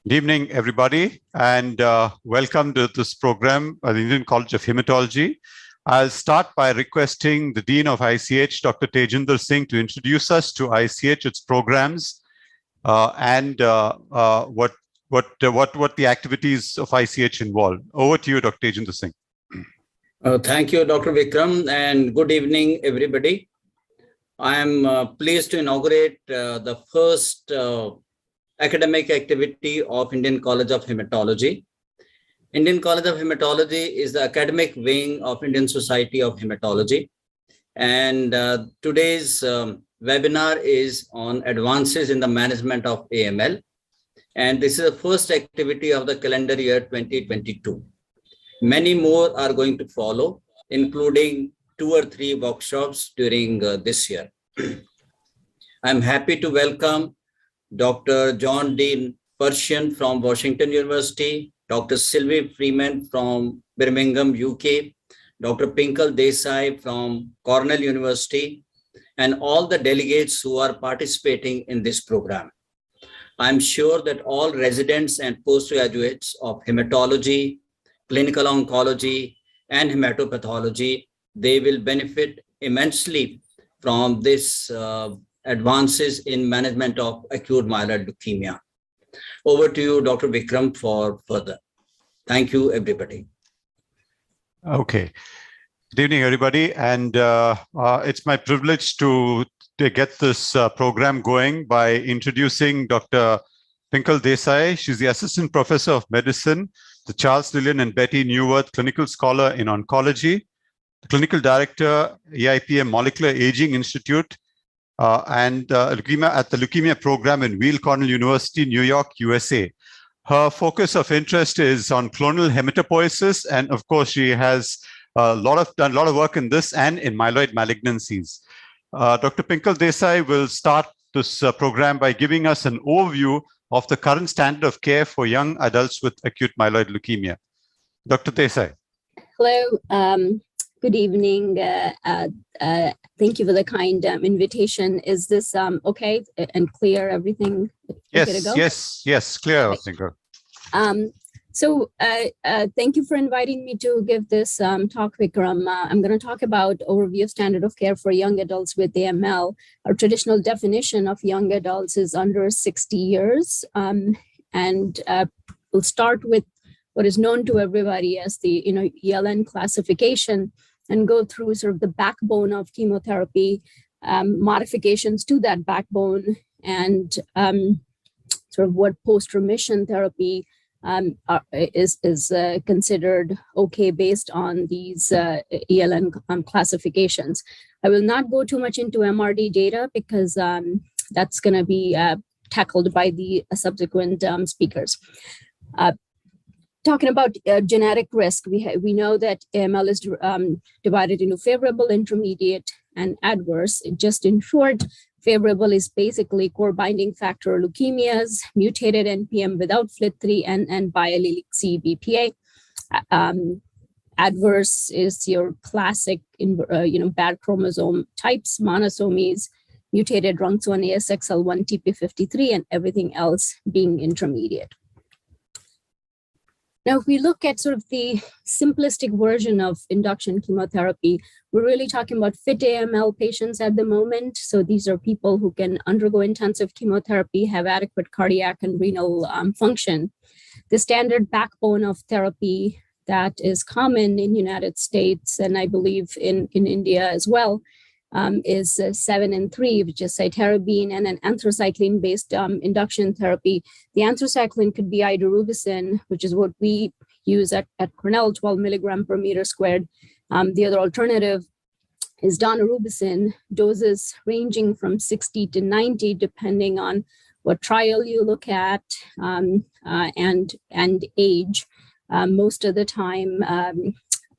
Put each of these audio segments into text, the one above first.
Good evening, everybody, and welcome to this program at the Indian College of Hematology. I'll start by requesting the Dean of ICH, Dr. Tejinder Singh, to introduce us to ICH, its programs, and what the activities of ICH involve. Over to you, Dr. Tejinder Singh. Thank you, Dr. Vikram, and good evening, everybody. I am pleased to inaugurate the first academic activity of Indian College of Hematology. Indian College of Hematology is the academic wing of Indian Society of Hematology. And today's webinar is on advances in the management of AML. And this is the first activity of the calendar year 2022. Many more are going to follow, including 2 or 3 workshops during this year. I'm happy to welcome Dr. John Dean Persian from Washington University, Dr. Sylvie Freeman from Birmingham, UK, Dr. Pinkal Desai from Cornell University, and all the delegates who are participating in this program. I'm sure that all residents and postgraduates of hematology, clinical oncology, and hematopathology, they will benefit immensely from this advances in management of acute myeloid leukemia. Over to you, Dr. Vikram, for further. Thank you, everybody. Okay. Good evening, everybody. And it's my privilege to get this program going by introducing Dr. Pinkal Desai. She's the Assistant Professor of Medicine, the Charles Lillian and Betty Neuwirth Clinical Scholar in Oncology, the Clinical Director, EIPM Molecular Aging Institute, and leukemia at the Leukemia Program in Weill Cornell University, New York, USA. Her focus of interest is on clonal hematopoiesis, and of course, she has done a lot of work in this and in myeloid malignancies. Dr. Pinkal Desai will start this program by giving us an overview of the current standard of care for young adults with acute myeloid leukemia. Dr. Desai. Hello. Good evening. Thank you for the kind invitation. Is this okay and clear? Everything? Yes, okay to go? yes, clear. Okay. I think. So thank you for inviting me to give this talk, Vikram. I'm going to talk about overview of standard of care for young adults with AML. Our traditional definition of young adults is under 60 years. And we'll start with what is known to everybody as the ELN classification and go through sort of the backbone of chemotherapy, modifications to that backbone, and sort of what post-remission therapy is considered okay based on these ELN classifications. I will not go too much into MRD data because that's going to be tackled by the subsequent speakers. Talking about genetic risk, we know that AML is divided into favorable, intermediate, and adverse. Just in short, favorable is basically core binding factor leukemias, mutated NPM without FLT3, and biallelic CBPA. Adverse is your classic, bad chromosome types, monosomies, mutated RUNX1, ASXL1, TP53, and everything else being intermediate. Now, if we look at sort of the simplistic version of induction chemotherapy, we're really talking about fit AML patients at the moment. So these are people who can undergo intensive chemotherapy, have adequate cardiac and renal function. The standard backbone of therapy that is common in the United States, and I believe in India as well, is 7 and 3, which is cytarabine and an anthracycline-based induction therapy. The anthracycline could be idarubicin, which is what we use at Cornell, 12 milligram per meter squared. The other alternative is daunorubicin, doses ranging from 60 to 90, depending on what trial you look at and age. Most of the time,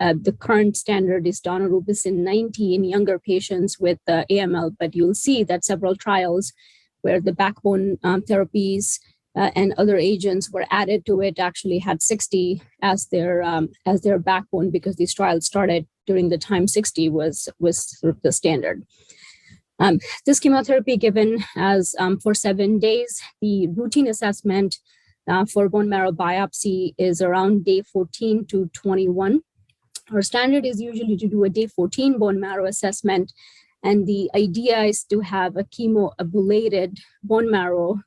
the current standard is daunorubicin 90 in younger patients with AML, but you'll see that several trials where the backbone therapies and other agents were added to it actually had 60 as their backbone, because these trials started during the time 60 was sort of the standard. This chemotherapy given as for 7 days. The routine assessment for bone marrow biopsy is around day 14 to 21. Our standard is usually to do a day 14 bone marrow assessment. And the idea is to have a chemoablated bone marrow,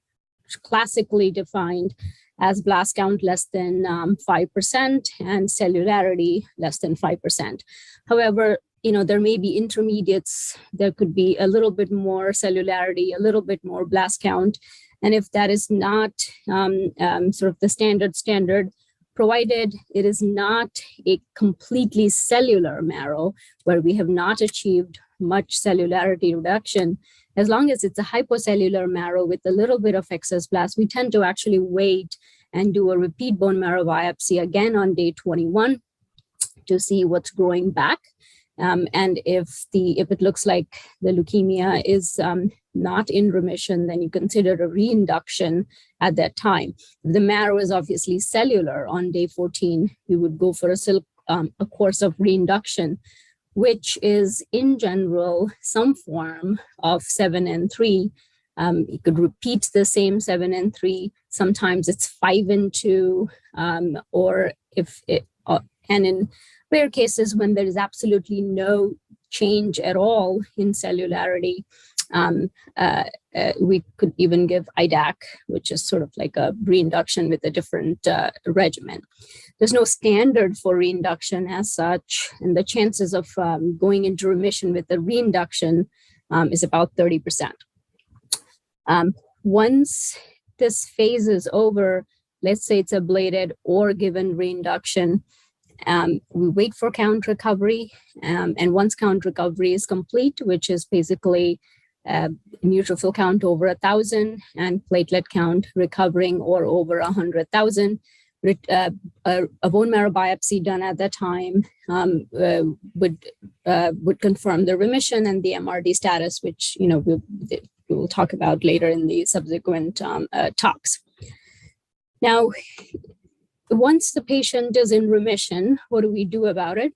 classically defined as blast count less than 5% and cellularity less than 5%. However, there may be intermediates. There could be a little bit more cellularity, a little bit more blast count. And if that is not sort of the standard, provided it is not a completely cellular marrow where we have not achieved much cellularity reduction, as long as it's a hypocellular marrow with a little bit of excess blast, we tend to actually wait and do a repeat bone marrow biopsy again on day 21 to see what's growing back. And if it looks like the leukemia is not in remission, then you consider a reinduction at that time. If the marrow is obviously cellular on day 14, you would go for a course of reinduction, which is in general some form of 7-3. You could repeat the same 7-3. Sometimes it's 5-2, and in rare cases when there is absolutely no change at all in cellularity, we could even give IDAC, which is sort of like a reinduction with a different regimen. There's no standard for reinduction as such, and the chances of going into remission with a reinduction is about 30%. Once this phase is over, let's say it's ablated or given reinduction, we wait for count recovery, and once count recovery is complete, which is basically neutrophil count over 1,000 and platelet count recovering or over 100,000, a bone marrow biopsy done at that time would confirm the remission and the MRD status, which we will talk about later in the subsequent talks. Now, once the patient is in remission, what do we do about it?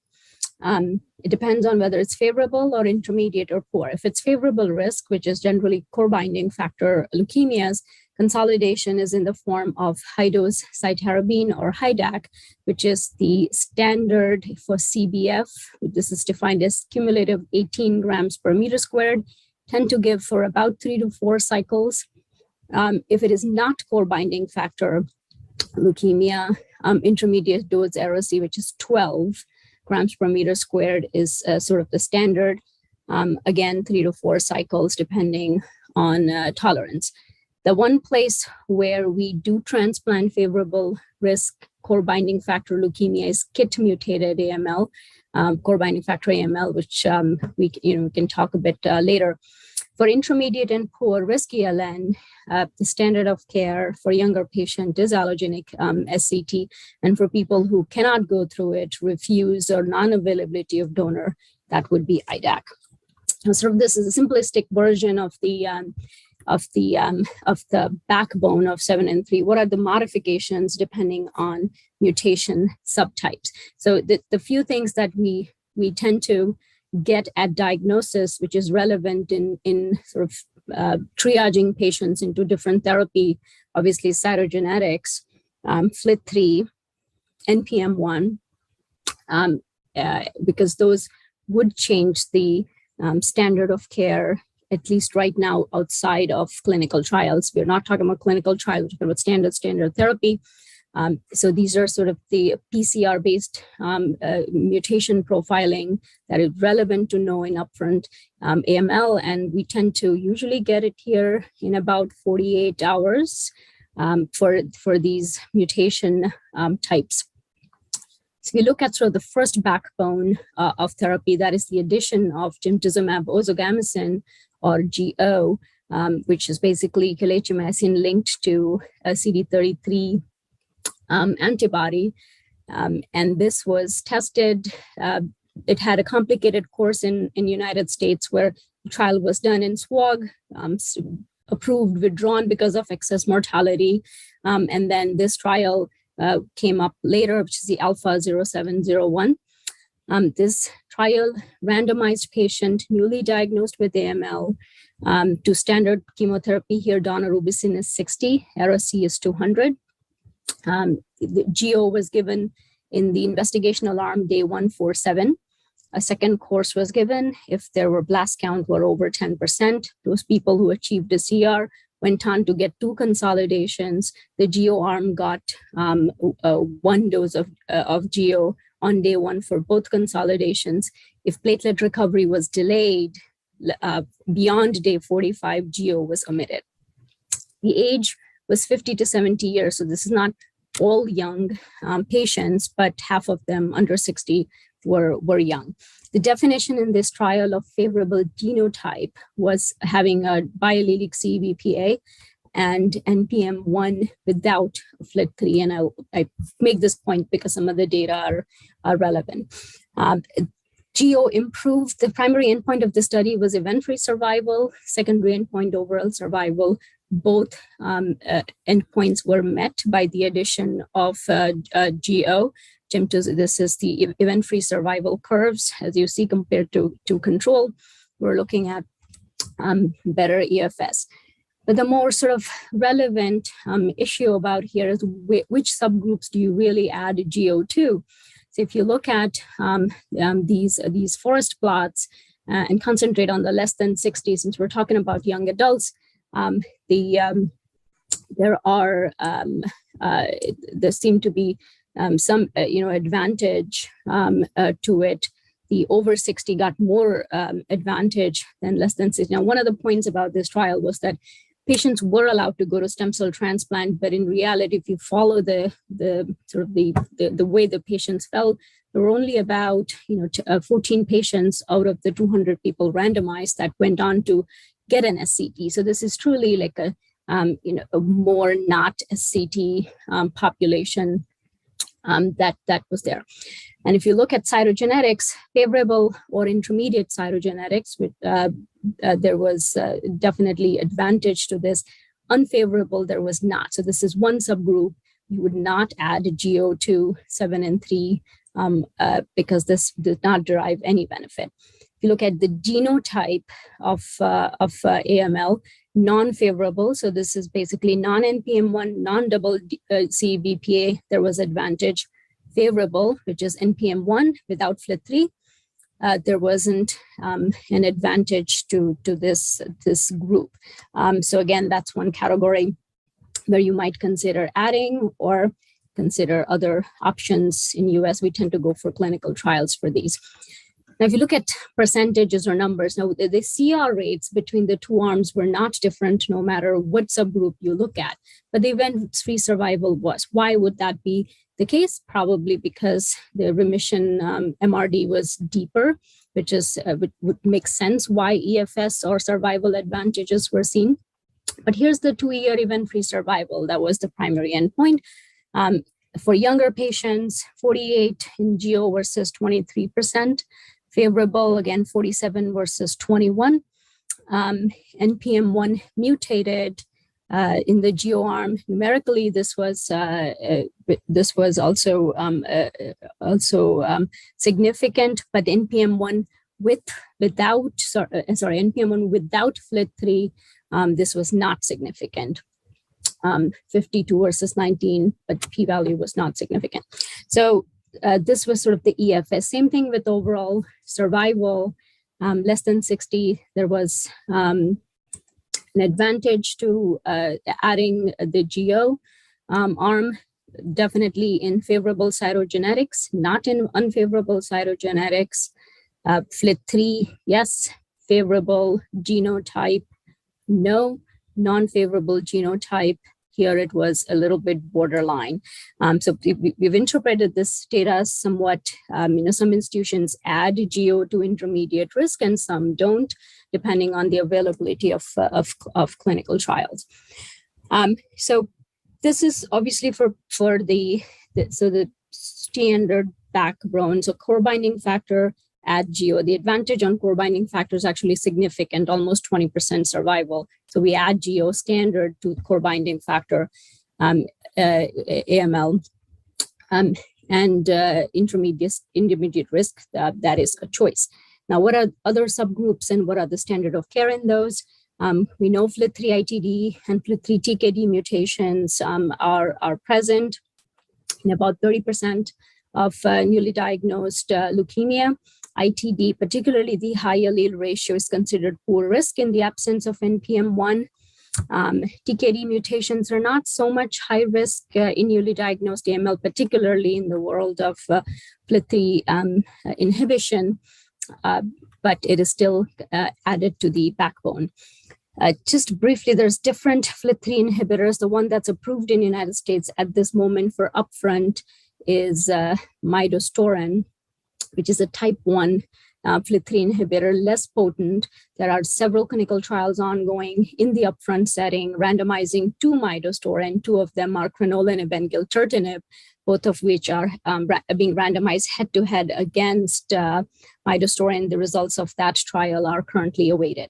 It depends on whether it's favorable or intermediate or poor. If it's favorable risk, which is generally core binding factor leukemias, consolidation is in the form of high-dose cytarabine or HiDAC, which is the standard for CBF. This is defined as cumulative 18 grams per meter squared, tend to give for about 3 to 4 cycles. If it is not core binding factor leukemia, intermediate dose ROC, which is 12 grams per meter squared, is sort of the standard. Again, 3 to 4 cycles depending on tolerance. The one place where we do transplant favorable risk core binding factor leukemia is KIT mutated AML, core binding factor AML, which we can talk a bit later. For intermediate and poor risk ELN, the standard of care for younger patient is allogeneic SCT, and for people who cannot go through it, refuse or non-availability of donor, that would be IDAC. So this is a simplistic version of the backbone of 7-3. What are the modifications depending on mutation subtypes? So the few things that we tend to get at diagnosis, which is relevant in sort of triaging patients into different therapy, obviously cytogenetics, FLT3, NPM1, because those would change the standard of care, at least right now, outside of clinical trials. We're not talking about clinical trials, we're talking about standard therapy. So these are sort of the PCR-based mutation profiling that is relevant to know in upfront AML, and we tend to usually get it here in about 48 hours for these mutation types. So if you look at sort of the first backbone of therapy, that is the addition of gemtuzumab ozogamicin, or GO, which is basically chelachiamycin linked to a CD33 antibody. And this was tested. It had a complicated course in the United States where the trial was done in SWOG, approved, withdrawn because of excess mortality. And then this trial came up later, which is the Alpha 0701. This trial randomized patient newly diagnosed with AML to standard chemotherapy here. Daunorubicin is 60, ROC is 200. The GO was given in the investigational arm day 147. A second course was given if there were blast count were over 10%. Those people who achieved a CR went on to get 2 consolidations. The GO arm got 1 dose of GO on day 1 for both consolidations. If platelet recovery was delayed beyond day 45, GO was omitted. The age was 50 to 70 years. So this is not all young patients, but half of them under 60 were young. The definition in this trial of favorable genotype was having a biallelic CBPA and NPM1 without FLT3. And I make this point because some of the data are relevant. GO improved. The primary endpoint of the study was event-free survival, secondary endpoint overall survival. Both endpoints were met by the addition of GO. This is the event-free survival curves, as you see, compared to control. We're looking at better EFS. But the more sort of relevant issue about here is which subgroups do you really add GO to? So if you look at these forest plots and concentrate on the less than 60, since we're talking about young adults, there seem to be some advantage to it. The over 60 got more advantage than less than 60. Now, one of the points about this trial was that patients were allowed to go to stem cell transplant, but in reality, if you follow the way the patients fell, there were only about 14 patients out of the 200 people randomized that went on to get an SCT. So this is truly like a more not SCT population that was there. And if you look at cytogenetics, favorable or intermediate cytogenetics, there was definitely advantage to this. Unfavorable, there was not. So this is one subgroup. You would not add GO to 7 and 3 because this did not derive any benefit. If you look at the genotype of AML, non-favorable. So this is basically non-NPM1, non-double CBPA. There was advantage. Favorable, which is NPM1 without FLT3. There wasn't an advantage to this group. So again, that's one category where you might consider adding or consider other options. In US, we tend to go for clinical trials for these. Now, if you look at percentages or numbers, now the CR rates between the two arms were not different no matter what subgroup you look at, but the event-free survival was. Why would that be the case? Probably because the remission MRD was deeper, which would make sense why EFS or survival advantages were seen. But here's the 2-year event-free survival. That was the primary endpoint. For younger patients, 48 in GO versus 23%. Favorable, again, 47 versus 21. NPM1 mutated in the GO arm. Numerically, this was also significant, but NPM1 NPM1 without FLT3, this was not significant. 52 versus 19, but p-value was not significant. So this was sort of the EFS. Same thing with overall survival, less than 60. There was an advantage to adding the GO arm, definitely in favorable cytogenetics, not in unfavorable cytogenetics. FLT3, yes. Favorable genotype, no. Non-favorable genotype, here it was a little bit borderline. So we've interpreted this data somewhat, some institutions add GO to intermediate risk and some don't, depending on the availability of clinical trials. So this is obviously for the standard backbone. So core binding factor, add GO. The advantage on core binding factor is actually significant, almost 20% survival. So we add GO standard to core binding factor AML and intermediate risk, that is a choice. Now, what are other subgroups and what are the standard of care in those? We know FLT3 ITD and FLT3 TKD mutations are present. in about 30% of newly diagnosed leukemia. ITD, particularly the high allele ratio, is considered poor risk in the absence of NPM1. TKD mutations are not so much high risk in newly diagnosed AML, particularly in the world of FLT3 inhibition, but it is still added to the backbone. Just briefly, there's different FLT3 inhibitors. The one that's approved in the United States at this moment for upfront is midostaurin, which is a type 1 FLT3 inhibitor, less potent. There are several clinical trials ongoing in the upfront setting, randomizing to midostaurin. Two of them are crenolanib and gilteritinib, both of which are being randomized head-to-head against midostaurin. The results of that trial are currently awaited.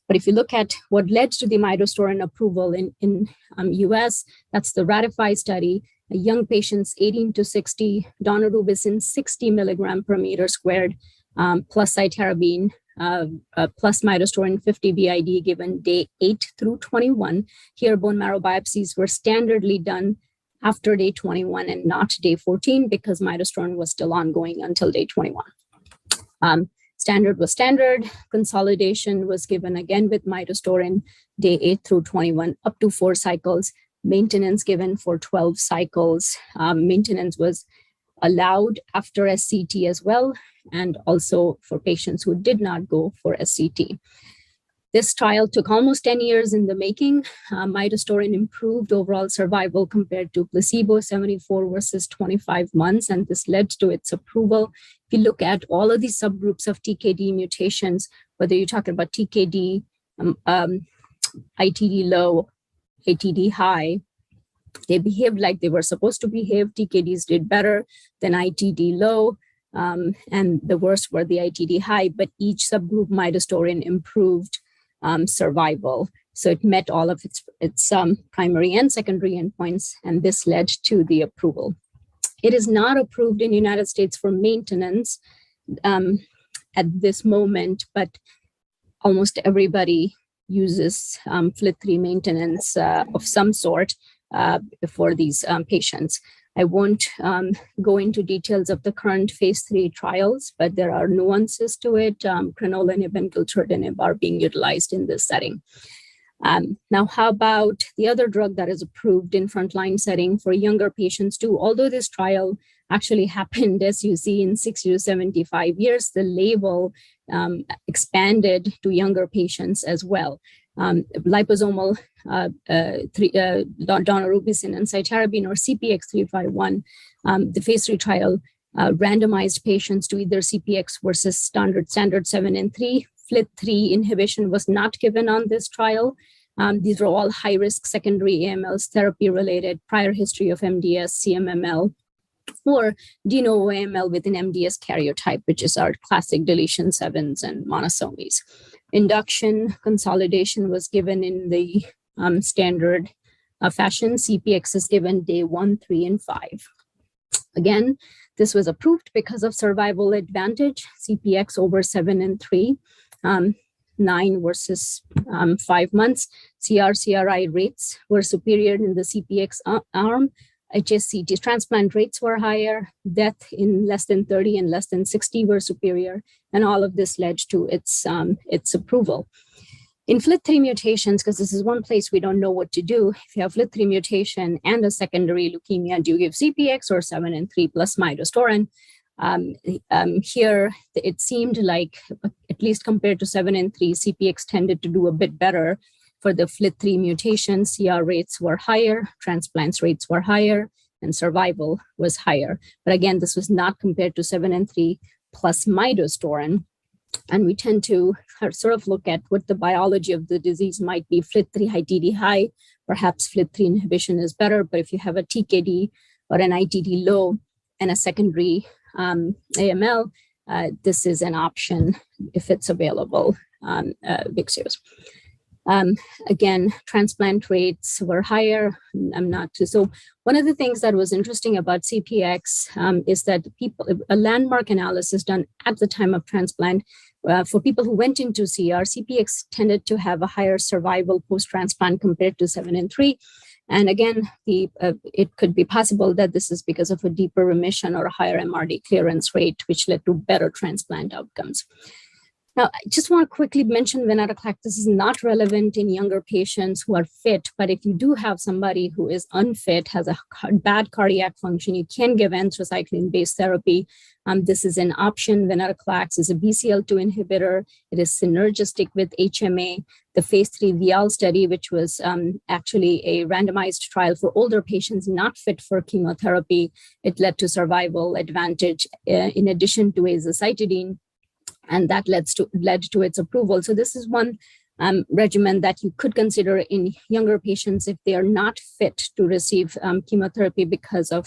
But if you look at what led to the midostaurin approval in US, that's the RATIFY study. Young patients 18 to 60, daunorubicin 60 milligram per meter squared, plus cytarabine, plus midostaurin 50 BID given day 8 through 21. Here, bone marrow biopsies were standardly done after day 21 and not day 14 because midostaurin was still ongoing until day 21. Standard was standard. Consolidation was given again with midostaurin day 8 through 21, up to 4 cycles. Maintenance given for 12 cycles. Maintenance was allowed after SCT as well, and also for patients who did not go for SCT. This trial took almost 10 years in the making. Midostaurin improved overall survival compared to placebo, 74 versus 25 months, and this led to its approval. If you look at all of these subgroups of TKD mutations, whether you're talking about TKD, ITD low, ATD high, they behaved like they were supposed to behave. TKDs did better than ITD low, and the worst were the ITD high, but each subgroup midostaurin improved survival. So it met all of its primary and secondary endpoints, and this led to the approval. It is not approved in the United States for maintenance at this moment, but almost everybody uses FLT3 maintenance of some sort for these patients. I won't go into details of the current phase 3 trials, but there are nuances to it. Crenolanib and gilteritinib are being utilized in this setting. Now, how about the other drug that is approved in frontline setting for younger patients too? Although this trial actually happened, as you see, in 60 to 75 years, the label expanded to younger patients as well. Liposomal daunorubicin and cytarabine, or CPX351, the phase 3 trial randomized patients to either CPX versus standard 7 and 3. FLT3 inhibition was not given on this trial. These were all high-risk secondary AMLs, therapy-related, prior history of MDS, CMML, or de novo AML with an MDS karyotype, which is our classic deletion 7s and monosomies. Induction consolidation was given in the standard fashion. CPX is given day 1, 3, and 5. Again, this was approved because of survival advantage, CPX over 7 and 3, 9 versus 5 months. CR/CRI rates were superior in the CPX arm. HSCT transplant rates were higher. Death in less than 30 and less than 60 were superior. And all of this led to its approval. In FLT3 mutations, because this is one place we don't know what to do, if you have FLT3 mutation and a secondary leukemia, do you give CPX or 7 and 3 plus midostaurin? Here, it seemed like, at least compared to 7 and 3, CPX tended to do a bit better. For the FLT3 mutation, CR rates were higher, transplants rates were higher, and survival was higher. But again, this was not compared to 7 and 3 plus midostaurin. And we tend to sort of look at what the biology of the disease might be. FLT3 ITD high, perhaps FLT3 inhibition is better, but if you have a TKD or an ITD low and a secondary AML, this is an option if it's available, Vyxeos. Again, transplant rates were higher. So one of the things that was interesting about CPX is that a landmark analysis done at the time of transplant for people who went into CR, CPX tended to have a higher survival post-transplant compared to 7 and 3. And again, it could be possible that this is because of a deeper remission or a higher MRD clearance rate, which led to better transplant outcomes. Now, I just want to quickly mention venetoclax. This is not relevant in younger patients who are fit, but if you do have somebody who is unfit, has a bad cardiac function, you can give anthracycline-based therapy. This is an option. Venetoclax is a BCL2 inhibitor. It is synergistic with HMA. The phase 3 VIAL study, which was actually a randomized trial for older patients not fit for chemotherapy, it led to survival advantage in addition to azacitidine. And that led to its approval. So this is one regimen that you could consider in younger patients if they are not fit to receive chemotherapy because of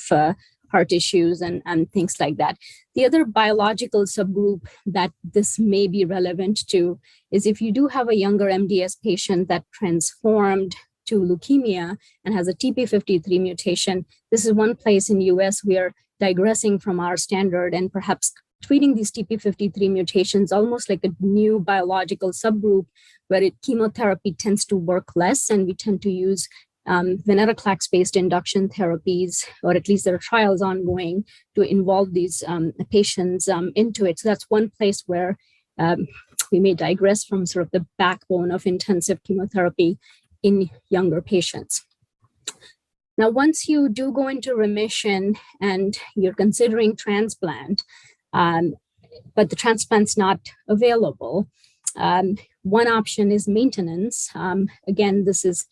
heart issues and things like that. The other biological subgroup that this may be relevant to is if you do have a younger MDS patient that transformed to leukemia and has a TP53 mutation. This is one place in the US we are digressing from our standard and perhaps treating these TP53 mutations almost like a new biological subgroup where chemotherapy tends to work less, and we tend to use venetoclax-based induction therapies, or at least there are trials ongoing to involve these patients into it. So that's one place where we may digress from sort of the backbone of intensive chemotherapy in younger patients. Now, once you do go into remission and you're considering transplant, but the transplant's not available, one option is maintenance. Again, this is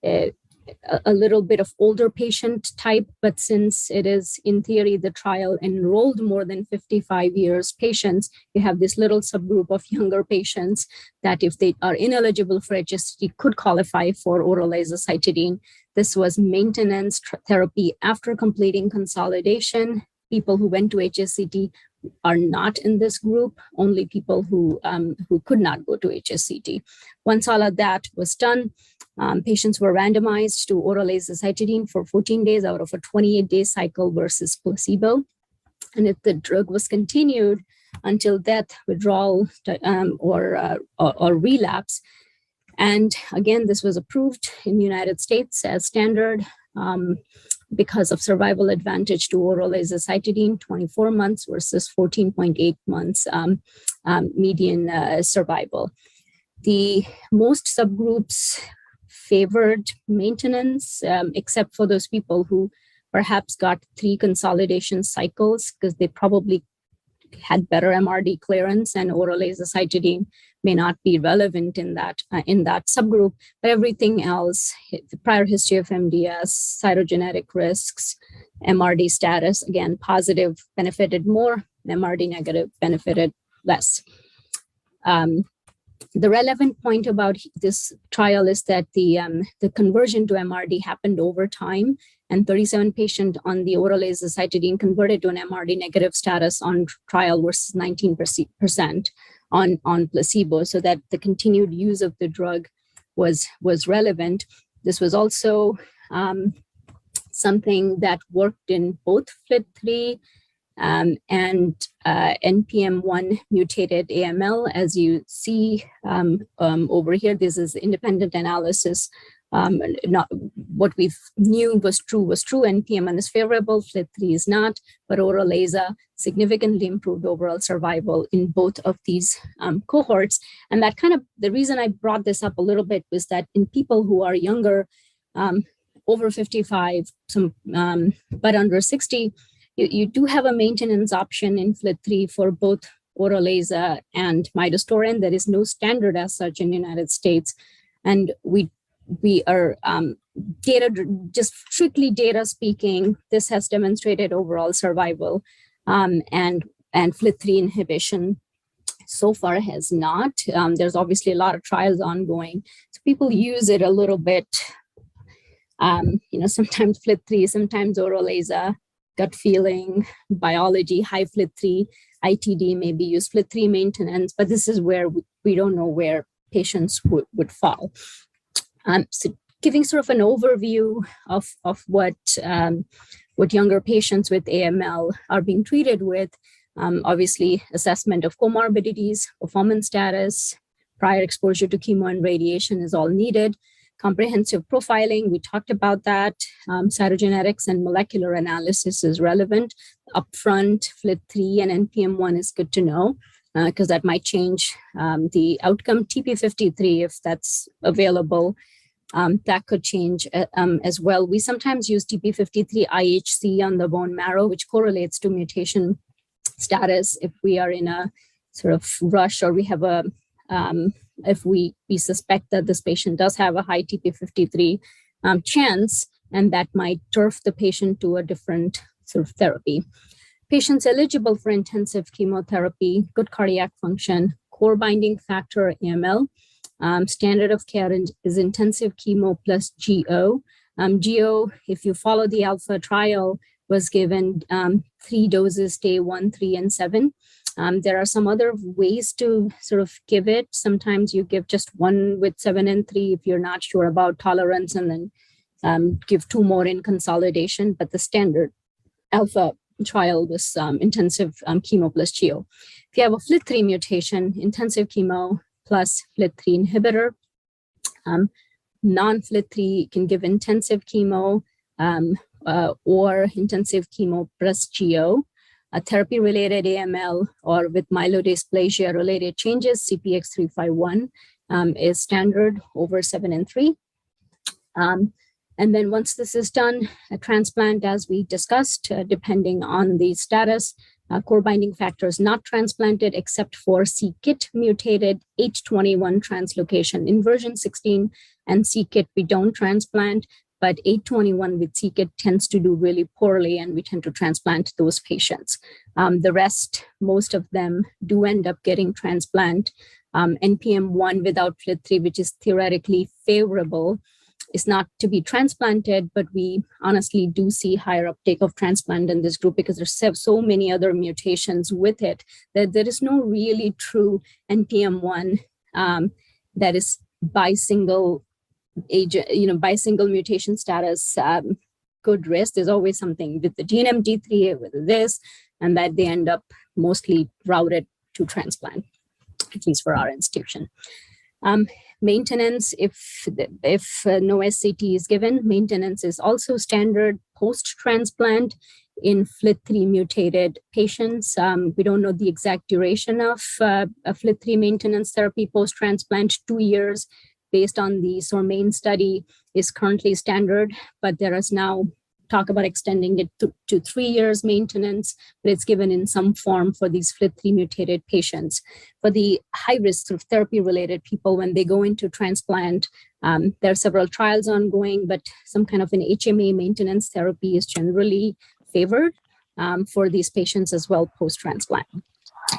a little bit of older patient type, but since it is, in theory, the trial enrolled more than 55 years patients, you have this little subgroup of younger patients that if they are ineligible for HSCT could qualify for oral azacitidine. This was maintenance therapy after completing consolidation. People who went to HSCT are not in this group, only people who could not go to HSCT. Once all of that was done, patients were randomized to oral azacitidine for 14 days out of a 28-day cycle versus placebo. And if the drug was continued until death, withdrawal, or relapse. And again, this was approved in the United States as standard because of survival advantage to oral azacitidine, 24 months versus 14.8 months median survival. The most subgroups favored maintenance, except for those people who perhaps got 3 consolidation cycles because they probably had better MRD clearance, and oral azacitidine may not be relevant in that subgroup. But everything else, the prior history of MDS, cytogenetic risks, MRD status, again, positive benefited more, MRD negative benefited less. The relevant point about this trial is that the conversion to MRD happened over time, and 37 patients on the oral azacitidine converted to an MRD negative status on trial versus 19% on placebo, so that the continued use of the drug was relevant. This was also something that worked in both FLT3 and NPM1 mutated AML. As you see over here, this is independent analysis. Not what we knew was true. NPM1 is favorable, FLT3 is not, but oral AZA significantly improved overall survival in both of these cohorts. And that kind of, the reason I brought this up a little bit was that in people who are younger, over 55, but under 60, you do have a maintenance option in FLT3 for both oral AZA and midostaurin. There is no standard as such in the United States. And we are just strictly data speaking, this has demonstrated overall survival, and FLT3 inhibition so far has not. There's obviously a lot of trials ongoing. So people use it a little bit, sometimes FLT3, sometimes oral AZA, gut feeling, biology, high FLT3, ITD may be used, FLT3 maintenance, but this is where we don't know where patients would fall. So giving sort of an overview of what younger patients with AML are being treated with, obviously assessment of comorbidities, performance status, prior exposure to chemo and radiation is all needed. Comprehensive profiling, we talked about that. Cytogenetics and molecular analysis is relevant. Upfront, FLT3 and NPM1 is good to know because that might change the outcome. TP53, if that's available, that could change as well. We sometimes use TP53 IHC on the bone marrow, which correlates to mutation status if we are in a sort of rush or we have a if we suspect that this patient does have a high TP53 chance, and that might turf the patient to a different sort of therapy. Patients eligible for intensive chemotherapy, good cardiac function, core binding factor AML. Standard of care is intensive chemo plus GO. GO, if you follow the alpha trial, was given 3 doses, day 1, 3, and 7. There are some other ways to sort of give it. Sometimes you give just 1 with 7 and 3 if you're not sure about tolerance, and then give 2 more in consolidation. But the standard alpha trial was intensive chemo plus GO. If you have a FLT3 mutation, intensive chemo plus FLT3 inhibitor. Non-FLT3 can give intensive chemo or intensive chemo plus GO. Therapy-related AML or with myelodysplasia-related changes, CPX351 is standard over 7 and 3. And then once this is done, a transplant, as we discussed, depending on the status, core binding factor is not transplanted except for c-KIT mutated H21 translocation. In version 16 and c-KIT, we don't transplant, but 821 with c-KIT tends to do really poorly, and we tend to transplant those patients. The rest, most of them do end up getting transplant. NPM1 without FLT3, which is theoretically favorable, is not to be transplanted, but we honestly do see higher uptake of transplant in this group because there's so many other mutations with it that there is no really true NPM1 that is by single mutation status good risk. There's always something with the GNMD3, with this, and that they end up mostly routed to transplant, at least for our institution. Maintenance, if no SCT is given, maintenance is also standard post-transplant in FLT3 mutated patients. We don't know the exact duration of a FLT3 maintenance therapy post-transplant. 2 years based on the SORMAIN study is currently standard, but there is now talk about extending it to 3 years maintenance, but it's given in some form for these FLT3 mutated patients. For the high risk of therapy-related people, when they go into transplant, there are several trials ongoing, but some kind of an HMA maintenance therapy is generally favored for these patients as well post-transplant.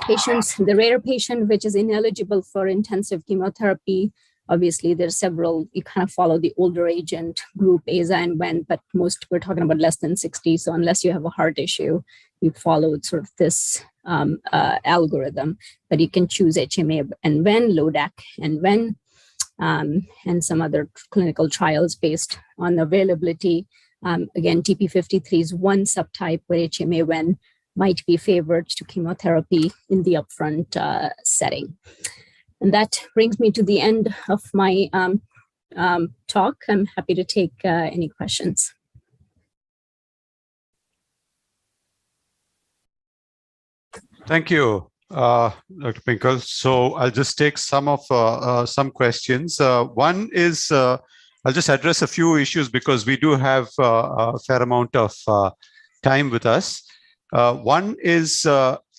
Patients, the rare patient which is ineligible for intensive chemotherapy, obviously, there's several, you kind of follow the older agent group, AZA and WEN, but most we're talking about less than 60. So unless you have a heart issue, you follow sort of this algorithm, but you can choose HMA and WEN, LODAC and WEN, and some other clinical trials based on availability. Again, TP53 is one subtype where HMA WEN might be favored to chemotherapy in the upfront setting. And that brings me to the end of my talk. I'm happy to take any questions. Thank you, Dr. Pinkel. So I'll just take some questions. One is, I'll just address a few issues because we do have a fair amount of time with us. One is,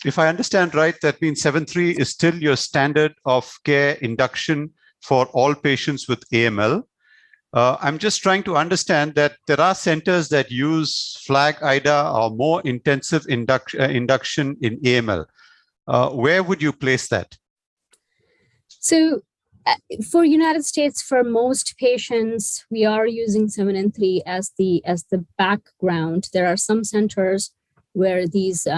if I understand right, that means 7.3 is still your standard of care induction for all patients with AML. I'm just trying to understand that there are centers that use FLAG-IDA or more intensive induction in AML. Where would you place that? So for United States, for most patients, we are using 7 and 3 as the background. There are some centers where these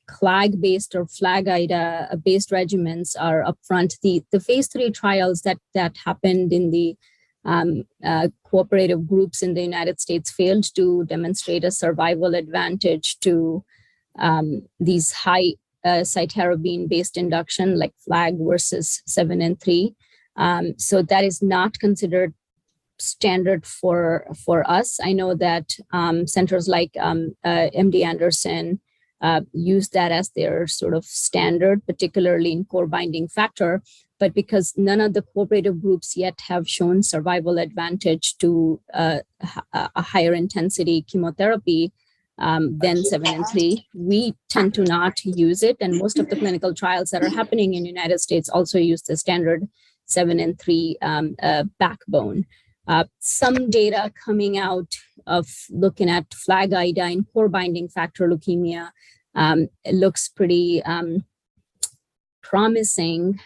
CLAG-based or FLAG-IDA-based regimens are upfront. The phase 3 trials that happened in the cooperative groups in the United States failed to demonstrate a survival advantage to these high cytarabine-based induction like FLAG versus 7 and 3. So that is not considered standard for us. I know that centers like MD Anderson use that as their sort of standard, particularly in core binding factor. But because none of the cooperative groups yet have shown survival advantage to a higher intensity chemotherapy than 7 and 3, we tend to not use it. And most of the clinical trials that are happening in the United States also use the standard 7 and 3 backbone. Some data coming out of looking at FLAG-IDA core binding factor leukemia looks pretty promising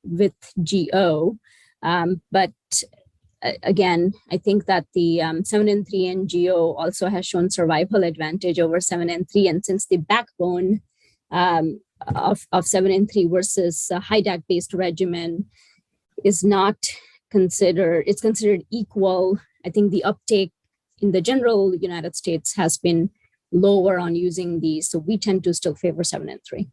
with GO. But again, I think that the 7 and 3 and GO also has shown survival advantage over 7 and 3. And since the backbone of 7 and 3 versus a HiDAC based regimen is not considered, it's considered equal. I think the uptake in the general United States has been lower on using these. So we tend to still favor 7 and 3.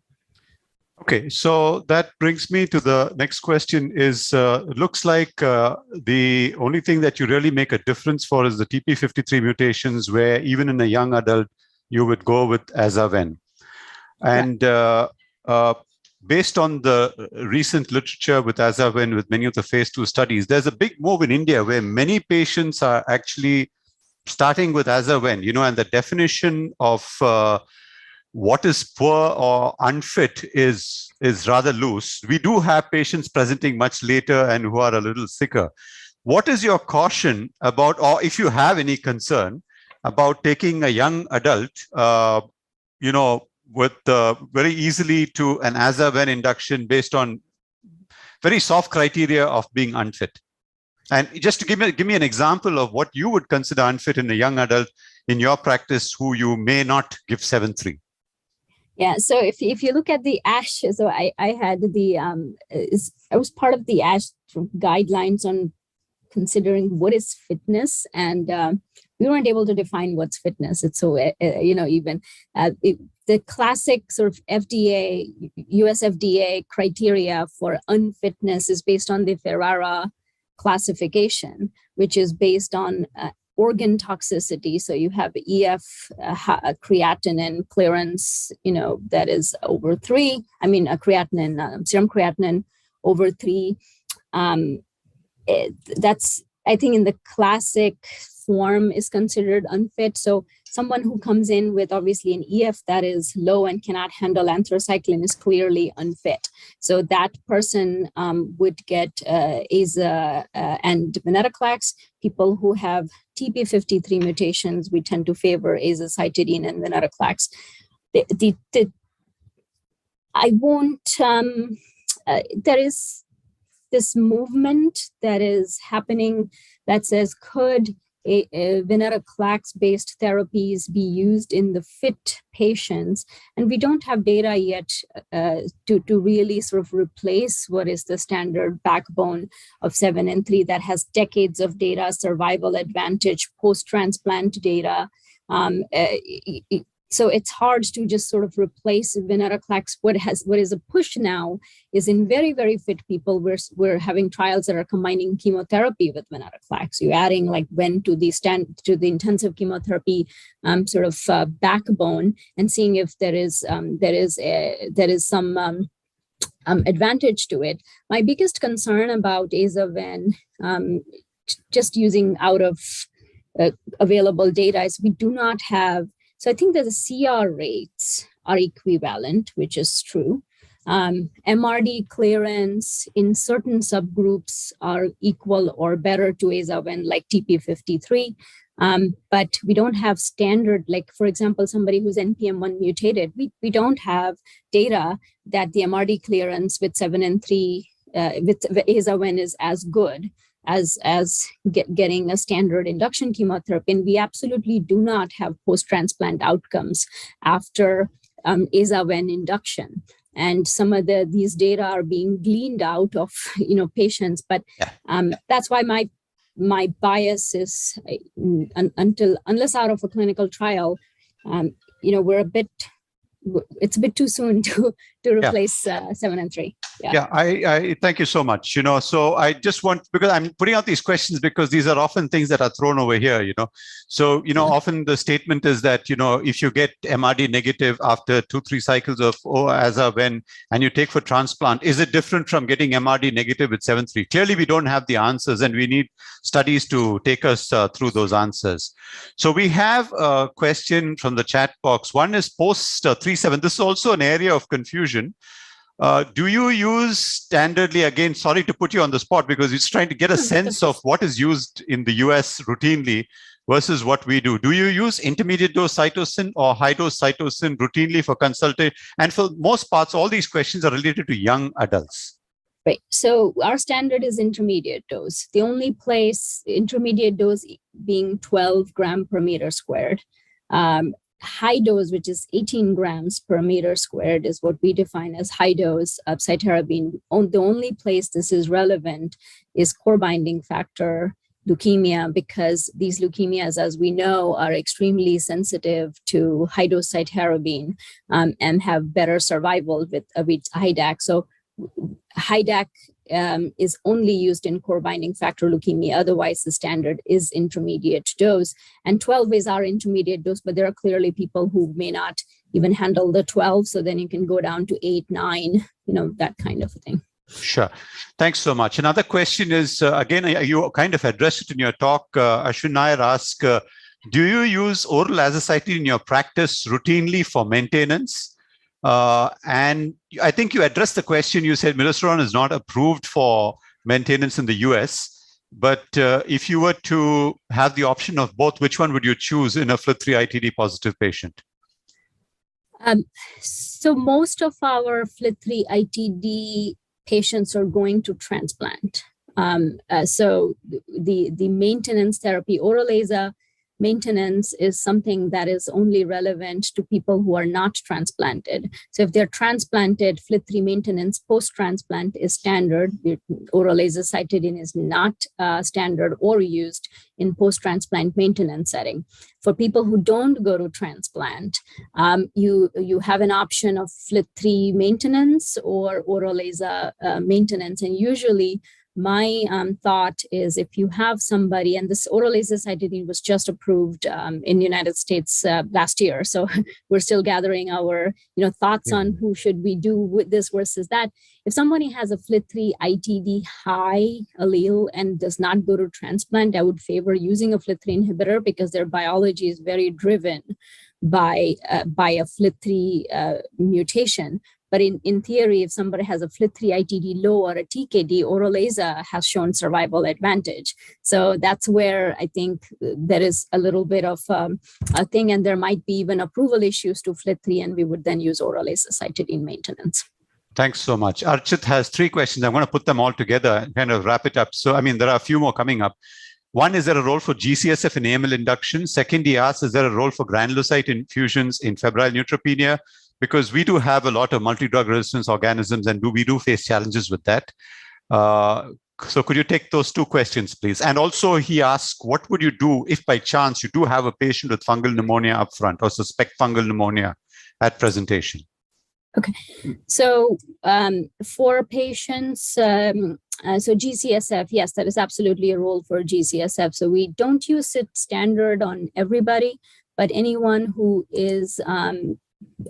Okay, so that brings me to the next question is, it looks like the only thing that you really make a difference for is the TP53 mutations, where even in a young adult, you would go with aza-ven. And based on the recent literature with aza-ven, with many of the phase 2 studies, there's a big move in India where many patients are actually starting with aza-ven, and the definition of what is poor or unfit is rather loose. We do have patients presenting much later and who are a little sicker. What is your caution about, or if you have any concern about taking a young adult, with very easily to an aza-ven induction based on very soft criteria of being unfit? And just to give me an example of what you would consider unfit in a young adult in your practice who you may not give 7-3. Yeah, so if you look at the ASH, so I had I was part of the ASH guidelines on considering what is fitness, and we weren't able to define what's fitness. It's so even the classic sort of FDA, US FDA criteria for unfitness is based on the Ferrara classification, which is based on organ toxicity. So you have EF, creatinine clearance, that is over 3. I mean, a creatinine, serum creatinine over 3. That's, I think, in the classic form is considered unfit. So someone who comes in with obviously an EF that is low and cannot handle anthracycline is clearly unfit. So that person would get AZA and venetoclax. People who have TP53 mutations, we tend to favor azacitidine and venetoclax. There is this movement that is happening that says, could venetoclax-based therapies be used in the fit patients? And we don't have data yet to really sort of replace what is the standard backbone of 7 and 3 that has decades of data, survival advantage, post-transplant data. So it's hard to just sort of replace venetoclax. What is a push now is in very, very fit people, we're having trials that are combining chemotherapy with venetoclax. You're adding like ven to the intensive chemotherapy backbone and seeing if there is some advantage to it. My biggest concern about aza-ven, just using out of available data, is we do not have. So I think that the CR rates are equivalent, which is true. MRD clearance in certain subgroups are equal or better to aza-ven, like TP53. But we don't have standard, like, for example, somebody who's NPM1 mutated, we don't have data that the MRD clearance with 7 and 3 with aza-ven is as good as getting a standard induction chemotherapy. And we absolutely do not have post-transplant outcomes after aza-ven induction. And some of these data are being gleaned out of patients. But that's why my bias is unless out of a clinical trial, we're a bit it's a bit too soon to replace 7 and 3. I thank you so much. So I just want, because I'm putting out these questions because these are often things that are thrown over here. So often the statement is that if you get MRD negative after 2-3 cycles of when and you take for transplant, is it different from getting MRD negative with 7-3? Clearly, we don't have the answers, and we need studies to take us through those answers. So we have a question from the chat box. One is post 3-7. This is also an area of confusion. Do you use standardly, again, sorry to put you on the spot because it's trying to get a sense of what is used in the US routinely versus what we do. Do you use intermediate dose cytosine or high dose cytosine routinely for consultation? And for most parts, all these questions are related to young adults. Right. So our standard is intermediate dose. The only place intermediate dose being 12 gram per meter squared. High dose, which is 18 grams per meter squared, is what we define as high dose of cytarabine. The only place this is relevant is core binding factor leukemia, because these leukemias, as we know, are extremely sensitive to high dose cytarabine and have better survival with HiDAC. So HiDAC is only used in core binding factor leukemia. Otherwise, the standard is intermediate dose. And 12 is our intermediate dose, but there are clearly people who may not even handle the 12. So then you can go down to 8, 9, that kind of thing. Sure. Thanks so much. Another question is, again, you kind of addressed it in your talk. Ashwin Nair asked, do you use oral azacitidine in your practice routinely for maintenance? And I think you addressed the question. You said midazolam is not approved for maintenance in the US, but if you were to have the option of both, which one would you choose in a FLT3 ITD positive patient? So most of our FLT3 ITD patients are going to transplant. So the maintenance therapy, oral AZA maintenance, is something that is only relevant to people who are not transplanted. So if they're transplanted, FLT3 maintenance post-transplant is standard. Oral azacitidine is not standard or used in post-transplant maintenance setting. For people who don't go to transplant, you have an option of FLT3 maintenance or oral AZA maintenance. And usually my thought is, if you have somebody, and this oral azacitidine was just approved in the United States last year, so we're still gathering our thoughts on who should we do with this versus that. If somebody has a FLT3 ITD high allele and does not go to transplant, I would favor using a FLT3 inhibitor because their biology is very driven by a FLT3 mutation. But in theory, if somebody has a FLT3 ITD low or a TKD, oral AZA has shown survival advantage. So that's where I think there is a little bit of a thing, and there might be even approval issues to FLT3, and we would then use oral azacitidine maintenance. Thanks so much. Archit has 3 questions. I'm going to put them all together and kind of wrap it up. So, there are a few more coming up. One, is there a role for GCSF in AML induction? Second, he asks, is there a role for granulocyte infusions in febrile neutropenia? Because we do have a lot of multi-drug resistance organisms, and we do face challenges with that. So could you take those 2 questions, please? And also he asks, what would you do if by chance you do have a patient with fungal pneumonia up front or suspect fungal pneumonia at presentation? Okay, so for patients, so GCSF, yes, that is absolutely a role for GCSF. So we don't use it standard on everybody, but anyone who is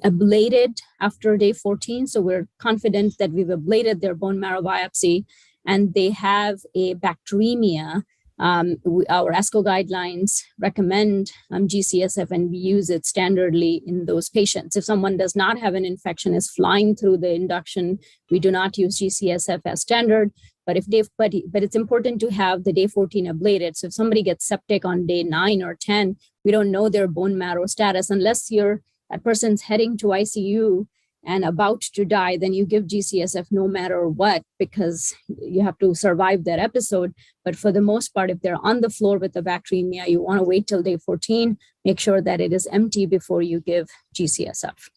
ablated after day 14. So we're confident that we've ablated their bone marrow biopsy and they have a bacteremia. Our ASCO guidelines recommend GCSF, and we use it standardly in those patients. If someone does not have an infection, is flying through the induction, we do not use GCSF as standard. But it's important to have the day 14 ablated. So if somebody gets septic on day 9 or 10, we don't know their bone marrow status unless that person's heading to ICU and about to die, then you give GCSF no matter what, because you have to survive that episode. But for the most part, if they're on the floor with the bacteremia, you want to wait till day 14, make sure that it is empty before you give GCSF.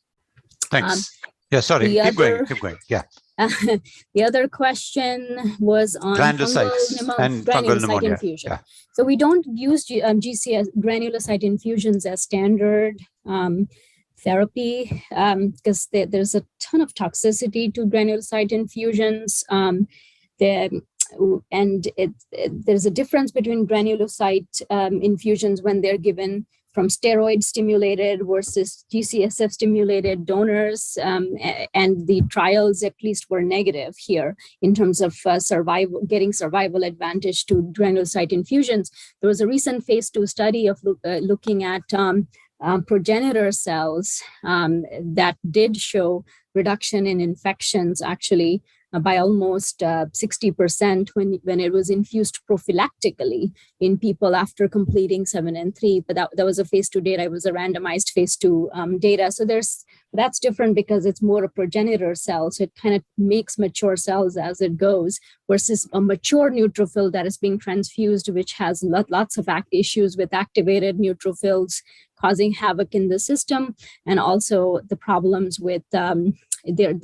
Thanks. Keep going. Yeah. The other question was on granulocytes and fungal pneumonia infusion. Yeah. So we don't use granulocyte infusions as standard therapy because there's a ton of toxicity to granulocyte infusions. There's a difference between granulocyte infusions when they're given from steroid stimulated versus GCSF stimulated donors. And the trials at least were negative here in terms of getting survival advantage to granulocyte infusions. There was a recent phase 2 study of looking at progenitor cells that did show reduction in infections actually by almost 60% when it was infused prophylactically in people after completing 7 and 3. But that was a phase 2 data. It was a randomized phase 2 data. So that's different because it's more a progenitor cell. So it kind of makes mature cells as it goes versus a mature neutrophil that is being transfused, which has lots of issues with activated neutrophils causing havoc in the system, and also the problems with their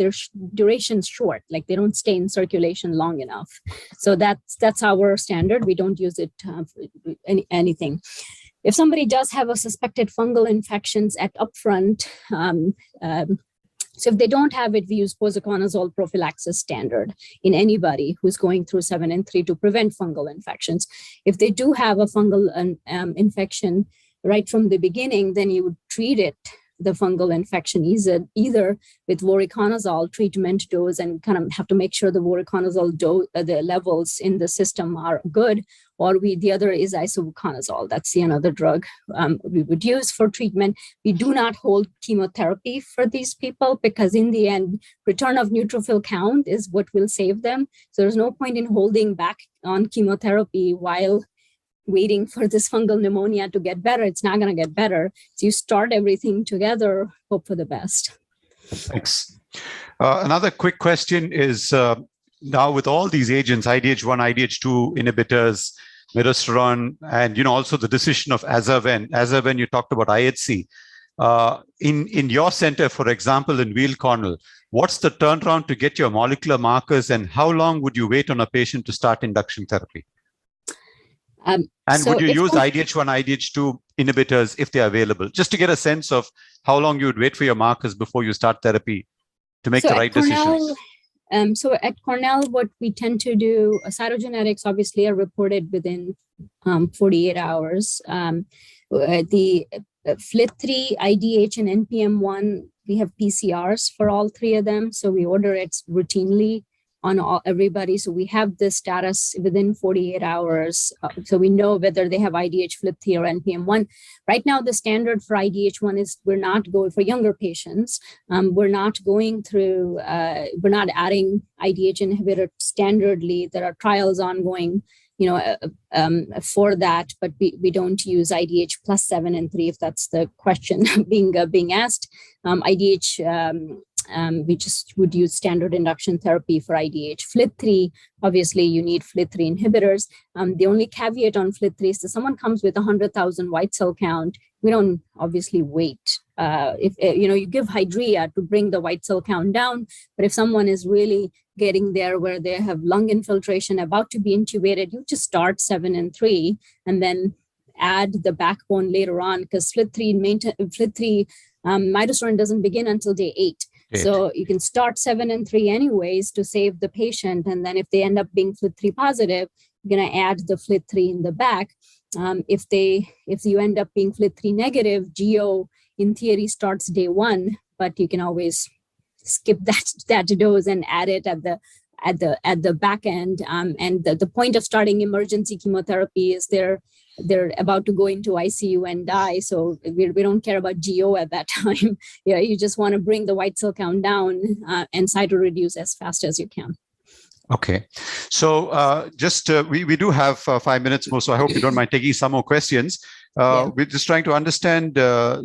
duration's short, like they don't stay in circulation long enough. So that's our standard. We don't use it for anything. If somebody does have a suspected fungal infections at upfront, so if they don't have it, we use posaconazole prophylaxis standard in anybody who's going through 7 and 3 to prevent fungal infections. If they do have a fungal infection right from the beginning, then you would treat it, the fungal infection, either with voriconazole treatment dose and kind of have to make sure the voriconazole the levels in the system are good, or the other is isovuconazole. That's another drug we would use for treatment. We do not hold chemotherapy for these people because in the end, return of neutrophil count is what will save them. So there's no point in holding back on chemotherapy while waiting for this fungal pneumonia to get better. It's not going to get better. So you start everything together, hope for the best. Thanks. Another quick question is, now with all these agents, IDH1, IDH2 inhibitors, midostaurin, and also the decision of Azaven, you talked about IHC. In your center, for example, in Weill Cornell, what's the turnaround to get your molecular markers, and how long would you wait on a patient to start induction therapy? And would you use IDH1, IDH2 inhibitors if they're available, just to get a sense of how long you would wait for your markers before you start therapy to make the right decisions? So at Cornell, what we tend to do, cytogenetics obviously are reported within 48 hours. The FLT3, IDH, and NPM1, we have PCRs for all three of them. So we order it routinely on everybody. So we have the status within 48 hours. So we know whether they have IDH, FLT3, or NPM1. Right now, the standard for IDH1 is we're not going for younger patients. We're not going through, we're not adding IDH inhibitor standardly. There are trials ongoing, for that, but we don't use IDH plus 7 and 3, if that's the question being asked. IDH, we just would use standard induction therapy for IDH. FLT3, obviously you need FLT3 inhibitors. The only caveat on FLT3 is if someone comes with 100,000 white cell count, we don't obviously wait. If you give Hydrea to bring the white cell count down, but if someone is really getting there where they have lung infiltration about to be intubated, you just start 7 and 3 and then add the backbone later on, because FLT3 midostaurin doesn't begin until day 8. So you can start 7 and 3 anyways to save the patient. And then if they end up being FLT3 positive, you're going to add the FLT3 in the back. If you end up being FLT3 negative, GO in theory starts day 1, but you can always skip that dose and add it at the back end. And the point of starting emergency chemotherapy is they're about to go into ICU and die. So we don't care about GO at that time. You just want to bring the white cell count down and cytoreduce as fast as you can. Okay. So we do have 5 minutes more, so I hope you don't mind taking some more questions. We're just trying to understand.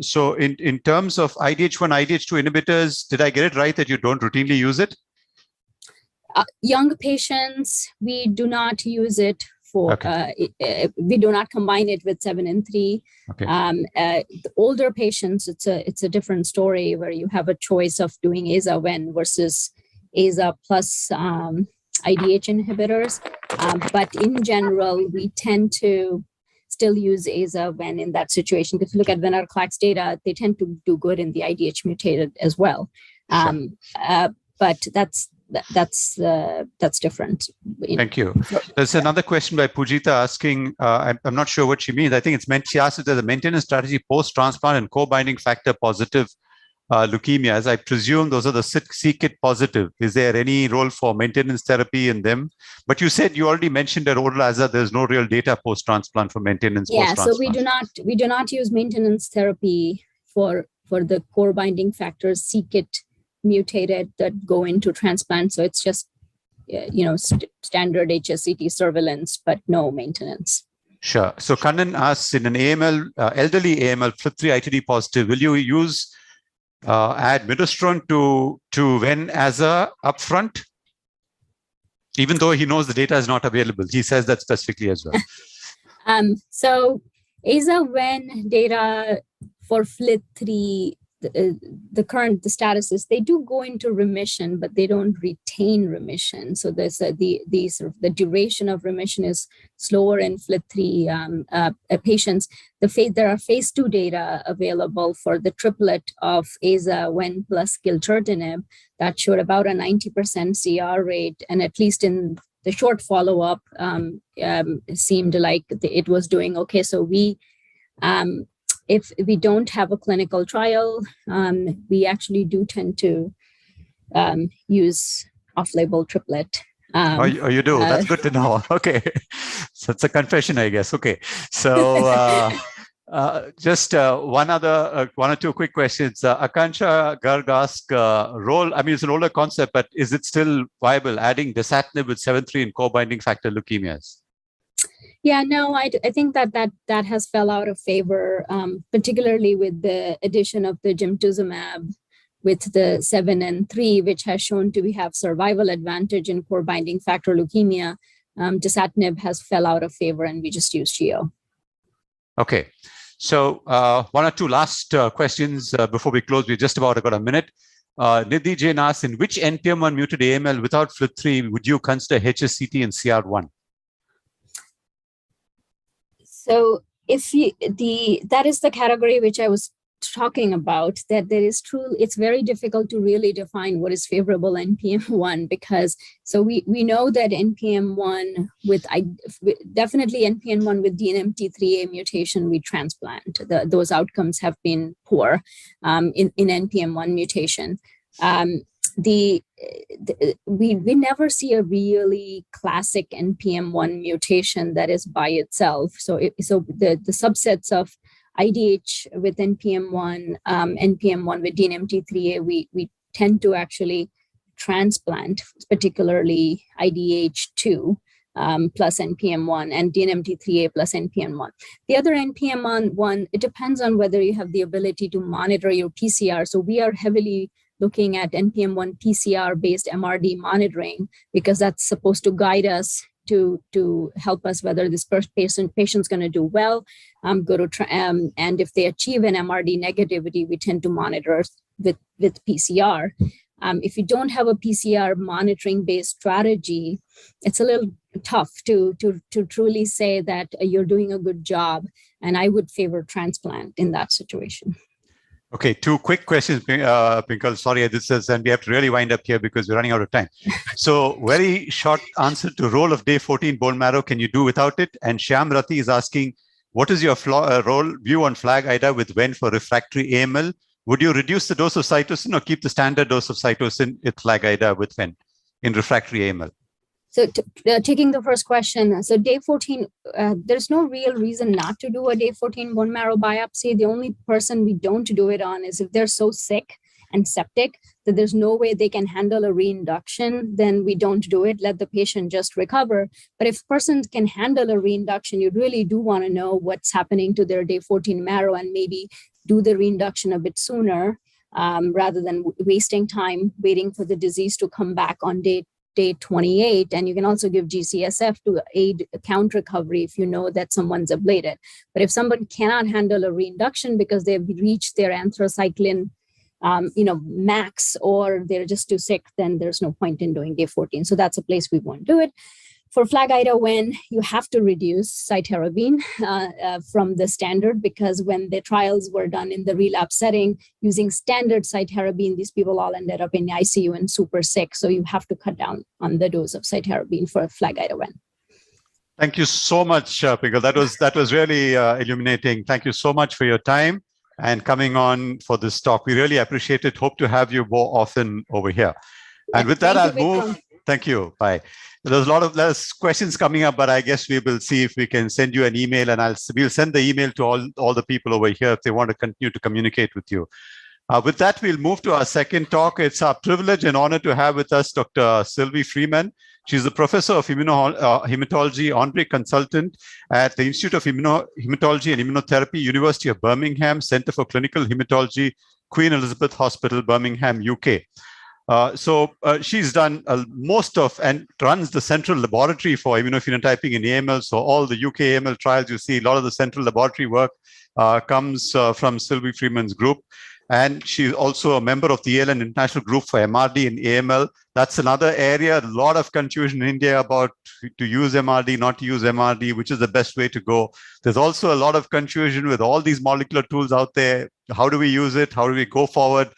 So in terms of IDH1, IDH2 inhibitors, did I get it right that you don't routinely use it? Young patients, we do not use it for, we do not combine it with 7 and 3. Okay. The older patients, it's a different story where you have a choice of doing Azaven versus Aza plus IDH inhibitors. But in general, we tend to still use AZA when in that situation. If you look at venetoclax data, they tend to do good in the IDH mutated as well. But that's different. Thank you. There's another question by Pujita asking, I'm not sure what she means. I think it's meant, she asked if there's a maintenance strategy post-transplant and co-binding factor positive leukemias. I presume those are the c-KIT positive. Is there any role for maintenance therapy in them? But you said, you already mentioned that oral AZA, there's no real data post-transplant for maintenance post-transplant. So we do not use maintenance therapy for the core binding factors c-KIT mutated that go into transplant. So it's just standard HSCT surveillance, but no maintenance. Sure. So Kannan asks, in an AML, elderly AML FLT3 ITD positive, will you use add midazolam to ven AZA upfront, even though he knows the data is not available? He says that specifically as well. So AZA ven data for FLT3, the status is they do go into remission, but they don't retain remission. So there's the duration of remission is slower in FLT3 patients. There are phase 2 data available for the triplet of AZA, ven plus gilteritinib that showed about a 90% CR rate, and at least in the short follow-up, seemed like it was doing okay. So if we don't have a clinical trial, we actually do tend to use off-label triplet. You do? That's good to know. Okay. So it's a confession, I guess. Okay. So just one or two quick questions. Akansha Garg asked, role, I mean, it's an older concept, but is it still viable, adding dasatinib with 7-3 in co-binding factor leukemias? Yeah, no, I think that has fell out of favor, particularly with the addition of the gemtuzumab with the 7 and 3, which has shown to have survival advantage in core binding factor leukemia. Dasatinib has fell out of favor, and we just use GEO. Okay, so one or two last questions before we close. We just about got a minute. Nidhi Jain asks, in which NPM1 muted AML without FLT3 would you consider HSCT and CR1? So that is the category which I was talking about, that there is it's very difficult to really define what is favorable NPM1, because we know that NPM1 definitely NPM1 with DNMT3A mutation, we transplant. Those outcomes have been poor in NPM1 mutation. We never see a really classic NPM1 mutation that is by itself. So the subsets of IDH with NPM1, NPM1 with DNMT3A, we tend to actually transplant, particularly IDH2 plus NPM1 and DNMT3A plus NPM1. The other NPM1, it depends on whether you have the ability to monitor your PCR. So we are heavily looking at NPM1 PCR-based MRD monitoring, because that's supposed to guide us to help us whether this patient's going to do well, and if they achieve an MRD negativity, we tend to monitor with PCR. If you don't have a PCR monitoring-based strategy, it's a little tough to truly say that you're doing a good job, and I would favor transplant in that situation. Okay, two quick questions, Pinkal. Sorry, this is, and we have to really wind up here because we're running out of time. So, very short answer to role of day 14 bone marrow. Can you do without it? And Shyam Rati is asking, what is your view on FLAG-IDA with VEN for refractory AML? Would you reduce the dose of cytosine or keep the standard dose of cytosine with FLAG-IDA with VEN in refractory AML? So taking the first question, so day 14, there's no real reason not to do a day 14 bone marrow biopsy. The only person we don't do it on is if they're so sick and septic that there's no way they can handle a reinduction, then we don't do it. Let the patient just recover. But if persons can handle a reinduction, you really do want to know what's happening to their day 14 marrow and maybe do the reinduction a bit sooner rather than wasting time waiting for the disease to come back on day 28. And you can also give GCSF to aid count recovery if you know that someone's ablated. But if someone cannot handle a reinduction because they've reached their anthracycline max, or they're just too sick, then there's no point in doing day 14. So that's a place we won't do it. For FLAG-IDA-Wen, you have to reduce cytarabine from the standard, because when the trials were done in the relapse setting using standard cytarabine, these people all ended up in the ICU and super sick. So you have to cut down on the dose of cytarabine for FLAG-IDA-Wen. Thank you so much, Pinkal. That was really illuminating. Thank you so much for your time and coming on for this talk. We really appreciate it. Hope to have you more often over here. And with that, I'll move. Thank you. Bye. There's there's questions coming up, but I guess we will see if we can send you an email, and we'll send the email to all the people over here if they want to continue to communicate with you. With that, we'll move to our second talk. It's our privilege and honor to have with us Dr. Sylvie Freeman. She's the professor of hematology, honorary consultant at the Institute of Hematology and Immunotherapy, University of Birmingham, Center for Clinical Hematology, Queen Elizabeth Hospital, Birmingham, UK. So she's done most of and runs the central laboratory for immunophenotyping in AML. So all the UK AML trials, you see a lot of the central laboratory work comes from Sylvie Freeman's group. And she's also a member of the ELN International Group for MRD in AML. That's another area, a lot of confusion in India about to use MRD, not to use MRD, which is the best way to go. There's also a lot of confusion with all these molecular tools out there. How do we use it? How do we go forward?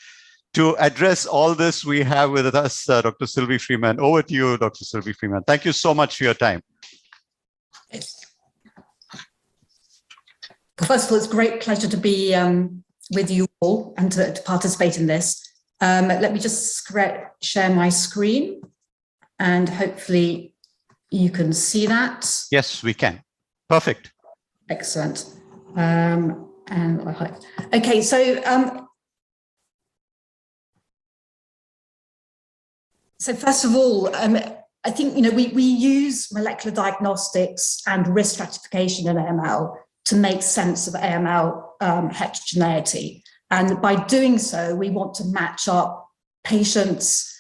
To address all this, we have with us Dr. Sylvie Freeman. Over to you, Dr. Sylvie Freeman. Thank you so much for your time. First of all, it's a great pleasure to be with you all and to participate in this. Let me just share my screen, and hopefully you can see that. Yes, we can. Perfect. Excellent. Okay, so first of all, I think we use molecular diagnostics and risk stratification in AML to make sense of AML heterogeneity. And by doing so, we want to match up patients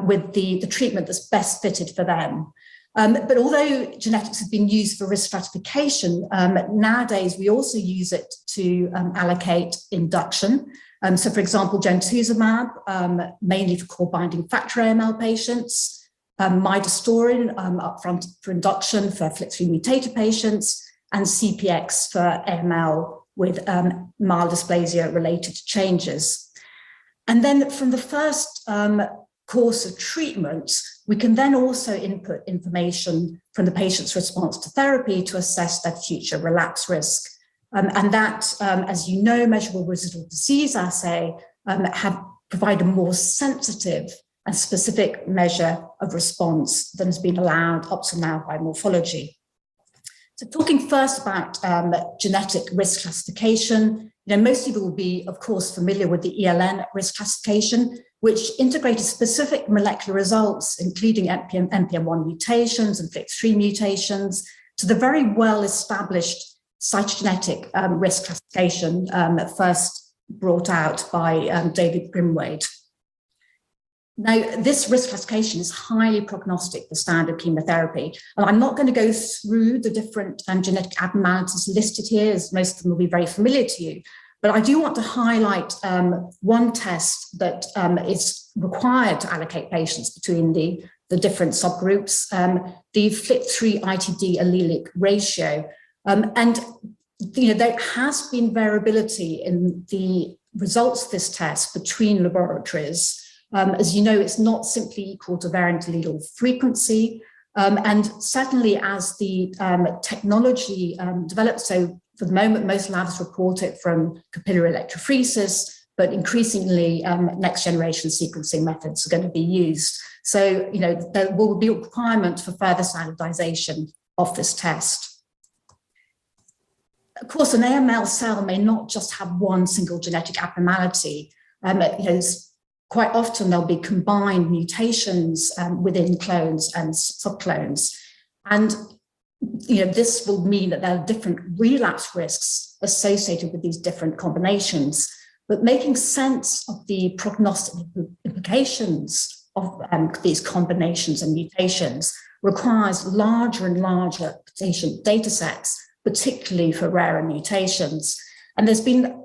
with the treatment that's best fitted for them. But although genetics has been used for risk stratification, nowadays we also use it to allocate induction. So for example, gemtuzumab, mainly for core binding factor AML patients, midostaurin upfront for induction for FLT3 mutated patients, and CPX for AML with mild dysplasia related to changes. And then from the first course of treatment, we can then also input information from the patient's response to therapy to assess their future relapse risk. And that, as you know, measurable residual disease assay provide a more sensitive and specific measure of response than has been allowed up to now by morphology. So talking first about genetic risk classification, most people will be, of course, familiar with the ELN risk classification, which integrated specific molecular results, including NPM1 mutations and FLT3 mutations, to the very well-established cytogenetic risk classification first brought out by David Grimwade. Now, this risk classification is highly prognostic for standard chemotherapy. And I'm not going to go through the different genetic abnormalities listed here, as most of them will be very familiar to you. But I do want to highlight one test that is required to allocate patients between the different subgroups, the FLT3 ITD allelic ratio. And there has been variability in the results of this test between laboratories. As you know, it's not simply equal to variant allele frequency. And certainly as the technology develops, so for the moment, most labs report it from capillary electrophoresis, but increasingly next generation sequencing methods are going to be used. So, there will be a requirement for further standardization of this test. Of course, an AML cell may not just have one single genetic abnormality. Quite often there'll be combined mutations within clones and subclones. And this will mean that there are different relapse risks associated with these different combinations. But making sense of the prognostic implications of these combinations and mutations requires larger and larger patient data sets, particularly for rarer mutations. And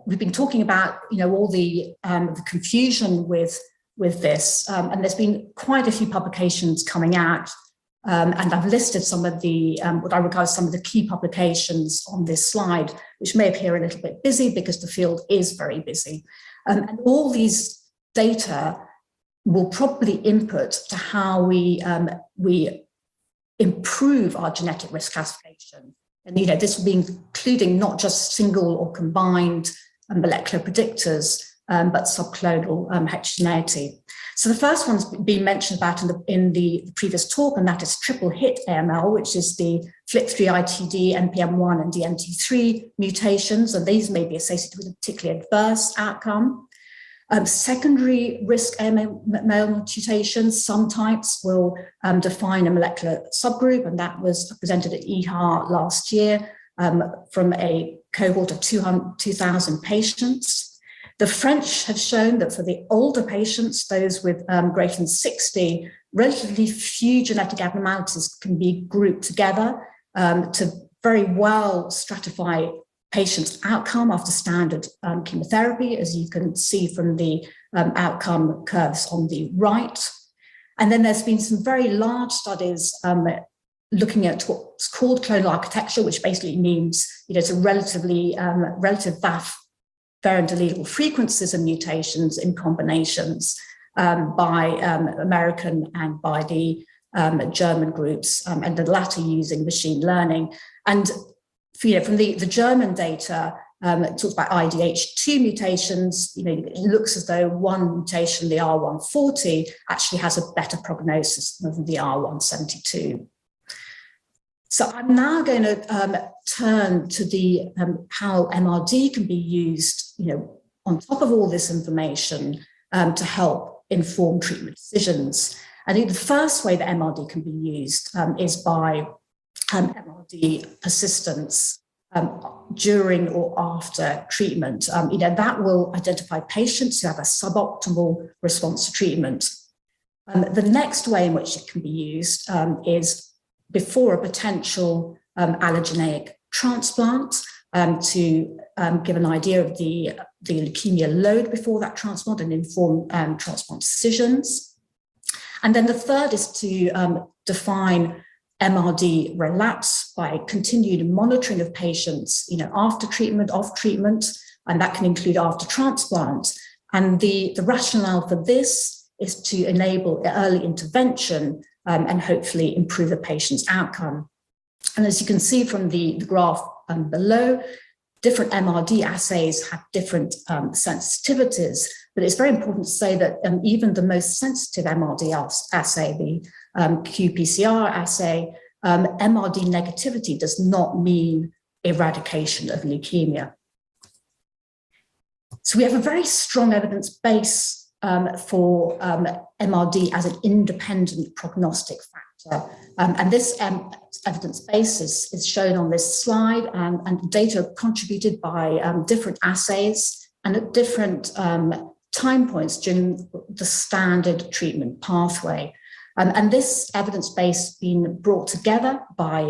we've been talking about, all the confusion with this, and there's been quite a few publications coming out And I've listed some of the, what I regard as some of the key publications on this slide, which may appear a little bit busy because the field is very busy. And all these data will probably input to how we improve our genetic risk classification. And this will be including not just single or combined molecular predictors, but subclonal heterogeneity. So the first one's been mentioned about in the previous talk, and that is triple hit AML, which is the FLT3-ITD, NPM1, and DNMT3 mutations, and these may be associated with a particularly adverse outcome. Secondary risk AML mutations, some types will define a molecular subgroup, and that was presented at EHA last year from a cohort of 2,000 patients. The French have shown that for the older patients, those with greater than 60, relatively few genetic abnormalities can be grouped together to very well stratify patients' outcome after standard chemotherapy, as you can see from the outcome curves on the right. And then there's been some very large studies looking at what's called clonal architecture, which basically means it's a relative VAF variant allele frequencies and mutations in combinations by American and by the German groups, and the latter using machine learning. And from the German data, it talks about IDH2 mutations. It looks as though one mutation, the R140, actually has a better prognosis than the R172. So I'm now going to turn to the how MRD can be used, on top of all this information to help inform treatment decisions. I think the first way that MRD can be used is by MRD persistence during or after treatment. That will identify patients who have a suboptimal response to treatment. The next way in which it can be used is before a potential allogeneic transplant to give an idea of the leukemia load before that transplant and inform transplant decisions. And then the third is to define MRD relapse by continued monitoring of patients, after treatment, off treatment, and that can include after transplant. And the rationale for this is to enable early intervention and hopefully improve a patient's outcome. And as you can see from the graph below, different MRD assays have different sensitivities, but it's very important to say that even the most sensitive MRD assay, the qPCR assay, MRD negativity does not mean eradication of leukemia. So we have a very strong evidence base for MRD as an independent prognostic factor. And this evidence base is shown on this slide, and data contributed by different assays and at different time points during the standard treatment pathway. And this evidence base has been brought together by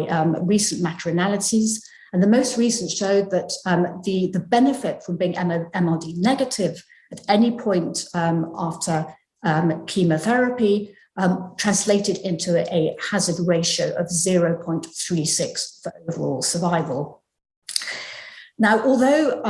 recent meta-analyses. And the most recent showed that the benefit from being MRD negative at any point after chemotherapy translated into a hazard ratio of 0.36 for overall survival. Now, although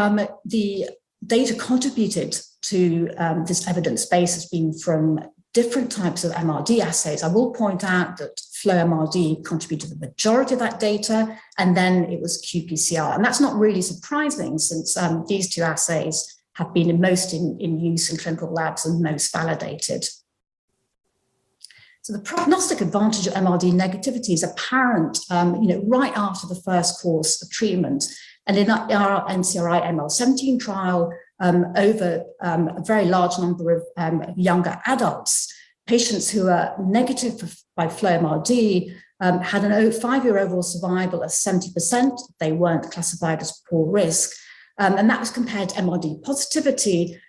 the data contributed to this evidence base has been from different types of MRD assays, I will point out that flow MRD contributed the majority of that data, and then it was qPCR. And that's not really surprising, since these two assays have been most in use in clinical labs and most validated. So the prognostic advantage of MRD negativity is apparent, right after the first course of treatment. And in our NCRI ML17 trial, over a very large number of younger adults, patients who are negative by flow MRD had an 5-year overall survival of 70%. They weren't classified as poor risk. And that was compared to MRD positivity,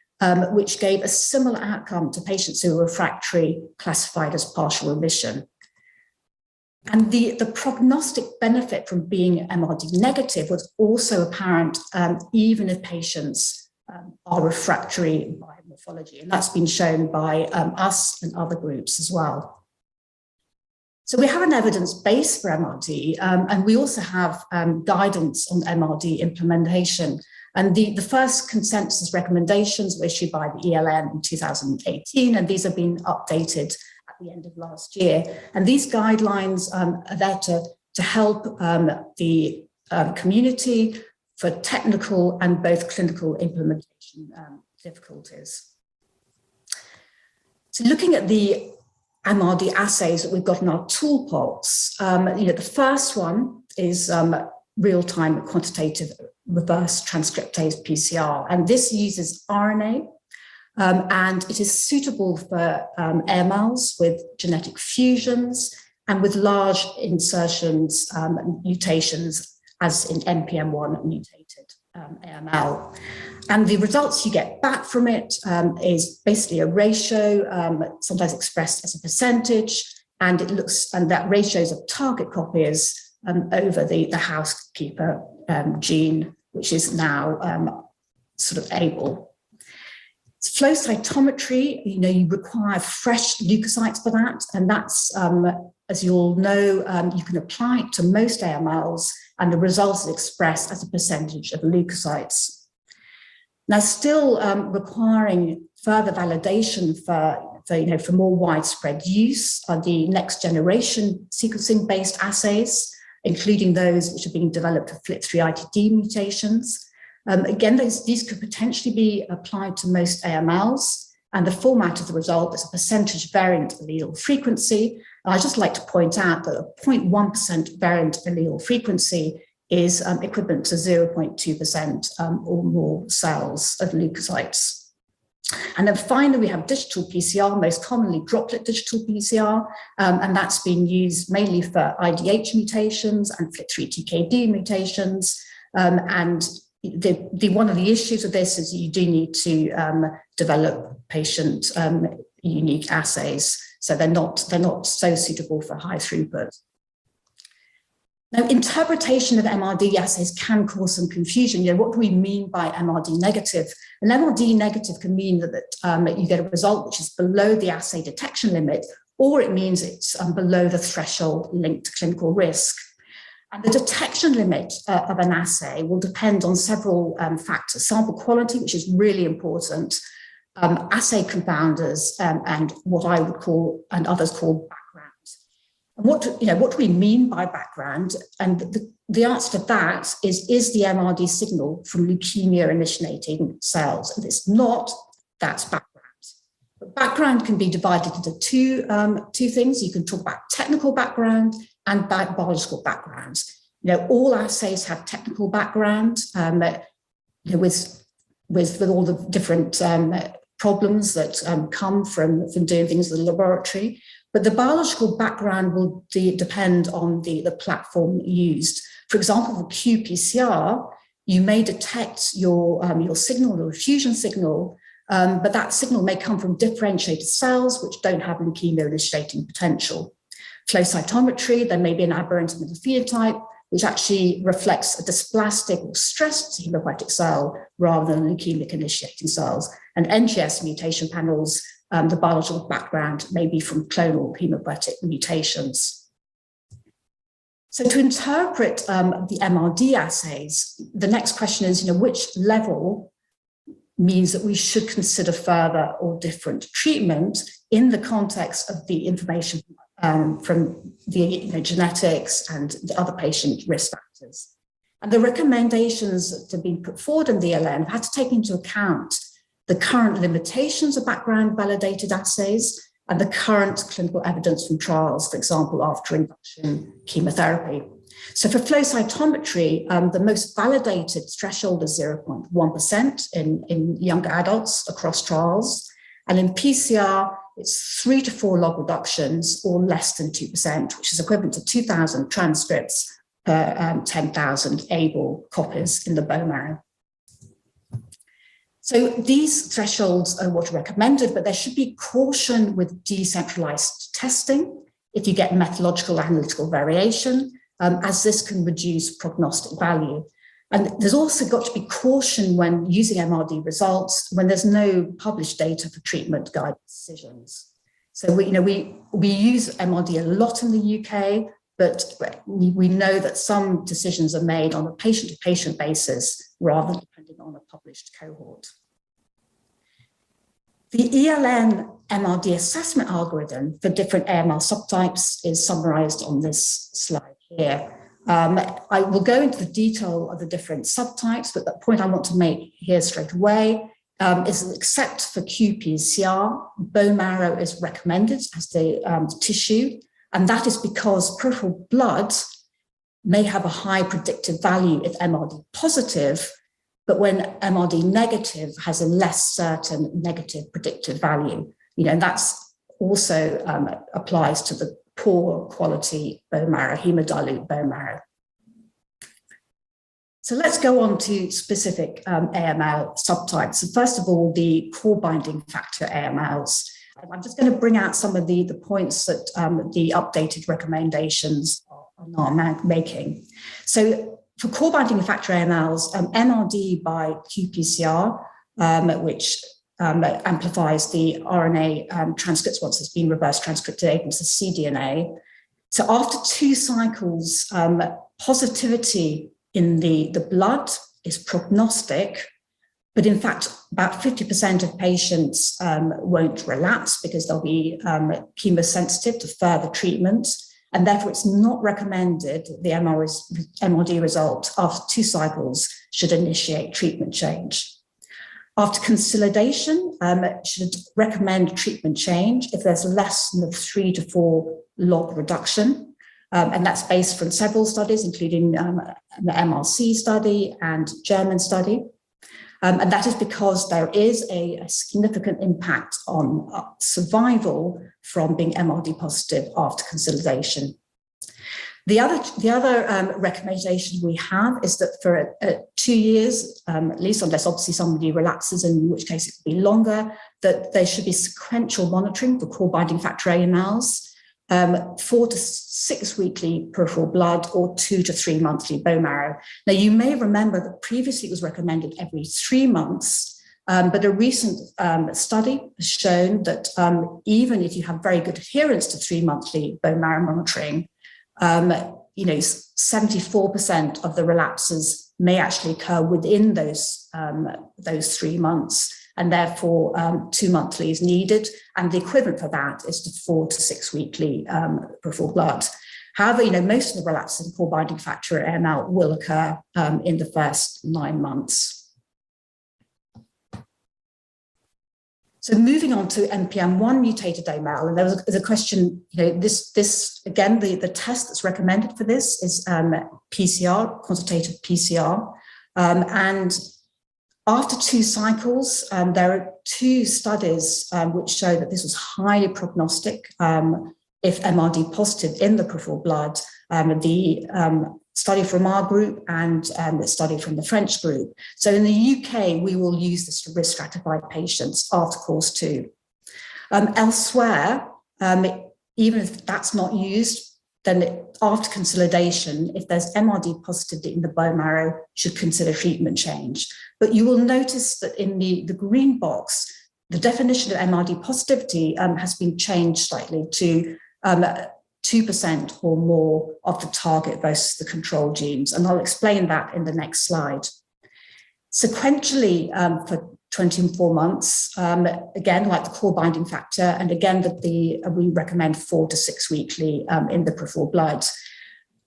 which gave a similar outcome to patients who were refractory, classified as partial remission. And the prognostic benefit from being MRD negative was also apparent even if patients are refractory by morphology. And that's been shown by us and other groups as well. So we have an evidence base for MRD, and we also have guidance on MRD implementation. And the first consensus recommendations were issued by the ELN in 2018, and these have been updated at the end of last year. And these guidelines are there to help the community for technical and both clinical implementation difficulties. So looking at the MRD assays that we've got in our toolbox, the first one is real-time quantitative reverse transcriptase PCR, and this uses RNA, and it is suitable for AMLs with genetic fusions and with large insertions, mutations, as in NPM1 mutated AML. And the results you get back from it is basically a ratio, sometimes expressed as a percentage, and that ratios of target copies over the housekeeper gene, which is now sort of able. Flow cytometry, you require fresh leukocytes for that, and that's, as you all know, you can apply it to most AMLs, and the result is expressed as a percentage of leukocytes. Now, still requiring further validation for more widespread use are the next generation sequencing-based assays, including those which are being developed for FLT3-ITD mutations. Again, these could potentially be applied to most AMLs, and the format of the result is a percentage variant allele frequency. And I'd just like to point out that a 0.1% variant allele frequency is equivalent to 0.2% or more cells of leukocytes. And then finally, we have digital PCR, most commonly droplet digital PCR, and that's been used mainly for IDH mutations and FLT3-TKD mutations. And one of the issues with this is you do need to develop patient unique assays, so they're not so suitable for high throughput. Now, interpretation of MRD assays can cause some confusion. What do we mean by MRD negative? An MRD negative can mean that you get a result which is below the assay detection limit, or it means it's below the threshold linked to clinical risk. And the detection limit of an assay will depend on several factors: sample quality, which is really important, assay confounders, and what I would call and others call background. And what do we mean by background? And the answer to that is the MRD signal from leukemia-initiating cells? And it's not, that's background. But background can be divided into two things. You can talk about technical background and biological background. All assays have technical background with all the different problems that come from doing things in the laboratory. But the biological background will depend on the platform used. For example, for qPCR, you may detect your signal, your fusion signal, but that signal may come from differentiated cells which don't have leukemia-initiating potential. Flow cytometry, there may be an aberrant in the phenotype, which actually reflects a dysplastic or stressed hematopoietic cell rather than leukemic initiating cells. And NGS mutation panels, the biological background may be from clonal hematopoietic mutations. So to interpret the MRD assays, the next question is, which level means that we should consider further or different treatment in the context of the information from the genetics and the other patient risk factors. And the recommendations that have been put forward in the ELN have had to take into account the current limitations of background validated assays and the current clinical evidence from trials, for example, after induction chemotherapy. So for flow cytometry, the most validated threshold is 0.1% in younger adults across trials. And in PCR, it's 3 to 4 log reductions or less than 2%, which is equivalent to 2,000 transcripts per 10,000 able copies in the bone marrow. So these thresholds are what are recommended, but there should be caution with decentralized testing if you get methodological analytical variation, as this can reduce prognostic value. And there's also got to be caution when using MRD results when there's no published data for treatment guide decisions. So we use MRD a lot in the UK, but we know that some decisions are made on a patient-to-patient basis rather than depending on a published cohort. The ELN MRD assessment algorithm for different AML subtypes is summarized on this slide here. I will go into the detail of the different subtypes, but the point I want to make here straight away is that except for qPCR, bone marrow is recommended as the tissue, and that is because peripheral blood may have a high predictive value if MRD positive, but when MRD negative has a less certain negative predictive value. And that's also applies to the poor quality bone marrow, hemodilute bone marrow. So let's go on to specific AML subtypes. So first of all, the core binding factor AMLs. I'm just going to bring out some of the points that the updated recommendations are now making. So for core binding factor AMLs, MRD by qPCR, which amplifies the RNA transcripts once it's been reverse transcripted into cDNA. So after 2 cycles, positivity in the blood is prognostic, but in fact, about 50% of patients won't relapse because they'll be chemosensitive to further treatment. And therefore, it's not recommended the MRD result after 2 cycles should initiate treatment change. After consolidation, should recommend treatment change if there's less than a 3 to 4 log reduction. And that's based from several studies, including the MRC study and German study. And that is because there is a significant impact on survival from being MRD positive after consolidation. The other recommendation we have is that for 2 years, at least, unless obviously somebody relapses, in which case it could be longer, that there should be sequential monitoring for core binding factor AMLs, 4 to 6 weekly peripheral blood, or 2 to 3 monthly bone marrow. Now, you may remember that previously it was recommended every 3 months, but a recent study has shown that even if you have very good adherence to 3 monthly bone marrow monitoring, 74% of the relapses may actually occur within those 3 months. And therefore 2 monthly is needed. And the equivalent for that is to 4 to 6 weekly peripheral blood. However, most of the relapses in core binding factor AML will occur in the first 9 months. So moving on to NPM1 mutated AML, and there was a question, this again, the test that's recommended for this is PCR, quantitative PCR. And after 2 cycles, there are 2 studies which show that this was highly prognostic if MRD positive in the peripheral blood. The study from our group and the study from the French group. So in the UK, we will use this to risk stratified patients after course 2. Elsewhere, even if that's not used, then after consolidation, if there's MRD positivity in the bone marrow, should consider treatment change. But you will notice that in the green box, the definition of MRD positivity has been changed slightly to 2% or more of the target versus the control genes. And I'll explain that in the next slide. Sequentially, for 24 months, again, like the core binding factor, and again, that we recommend 4 to 6 weekly in the peripheral blood.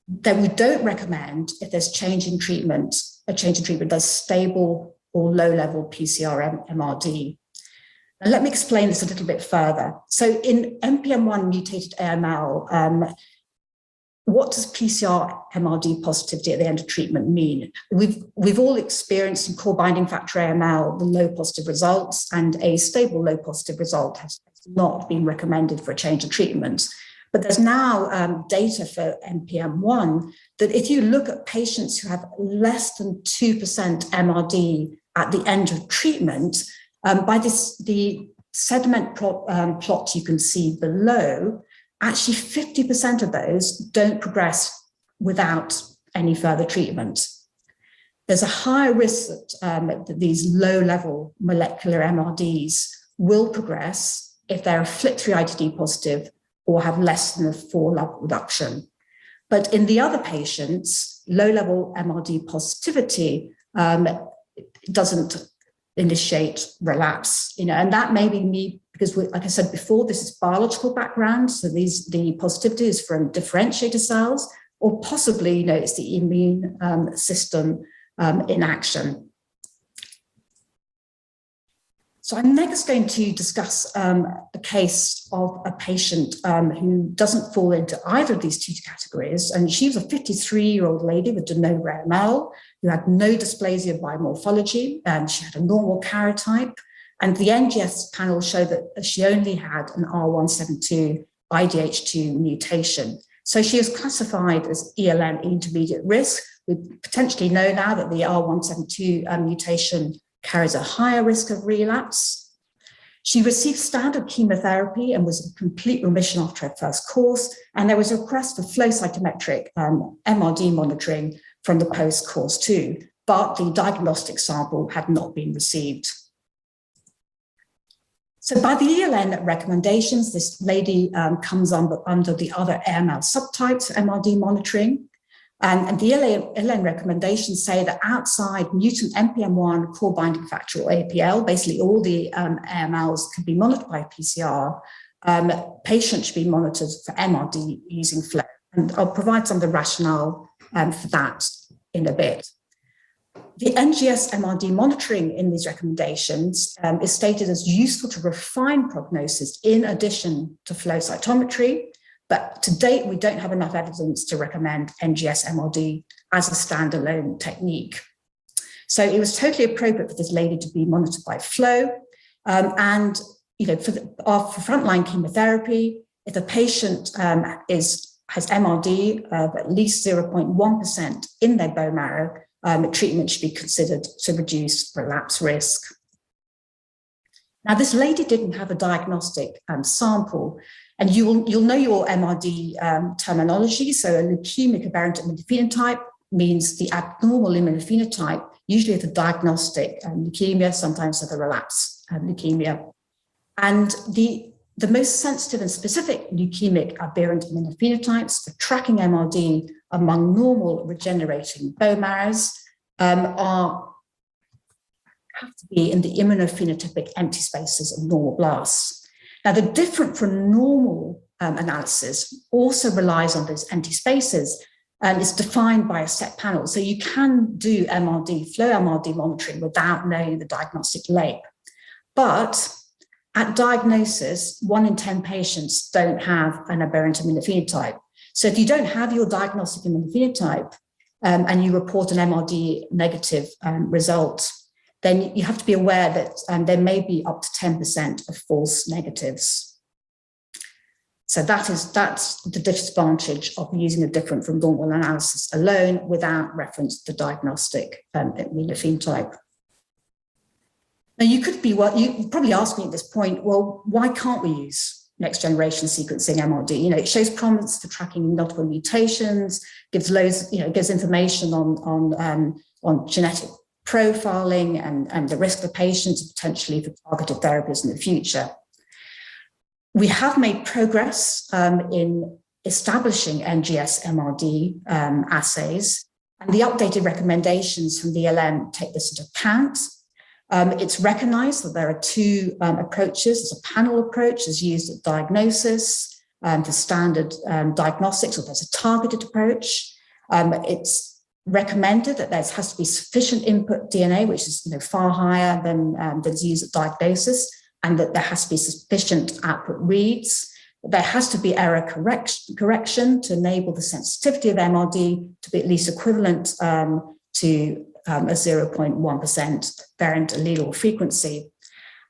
Then we don't recommend if there's a change in treatment, there's stable or low-level PCR MRD. Now, let me explain this a little bit further. So in NPM1 mutated AML, what does PCR MRD positivity at the end of treatment mean? We've all experienced in core binding factor AML the low positive results, and a stable low positive result has not been recommended for a change of treatment. But there's now data for NPM1 that if you look at patients who have less than 2% MRD at the end of treatment, by the sediment plot you can see below, actually 50% of those don't progress without any further treatment. There's a higher risk that these low-level molecular MRDs will progress if they're FLT3 IgD positive or have less than a 4-log reduction. But in the other patients, low-level MRD positivity doesn't initiate relapse, and that may be me because, like I said before, this is biological background. So the positivity is from differentiator cells, or possibly, it's the immune system in action. So I'm next going to discuss a case of a patient who doesn't fall into either of these two categories. And she was a 53-year-old lady with de novo AML who had no dysplasia by morphology, and she had a normal karyotype. And the NGS panel showed that she only had an R172 IDH2 mutation. So she was classified as ELN intermediate risk. We potentially know now that the R172 mutation carries a higher risk of relapse. She received standard chemotherapy and was in complete remission after her first course, and there was a request for flow cytometric MRD monitoring from the post-course too, but the diagnostic sample had not been received. So by the ELN recommendations, this lady comes under the other AML subtypes MRD monitoring. And the ELN recommendations say that outside mutant NPM1 core binding factor, or APL, basically all the AMLs can be monitored by PCR. Patients should be monitored for MRD using flow. And I'll provide some of the rationale for that in a bit. The NGS MRD monitoring in these recommendations is stated as useful to refine prognosis in addition to flow cytometry. But to date, we don't have enough evidence to recommend NGS MRD as a standalone technique. So it was totally appropriate for this lady to be monitored by flow. For frontline chemotherapy, if the patient has MRD of at least 0.1% in their bone marrow, treatment should be considered to reduce relapse risk. Now, this lady didn't have a diagnostic sample, and you'll know your MRD terminology. So a leukemic aberrant immunophenotype means the abnormal immunophenotype, usually of the diagnostic leukemia, sometimes of the relapse leukemia. And the most sensitive and specific leukemic aberrant immunophenotypes for tracking MRD among normal regenerating bone marrows have to be in the immunophenotypic empty spaces of normal blasts. Now, the different from normal analysis also relies on those empty spaces and is defined by a set panel. So you can do MRD, flow MRD monitoring without knowing the diagnostic labe. But at diagnosis, 1 in 10 patients don't have an aberrant immunophenotype. So if you don't have your diagnostic immunophenotype and you report an MRD negative result, then you have to be aware that there may be up to 10% of false negatives. So that's the disadvantage of using a different from normal analysis alone without reference to diagnostic immunophenotype. Now you probably ask me at this point, well, why can't we use next generation sequencing MRD? It shows promise for tracking multiple mutations, gives information on genetic profiling and the risk for patients, potentially for targeted therapies in the future. We have made progress in establishing NGS MRD assays, and the updated recommendations from the ELN take this into account. It's recognized that there are 2 approaches. There's a panel approach that's used at diagnosis for standard diagnostics, or there's a targeted approach. It's recommended that there has to be sufficient input DNA, which is far higher than that's used at diagnosis, and that there has to be sufficient output reads. There has to be error correction to enable the sensitivity of MRD to be at least equivalent to a 0.1% variant allele frequency.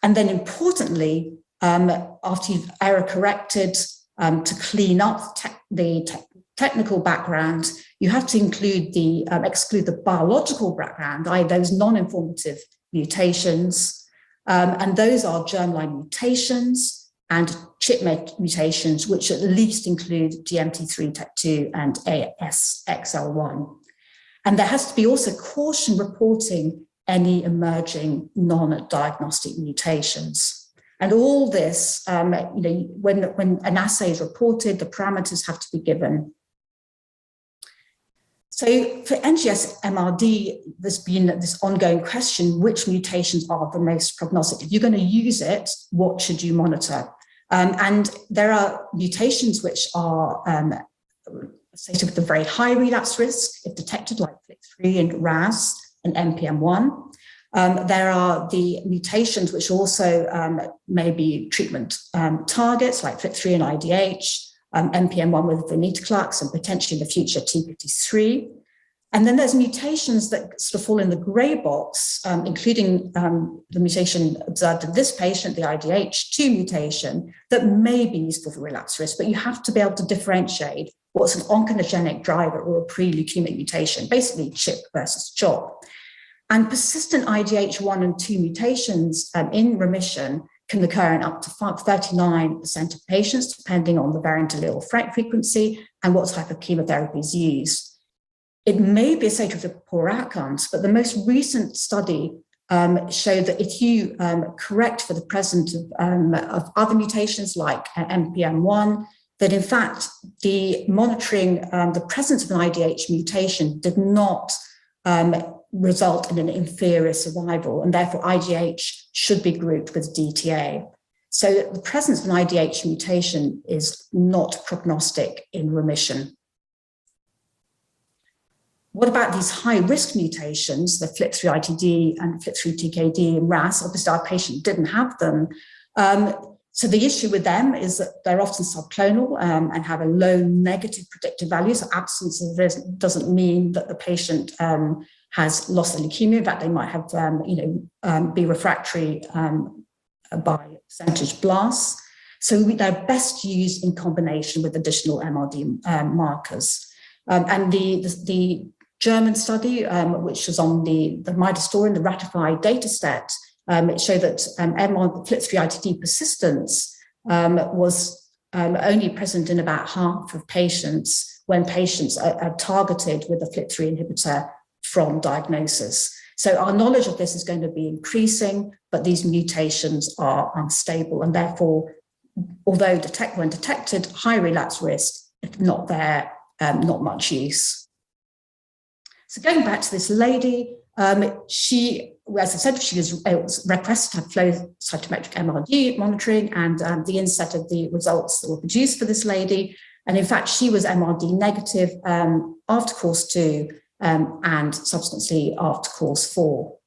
And then importantly, after you've error corrected, to clean up the technical background, you have to exclude the biological background, i.e. those non-informative mutations. And those are germline mutations and chip mutations, which at least include GMT3 type 2 and ASXL1. And there has to be also caution reporting any emerging non-diagnostic mutations. And all this, when an assay is reported, the parameters have to be given. So for NGS MRD, there's been this ongoing question, which mutations are the most prognostic? If you're going to use it, what should you monitor? And there are mutations which are associated with a very high relapse risk, if detected, like FLT3 and RAS and NPM1. There are the mutations which also may be treatment targets, like FLT3 and IDH, NPM1 with venetoclax, and potentially in the future TP53. And then there's mutations that sort of fall in the grey box, including the mutation observed in this patient, the IDH2 mutation, that may be useful for relapse risk, but you have to be able to differentiate what's an oncogenic driver or a pre-leukemic mutation, basically CHIP versus CHOP. And persistent IDH1 and 2 mutations in remission can occur in up to 39% of patients, depending on the variant allele frequency and what type of chemotherapy is used. It may be associated with poor outcomes, but the most recent study showed that if you correct for the presence of other mutations like NPM1, that in fact the monitoring the presence of an IDH mutation did not result in an inferior survival, and therefore IDH should be grouped with DTA. So the presence of an IDH mutation is not prognostic in remission. What about these high-risk mutations, the FLT3-ITD and FLT3-TKD and RAS? Obviously, our patient didn't have them. So the issue with them is that they're often subclonal and have a low negative predictive value. So absence of this doesn't mean that the patient has lost the leukemia. In fact, they might have, be refractory by percentage blasts. So they're best used in combination with additional MRD markers. And the German study, which was on the midostaurin, the ratified data set, it showed that FLT3-ITD persistence was only present in about half of patients when patients are targeted with a FLT3 inhibitor from diagnosis. So our knowledge of this is going to be increasing, but these mutations are unstable, and therefore, although when detected, high relapse risk, if not there, not much use. So going back to this lady, she, as I said, she was requested to have flow cytometric MRD monitoring, and the inset of the results that were produced for this lady. And in fact, she was MRD negative after course 2 and subsequently after course 4.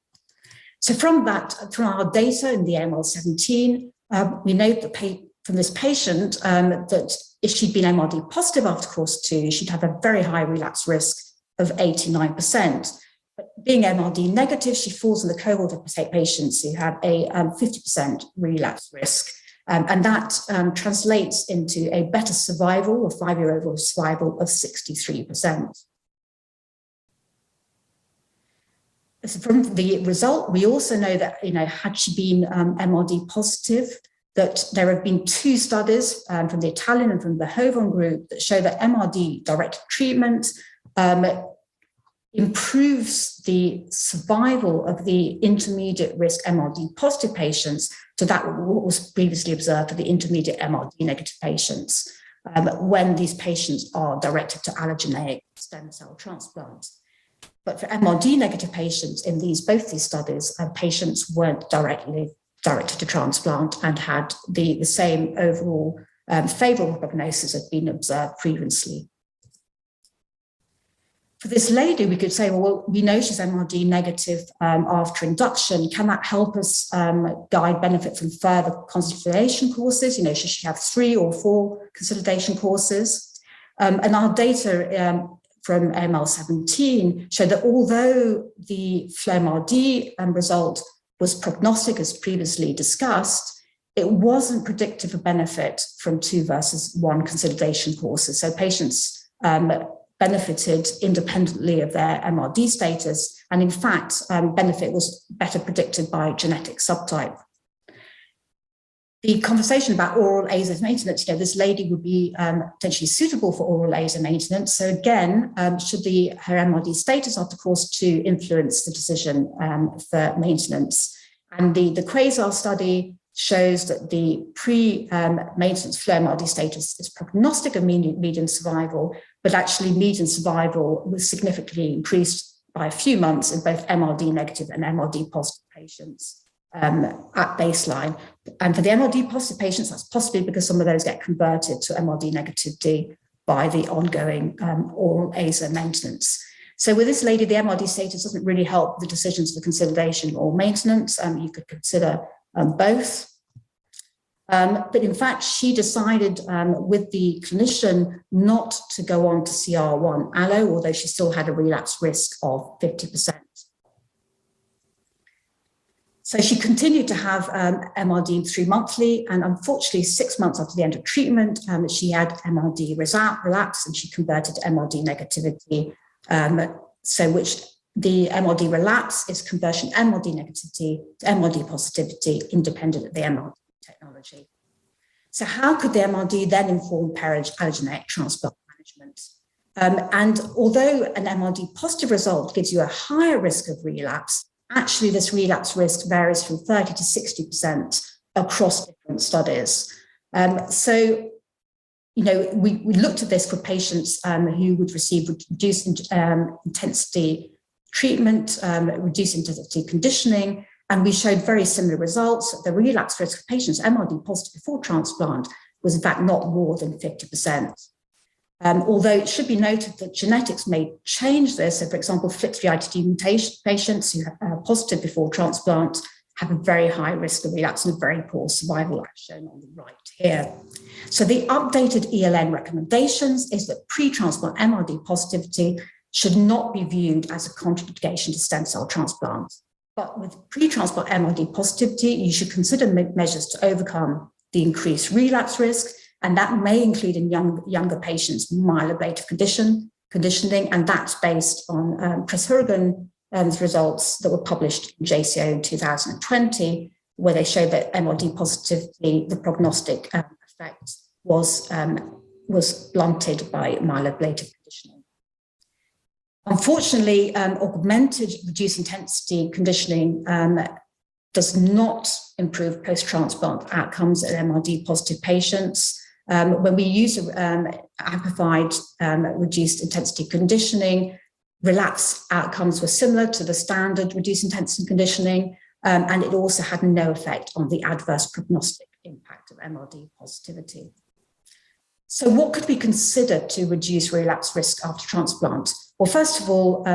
So from our data in the AML-17, we know that from this patient that if she'd been MRD positive after course 2, she'd have a very high relapse risk of 89%. But being MRD negative, she falls in the cohort of patients who have a 50% relapse risk. And that translates into a better survival, or 5-year overall survival of 63%. So from the result, we also know that, had she been MRD positive, that there have been 2 studies from the Italian and from the Hovon group that show that MRD-directed treatment improves the survival of the intermediate risk MRD positive patients to that what was previously observed for the intermediate MRD negative patients when these patients are directed to allogeneic stem cell transplant. But for MRD negative patients in both these studies, patients weren't directly directed to transplant and had the same overall favorable prognosis had been observed previously. For this lady, we could say, well, we know she's MRD negative after induction. Can that help us guide benefit from further consolidation courses? Should she have 3 or 4 consolidation courses? And our data from AML-17 showed that although the FLOMRD result was prognostic, as previously discussed, it wasn't predictive of benefit from 2 versus 1 consolidation courses. So patients benefited independently of their MRD status. And in fact, benefit was better predicted by genetic subtype. The conversation about oral AZA maintenance, this lady would be potentially suitable for oral AZA maintenance. So again, should her MRD status after course 2 influence the decision for maintenance? And the Quasar study shows that the pre-maintenance flow MRD status is prognostic of median survival, but actually median survival was significantly increased by a few months in both MRD negative and MRD positive patients at baseline. And for the MRD positive patients, that's possibly because some of those get converted to MRD negativity by the ongoing oral AZA maintenance. So with this lady, the MRD status doesn't really help the decisions for consolidation or maintenance. You could consider both. But in fact, she decided with the clinician not to go on to CR1 allo, although she still had a relapse risk of 50%. So she continued to have MRD 3 monthly, and unfortunately, 6 months after the end of treatment, she had MRD relapse, and she converted to MRD negativity. So which the MRD relapse is conversion MRD negativity to MRD positivity, independent of the MRD technology. So how could the MRD then inform allogeneic transplant management? And although an MRD positive result gives you a higher risk of relapse, actually this relapse risk varies from 30 to 60% across different studies. So, you know, we looked at this for patients who would receive reduced intensity treatment, reduced intensity conditioning, and we showed very similar results. The relapse risk of patients MRD positive before transplant was in fact not more than 50%. Although it should be noted that genetics may change this. So for example, FLT3-ITD mutation patients who are positive before transplant have a very high risk of relapse and a very poor survival, as shown on the right here. So the updated ELN recommendations is that pre-transplant MRD positivity should not be viewed as a contraindication to stem cell transplant. But with pre-transplant MRD positivity, you should consider measures to overcome the increased relapse risk, and that may include in younger patients myeloablative conditioning, and that's based on Chris Hourigan's results that were published in JCO in 2020, where they showed that MRD positivity, the prognostic effect was blunted by myeloablative conditioning. Unfortunately, augmented reduced intensity conditioning does not improve post-transplant outcomes in MRD positive patients. When we use amplified reduced intensity conditioning, relapse outcomes were similar to the standard reduced intensity conditioning, and it also had no effect on the adverse prognostic impact of MRD positivity. So what could we consider to reduce relapse risk after transplant? Well, first of all,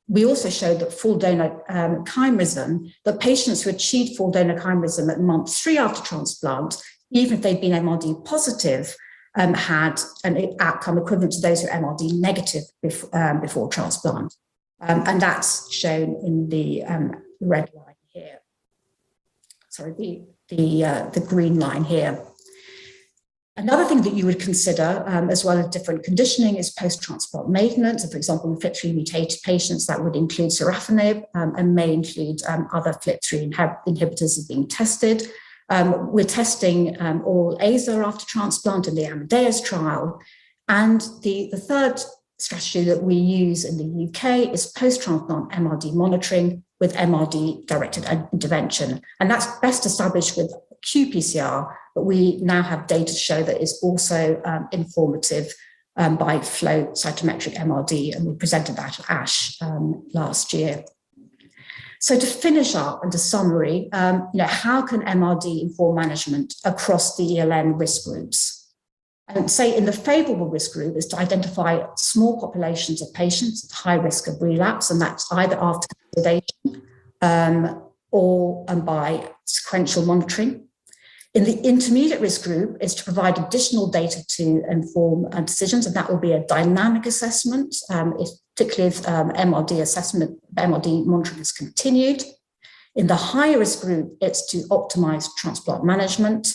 we also showed that full donor chimerism, that patients who achieved full donor chimerism at month 3 after transplant, even if they'd been MRD positive, had an outcome equivalent to those who are MRD negative before transplant. And that's shown in the red line here. Sorry, the green line here. Another thing that you would consider, as well as different conditioning, is post-transplant maintenance. So for example, in FLT3 mutated patients, that would include sorafenib and may include other FLT3 inhibitors that are being tested. We're testing oral AZA after transplant in the Amadeus trial. And the third strategy that we use in the UK is post-transplant MRD monitoring with MRD-directed intervention. And that's best established with qPCR, but we now have data to show that it's also informative by flow cytometric MRD, and we presented that at ASH last year. So to finish up and to summary, how can MRD inform management across the ELN risk groups? And say in the favorable risk group is to identify small populations of patients at high risk of relapse, and that's either after consolidation or by sequential monitoring. In the intermediate risk group is to provide additional data to inform decisions, and that will be a dynamic assessment, particularly if MRD assessment, MRD monitoring is continued. In the higher risk group, it's to optimize transplant management,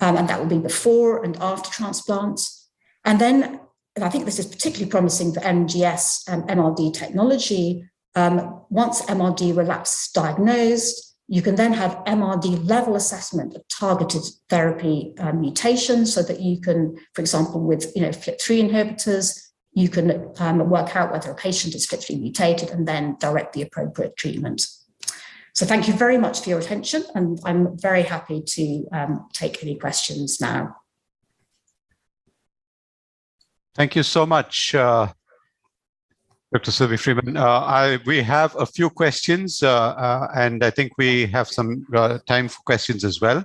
and that will be before and after transplant. And then, and I think this is particularly promising for NGS and MRD technology, once MRD relapse is diagnosed, you can then have MRD level assessment of targeted therapy mutations, so that you can, for example, with FLT3 inhibitors, you can work out whether a patient is FLT3 mutated and then direct the appropriate treatment. So thank you very much for your attention, and I'm very happy to take any questions now. Thank you so much, Dr. Sylvie Freeman. We have a few questions, and I think we have some time for questions as well.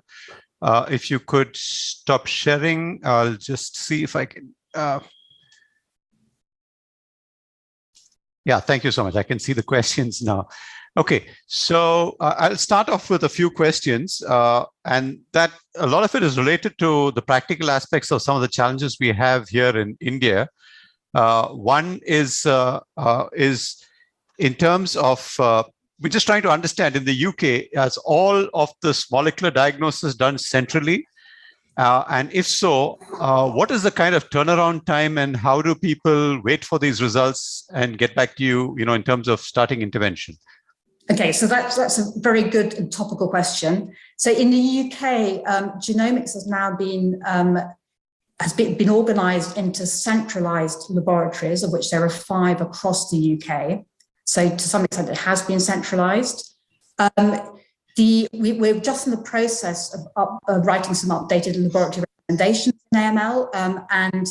If you could stop sharing, I'll just see if I can. Yeah, thank you so much. I can see the questions now. Okay, so I'll start off with a few questions, and that a lot of it is related to the practical aspects of some of the challenges we have here in India. One is in terms of, we're just trying to understand in the UK, as all of this molecular diagnosis done centrally? And if so, what is the kind of turnaround time, and how do people wait for these results and get back to you, in terms of starting intervention? Okay, so that's a very good and topical question. So in the UK, genomics has now been organised into centralised laboratories, of which there are 5 across the UK. So to some extent, it has been centralised. We're just in the process of writing some updated laboratory recommendations in AML, and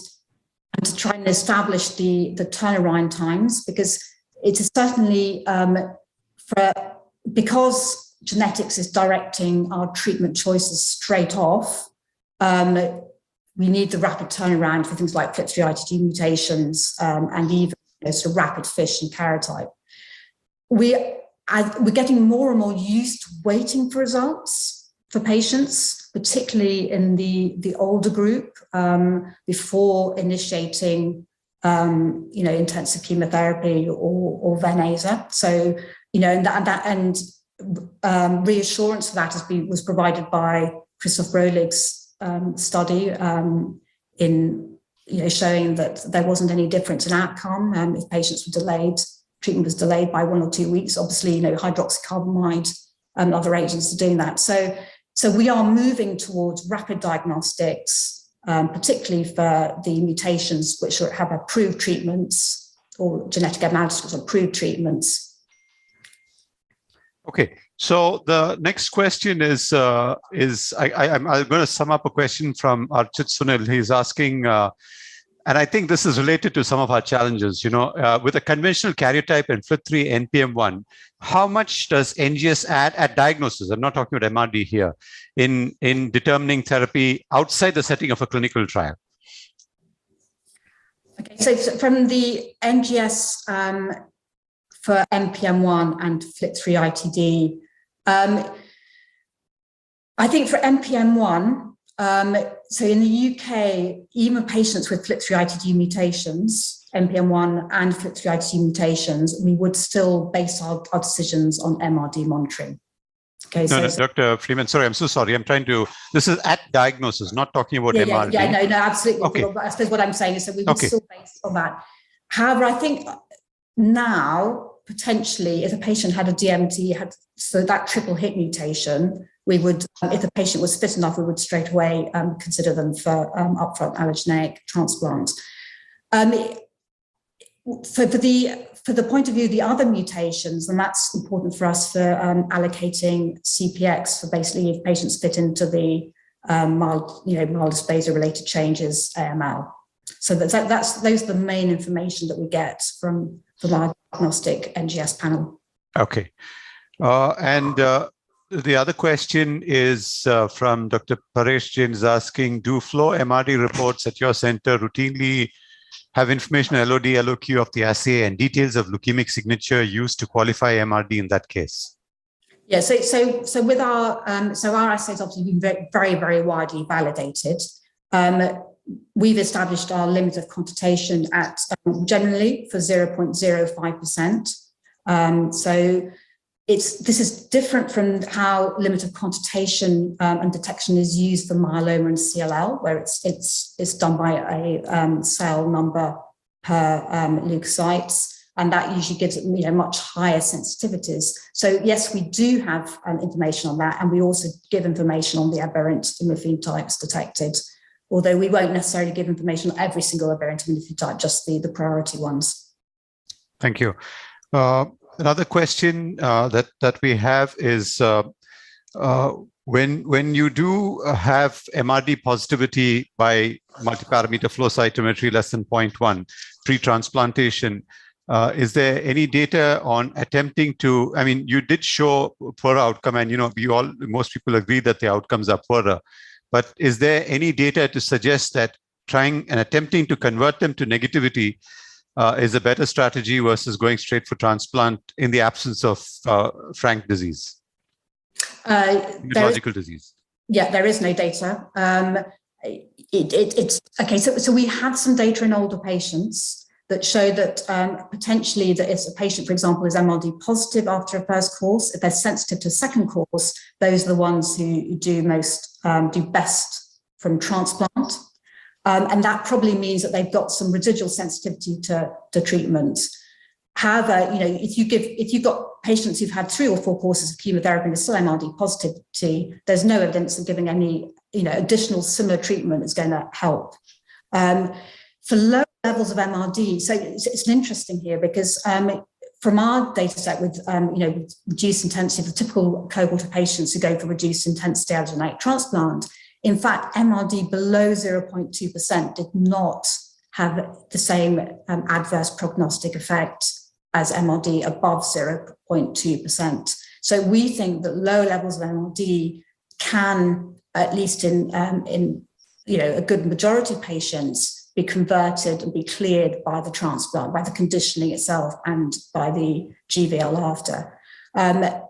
to try and establish the turnaround times, because it is certainly because genetics is directing our treatment choices straight off. We need the rapid turnaround for things like FLT3-ITD mutations, and even sort of rapid FISH and karyotype. We're getting more and more used to waiting for results for patients, particularly in the older group, before initiating intensive chemotherapy or Ven/Aza. So and reassurance for that was provided by Christoph Brohlig's study in showing that there wasn't any difference in outcome if patients were delayed. Treatment was delayed by 1 or 2 weeks. Obviously, hydroxycarbamide and other agents are doing that. So we are moving towards rapid diagnostics, particularly for the mutations which have approved treatments, or genetic abnormalities with approved treatments. Okay, so the next question is I'm going to sum up a question from Archit Sunil. He's asking, and I think this is related to some of our challenges, with a conventional karyotype and FLT3 NPM1, how much does NGS add at diagnosis? I'm not talking about MRD here, in determining therapy outside the setting of a clinical trial. Okay, so from the NGS for NPM1 and FLT3-ITD, I think for NPM1, so in the UK, even patients with FLT3-ITD mutations, NPM1 and FLT3-ITD mutations, we would still base our decisions on MRD monitoring. Okay, no, Dr. Freeman, sorry, I'm so sorry. This is at diagnosis, not talking about MRD. Yeah, no, absolutely. Okay. I suppose what I'm saying is that we would still base on that. However, I think now, potentially, if a patient had a DMT, so that triple hit mutation, we would, if the patient was fit enough, we would straight away consider them for upfront allogeneic transplant. For the point of view of the other mutations, and that's important for us for allocating CPX for basically if patients fit into the mild dysplasia-related changes AML. So those are the main information that we get from our diagnostic NGS panel. Okay. And the other question is from Dr. Paresh Jain, is asking, do flow MRD reports at your center routinely have information LOD, LOQ of the assay and details of leukemic signature used to qualify MRD in that case? Yeah, so with our assays obviously been very, very widely validated. We've established our limit of quantitation at generally for 0.05%. So this is different from how limit of quantitation and detection is used for myeloma and CLL, where it's done by a cell number per leukocytes, and that usually gives it much higher sensitivities. So yes, we do have information on that, and we also give information on the aberrant immunophenotypes types detected, although we won't necessarily give information on every single aberrant immunophenotype type, just the priority ones. Thank you. Another question that we have is when you do have MRD positivity by multiparameter flow cytometry less than 0.1 pre-transplantation, is there any data on attempting to? I mean, you did show poor outcome, and most people agree that the outcomes are poorer. But is there any data to suggest that trying and attempting to convert them to negativity is a better strategy versus going straight for transplant in the absence of frank disease, hematological disease? Yeah, there is no data. It's okay. So we have some data in older patients that show that potentially that if a patient, for example, is MRD positive after a first course, if they're sensitive to a second course, those are the ones who do best from transplant. And that probably means that they've got some residual sensitivity to treatment. However, if you've got patients who've had 3 or 4 courses of chemotherapy and are still MRD positivity, there's no evidence of giving any additional similar treatment is going to help. For low levels of MRD, so it's interesting here because from our data set with reduced intensity, the typical cohort of patients who go for reduced intensity allogeneic transplant, in fact, MRD below 0.2% did not have the same adverse prognostic effect as MRD above 0.2%. So we think that low levels of MRD can, at least in a good majority of patients, be converted and be cleared by the transplant, by the conditioning itself and by the GVL after.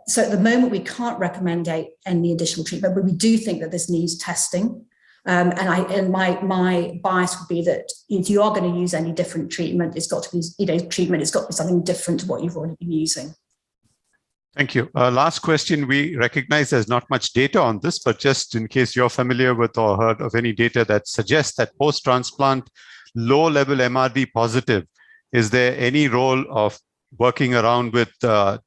So at the moment, we can't recommend any additional treatment, but we do think that this needs testing. And my bias would be that if you are going to use any different treatment, it's got to be it's got to be something different to what you've already been using. Thank you. Last question. We recognize there's not much data on this, but just in case you're familiar with or heard of any data that suggests that post-transplant low-level MRD positive, is there any role of working around with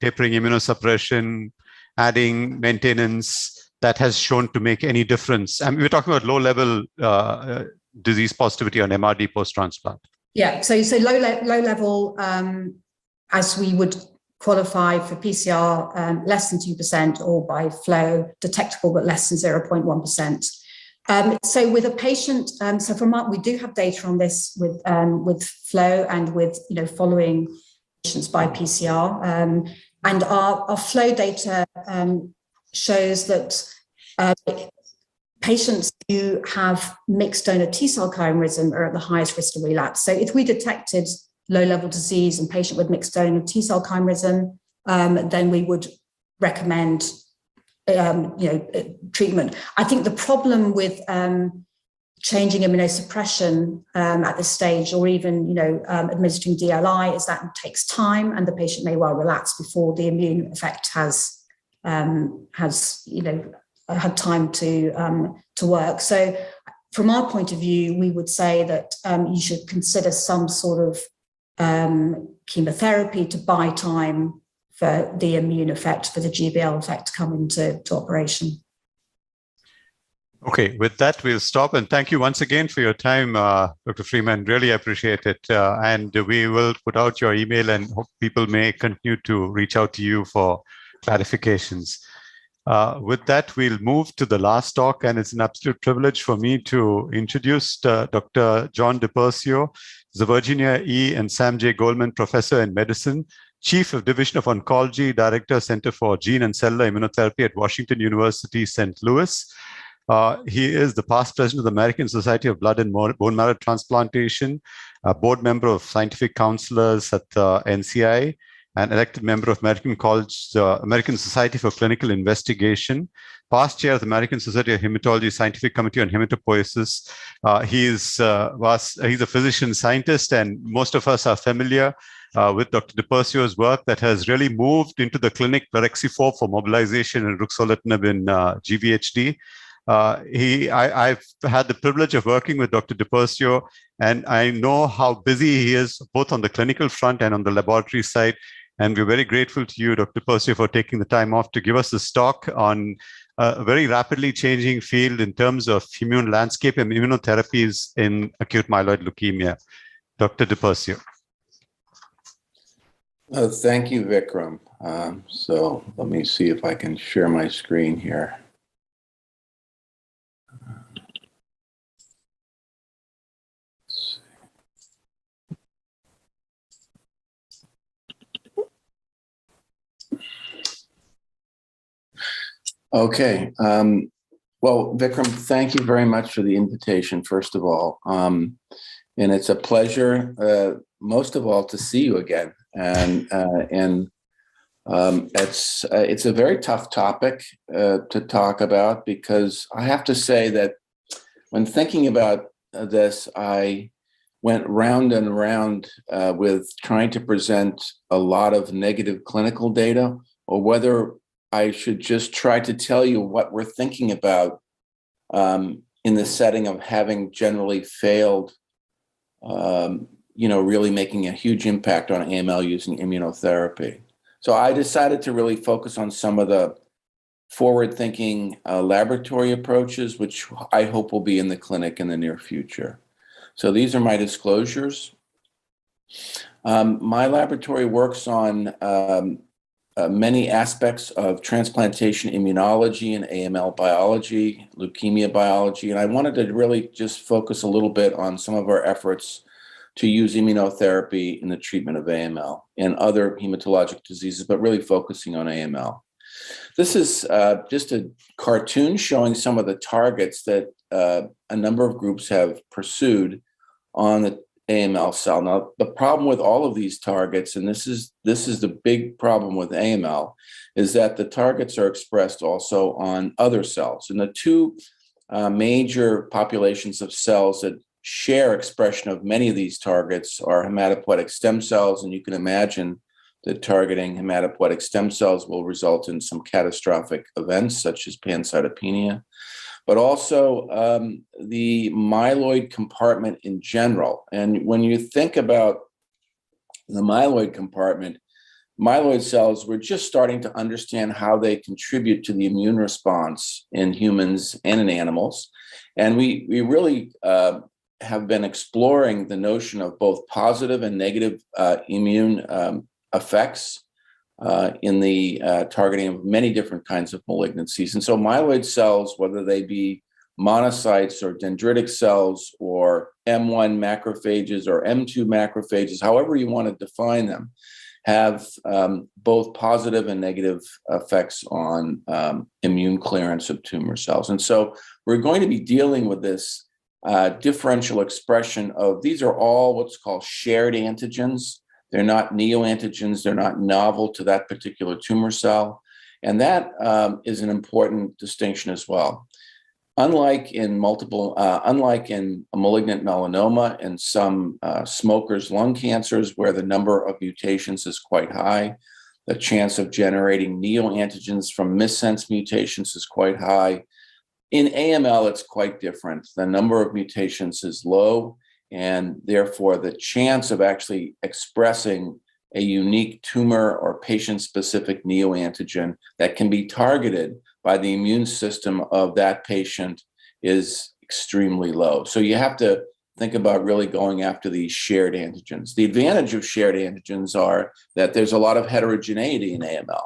tapering immunosuppression, adding maintenance that has shown to make any difference? I mean, we're talking about low-level disease positivity on MRD post-transplant. Yeah, so low level, as we would qualify for PCR less than 2% or by flow detectable but less than 0.1%. So with a patient, we do have data on this with flow and with following patients by PCR, and our flow data shows that patients who have mixed donor T cell chimerism are at the highest risk of relapse. So if we detected low-level disease in patient with mixed donor T cell chimerism, then we would recommend treatment. I think the problem with changing immunosuppression at this stage, or even administering DLI, is that it takes time, and the patient may well relapse before the immune effect has had time to work. So from our point of view, we would say that you should consider some sort of chemotherapy to buy time for the immune effect, for the GBL effect to come into operation. Okay, with that, we'll stop. And thank you once again for your time, Dr. Freeman. Really appreciate it. And we will put out your email, and hope people may continue to reach out to you for clarifications. With that, we'll move to the last talk, and it's an absolute privilege for me to introduce Dr. John DiPersio, the Virginia E. and Sam J. Goldman Professor in Medicine, Chief of Division of Oncology, Director, Center for Gene and Cellular Immunotherapy at Washington University, St. Louis. He is the past president of the American Society of Blood and Bone Marrow Transplantation, a board member of scientific counselors at the NCI, an elected member of American College, American Society for Clinical Investigation, past chair of the American Society of Hematology Scientific Committee on Hematopoiesis. He's a physician scientist, and most of us are familiar with Dr. DiPersio's work that has really moved into the clinic, Plerixafor for mobilization and ruxolitinib in GVHD. I've had the privilege of working with Dr. DiPersio, and I know how busy he is, both on the clinical front and on the laboratory side. And we're very grateful to you, Dr. DiPersio, for taking the time off to give us this talk on a very rapidly changing field in terms of immune landscape and immunotherapies in acute myeloid leukemia. Dr. DiPersio. Oh, thank you, Vikram. So let me see if I can share my screen here. Okay. Well, Vikram, thank you very much for the invitation, first of all. And it's a pleasure, most of all, to see you again. And it's a very tough topic to talk about, because I have to say that when thinking about this, I went round and round with trying to present a lot of negative clinical data, or whether I should just try to tell you what we're thinking about in the setting of having generally failed, really making a huge impact on AML using immunotherapy. So I decided to really focus on some of the forward-thinking laboratory approaches, which I hope will be in the clinic in the near future. So these are my disclosures. My laboratory works on many aspects of transplantation immunology and AML biology, leukemia biology, and I wanted to really just focus a little bit on some of our efforts to use immunotherapy in the treatment of AML and other hematologic diseases, but really focusing on AML. This is just a cartoon showing some of the targets that a number of groups have pursued on the AML cell. Now, the problem with all of these targets, and this is the big problem with AML, is that the targets are expressed also on other cells. And the two major populations of cells that share expression of many of these targets are hematopoietic stem cells, and you can imagine that targeting hematopoietic stem cells will result in some catastrophic events such as pancytopenia, but also the myeloid compartment in general. And when you think about the myeloid compartment, myeloid cells, we're just starting to understand how they contribute to the immune response in humans and in animals. And we really have been exploring the notion of both positive and negative immune effects in the targeting of many different kinds of malignancies. And so myeloid cells, whether they be monocytes or dendritic cells or M1 macrophages or M2 macrophages, however you want to define them, have both positive and negative effects on immune clearance of tumor cells. And so we're going to be dealing with this differential expression of, these are all what's called shared antigens. They're not neoantigens. They're not novel to that particular tumor cell. And that is an important distinction as well. Unlike in malignant melanoma and some smokers' lung cancers, where the number of mutations is quite high, the chance of generating neoantigens from missense mutations is quite high. In AML, it's quite different. The number of mutations is low, and therefore the chance of actually expressing a unique tumor or patient-specific neoantigen that can be targeted by the immune system of that patient is extremely low. So you have to think about really going after these shared antigens. The advantage of shared antigens are that there's a lot of heterogeneity in AML.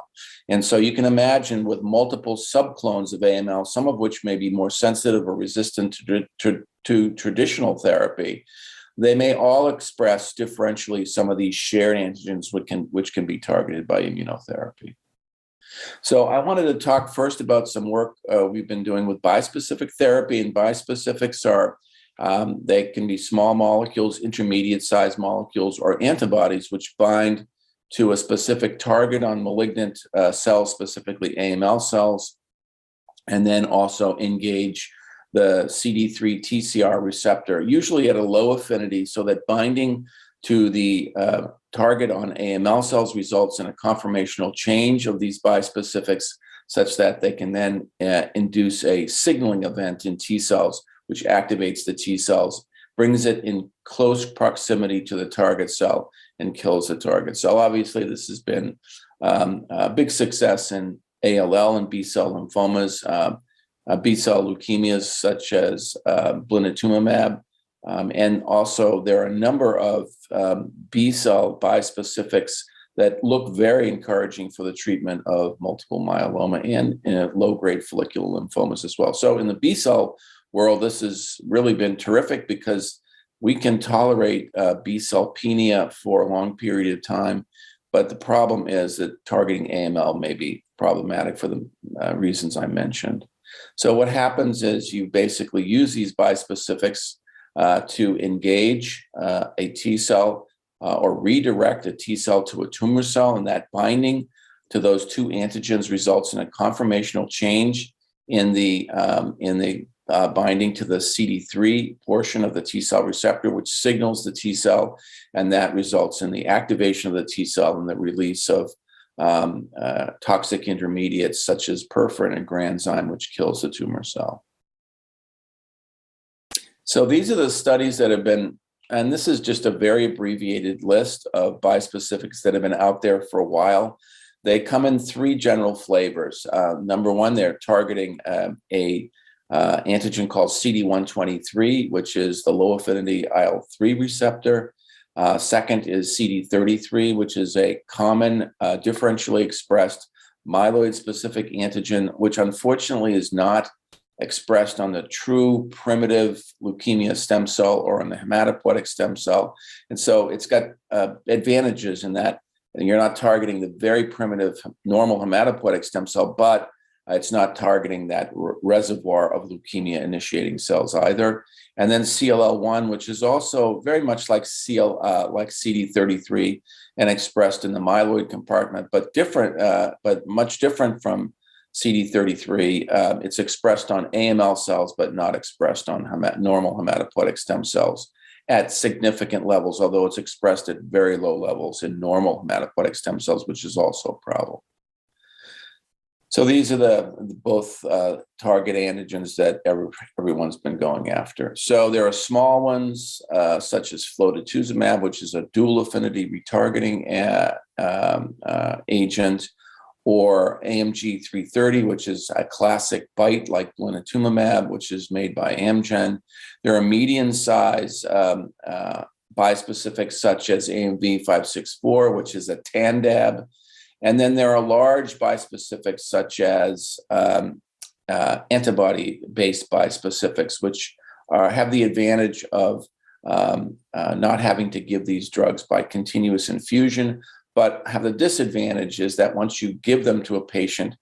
And so you can imagine with multiple subclones of AML, some of which may be more sensitive or resistant to traditional therapy, they may all express differentially some of these shared antigens which can be targeted by immunotherapy. So I wanted to talk first about some work we've been doing with bispecific therapy, and bispecifics are they can be small molecules, intermediate sized molecules, or antibodies which bind to a specific target on malignant cells, specifically AML cells, and then also engage the CD3 TCR receptor, usually at a low affinity, so that binding to the target on AML cells results in a conformational change of these bispecifics, such that they can then induce a signaling event in T cells, which activates the T cells, brings it in close proximity to the target cell, and kills the target cell. Obviously, this has been a big success in ALL and B-cell lymphomas, B-cell leukemias such as blinatumomab, and also there are a number of B-cell bispecifics that look very encouraging for the treatment of multiple myeloma and low-grade follicular lymphomas as well. So in the B-cell world, this has really been terrific because we can tolerate B-cell penia for a long period of time, but the problem is that targeting AML may be problematic for the reasons I mentioned. So what happens is you basically use these bispecifics to engage a T cell or redirect a T cell to a tumor cell, and that binding to those two antigens results in a conformational change in the binding to the CD3 portion of the T cell receptor, which signals the T cell, and that results in the activation of the T cell and the release of toxic intermediates such as perforin and granzyme, which kills the tumor cell. So these are the studies that have been, and this is just a very abbreviated list of bispecifics that have been out there for a while. They come in three general flavors. Number one, they're targeting a antigen called CD123, which is the low affinity IL-3 receptor. Second is CD33, which is a common differentially expressed myeloid-specific antigen, which unfortunately is not expressed on the true primitive leukemia stem cell or on the hematopoietic stem cell. And so it's got advantages in that you're not targeting the very primitive normal hematopoietic stem cell, but it's not targeting that reservoir of leukemia initiating cells either. And then CLL1, which is also very much like CD33 and expressed in the myeloid compartment, but different, but much different from CD33. It's expressed on AML cells, but not expressed on normal hematopoietic stem cells at significant levels, although it's expressed at very low levels in normal hematopoietic stem cells, which is also a problem. So these are the both target antigens that everyone's been going after. So there are small ones such as flotetuzumab, which is a dual affinity retargeting agent, or AMG 330, which is a classic BiTE like blinatumomab, which is made by Amgen. There are medium size bispecifics such as AMV 564, which is a TANDAB. And then there are large bispecifics such as antibody-based bispecifics, which have the advantage of not having to give these drugs by continuous infusion, but have the disadvantage is that once you give them to a patient,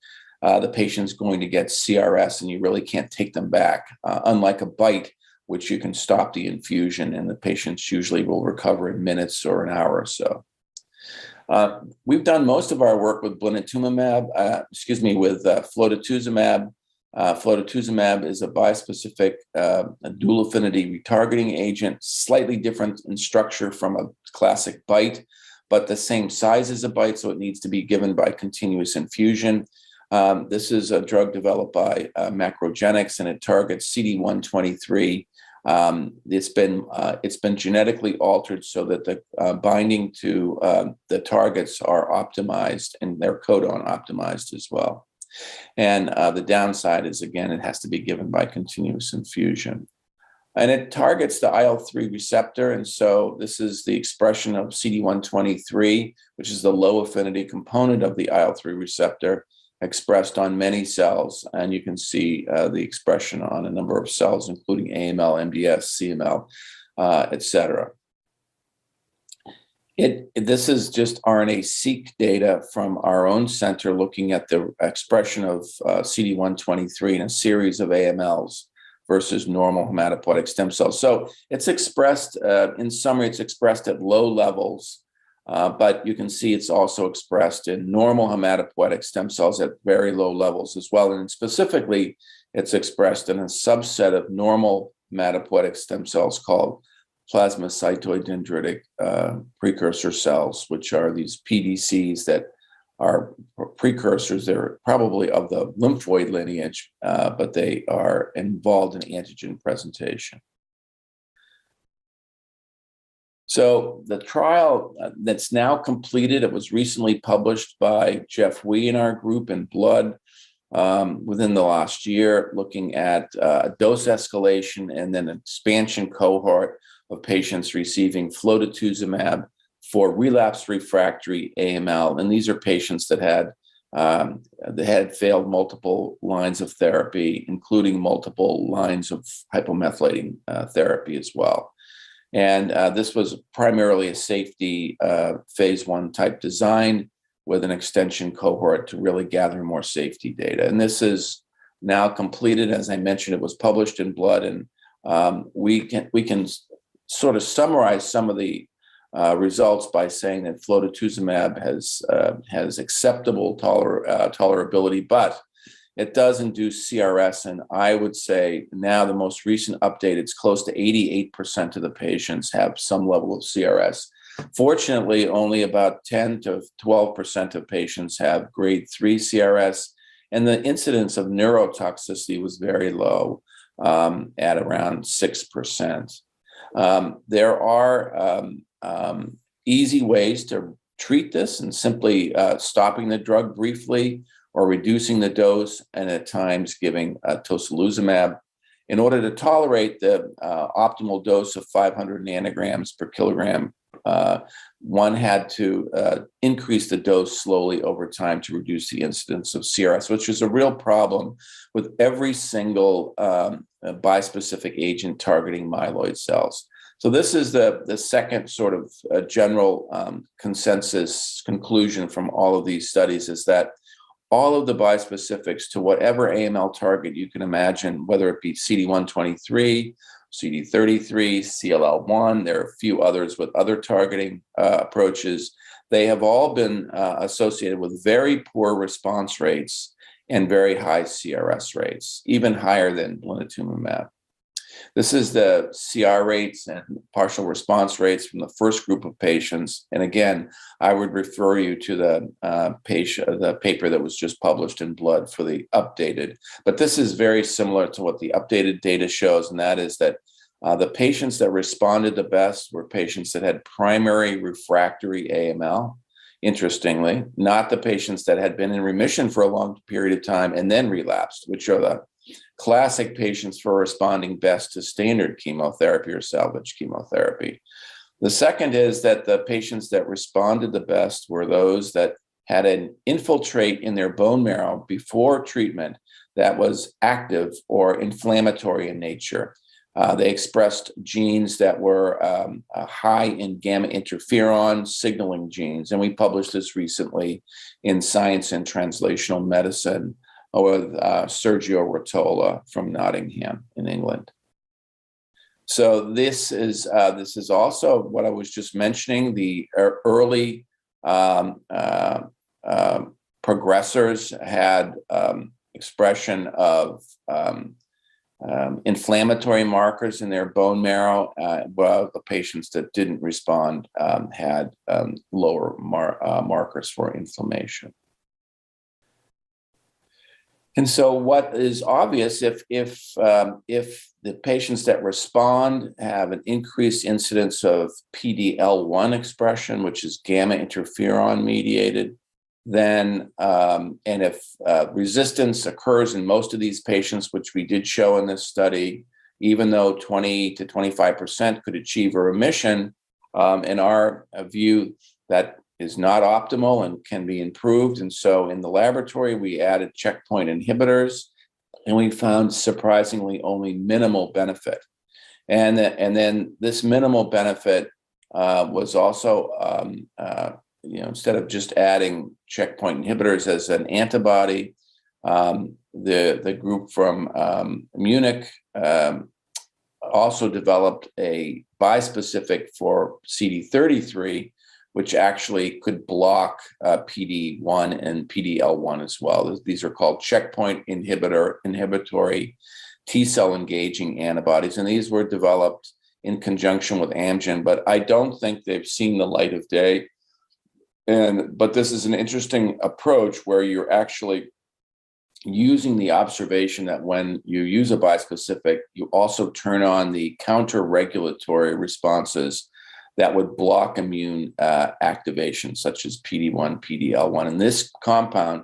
the patient's going to get CRS and you really can't take them back, unlike a BiTE, which you can stop the infusion and the patients usually will recover in minutes or an hour or so. We've done most of our work with blinatumomab, with flotetuzumab. Flotetuzumab is a bispecific a dual affinity retargeting agent, slightly different in structure from a classic BiTE, but the same size as a BiTE, so it needs to be given by continuous infusion. This is a drug developed by Macrogenics, and it targets CD123. It's been genetically altered so that the binding to the targets are optimized and their codon optimized as well. And the downside is, again, it has to be given by continuous infusion. And it targets the IL-3 receptor. And so this is the expression of CD123, which is the low affinity component of the IL-3 receptor, expressed on many cells. And you can see the expression on a number of cells, including AML, MDS, CML, et cetera. This is just RNA-seq data from our own center looking at the expression of CD123 in a series of AMLs versus normal hematopoietic stem cells. So it's expressed, in summary, it's expressed at low levels, but you can see it's also expressed in normal hematopoietic stem cells at very low levels as well. And specifically, it's expressed in a subset of normal hematopoietic stem cells called plasmacytoid dendritic precursor cells, which are these PDCs that are precursors. They're probably of the lymphoid lineage, but they are involved in antigen presentation. So the trial that's now completed, it was recently published by Jeff Wee in our group in Blood within the last year, looking at a dose escalation and then an expansion cohort of patients receiving flotetuzumab for relapse refractory AML. And these are patients that had failed multiple lines of therapy, including multiple lines of hypomethylating therapy as well. And this was primarily a safety phase 1 type design with an extension cohort to really gather more safety data. And this is now completed. As I mentioned, it was published in Blood, and we can sort of summarize some of the results by saying that flotetuzumab has acceptable tolerability, but it does induce CRS. And I would say now the most recent update, it's close to 88% of the patients have some level of CRS. Fortunately, only about 10 to 12% of patients have grade 3 CRS. And the incidence of neurotoxicity was very low at around 6%. There are easy ways to treat this, and simply stopping the drug briefly or reducing the dose, and at times giving tocilizumab. In order to tolerate the optimal dose of 500 nanograms per kilogram, one had to increase the dose slowly over time to reduce the incidence of CRS, which is a real problem with every single bispecific agent targeting myeloid cells. So this is the second sort of general consensus conclusion from all of these studies, is that all of the bispecifics to whatever AML target you can imagine, whether it be CD123, CD33, CLL1, there are a few others with other targeting approaches, they have all been associated with very poor response rates and very high CRS rates, even higher than blinatumomab. This is the CR rates and partial response rates from the first group of patients. And again, I would refer you to the paper that was just published in Blood for the updated. But this is very similar to what the updated data shows, and that is that the patients that responded the best were patients that had primary refractory AML, interestingly, not the patients that had been in remission for a long period of time and then relapsed, which are the classic patients for responding best to standard chemotherapy or salvage chemotherapy. The second is that the patients that responded the best were those that had an infiltrate in their bone marrow before treatment that was active or inflammatory in nature. They expressed genes that were high in gamma interferon signaling genes. And we published this recently in Science and Translational Medicine with Sergio Rotola from Nottingham in England. So this is also what I was just mentioning, the early progressors had expression of inflammatory markers in their bone marrow, while the patients that didn't respond had lower markers for inflammation. And so what is obvious, if the patients that respond have an increased incidence of PD-L1 expression, which is gamma interferon mediated, then, and if resistance occurs in most of these patients, which we did show in this study, even though 20 to 25% could achieve a remission, in our view, that is not optimal and can be improved. And so in the laboratory, we added checkpoint inhibitors, and we found surprisingly only minimal benefit. And then this minimal benefit was also, instead of just adding checkpoint inhibitors as an antibody, the group from Munich also developed a bispecific for CD33, which actually could block PD-1 and PD-L1 as well. These are called checkpoint inhibitory T-cell engaging antibodies, and these were developed in conjunction with Amgen, but I don't think they've seen the light of day. But this is an interesting approach where you're actually using the observation that when you use a bispecific, you also turn on the counter-regulatory responses that would block immune activation, such as PD-1, PD-L1. And this compound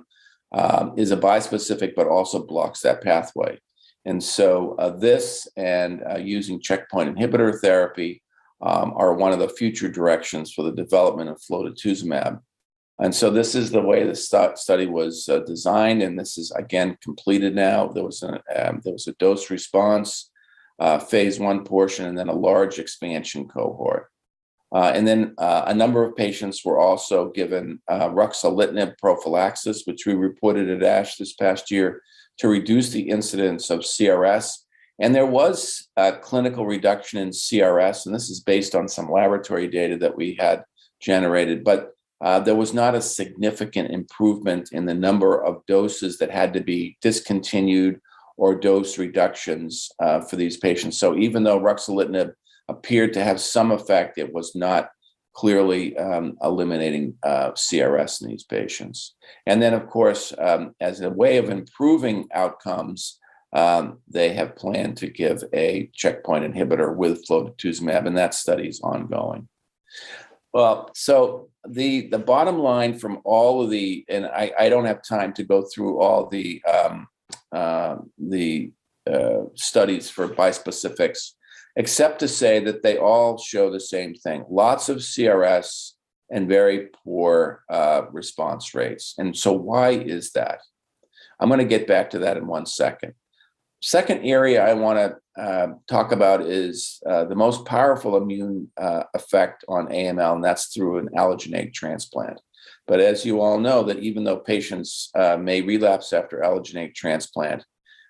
is a bispecific, but also blocks that pathway. And so this and using checkpoint inhibitor therapy are one of the future directions for the development of flotetuzumab. And so this is the way the study was designed, and this is again completed now. There was a dose response phase 1 portion, and then a large expansion cohort. And then a number of patients were also given ruxolitinib prophylaxis, which we reported at ASH this past year, to reduce the incidence of CRS. And there was a clinical reduction in CRS, and this is based on some laboratory data that we had generated, but there was not a significant improvement in the number of doses that had to be discontinued or dose reductions for these patients. So even though ruxolitinib appeared to have some effect, it was not clearly eliminating CRS in these patients. And then, of course, as a way of improving outcomes, they have planned to give a checkpoint inhibitor with flotetuzumab, and that study is ongoing. Well, so the bottom line from all of the, and I don't have time to go through all the studies for bispecifics, except to say that they all show the same thing: lots of CRS and very poor response rates. And so why is that? I'm going to get back to that in 1 second. Second area I want to talk about is the most powerful immune effect on AML, and that's through an allogeneic transplant. But as you all know, that even though patients may relapse after allogeneic transplant,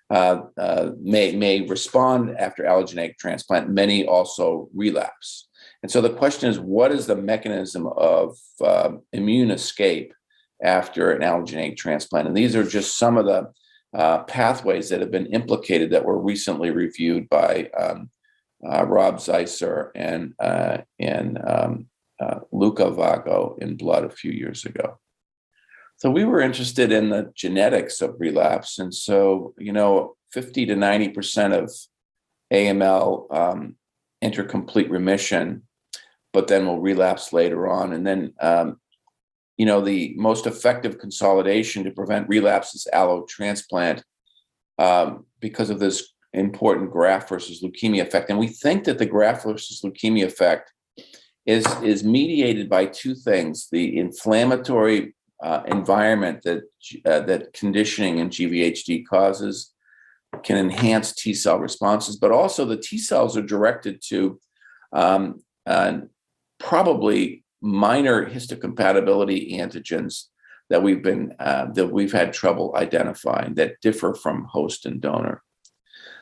may respond after allogeneic transplant, many also relapse. And so the question is, what is the mechanism of immune escape after an allogeneic transplant? And these are just some of the pathways that have been implicated that were recently reviewed by Rob Zeisser and Luca Vago in Blood a few years ago. So we were interested in the genetics of relapse. And so, 50 to 90% of AML enter complete remission, but then will relapse later on. And then, the most effective consolidation to prevent relapse is allotransplant because of this important graft versus leukemia effect. And we think that the graft versus leukemia effect is mediated by two things: the inflammatory environment that conditioning in GVHD causes can enhance T cell responses, but also the T cells are directed to probably minor histocompatibility antigens that we've had trouble identifying that differ from host and donor.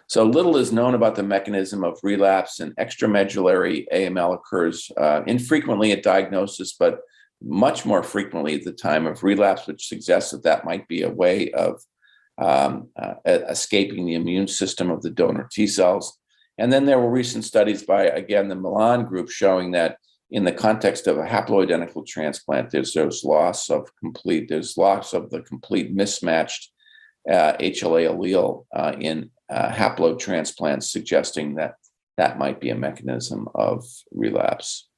So little is known about the mechanism of relapse, and extramedullary AML occurs infrequently at diagnosis, but much more frequently at the time of relapse, which suggests that might be a way of escaping the immune system of the donor T cells. And then there were recent studies by, again, the Milan group showing that in the context of a haploidentical transplant, there's loss of the complete mismatched HLA allele in haplotransplants, suggesting that might be a mechanism of relapse.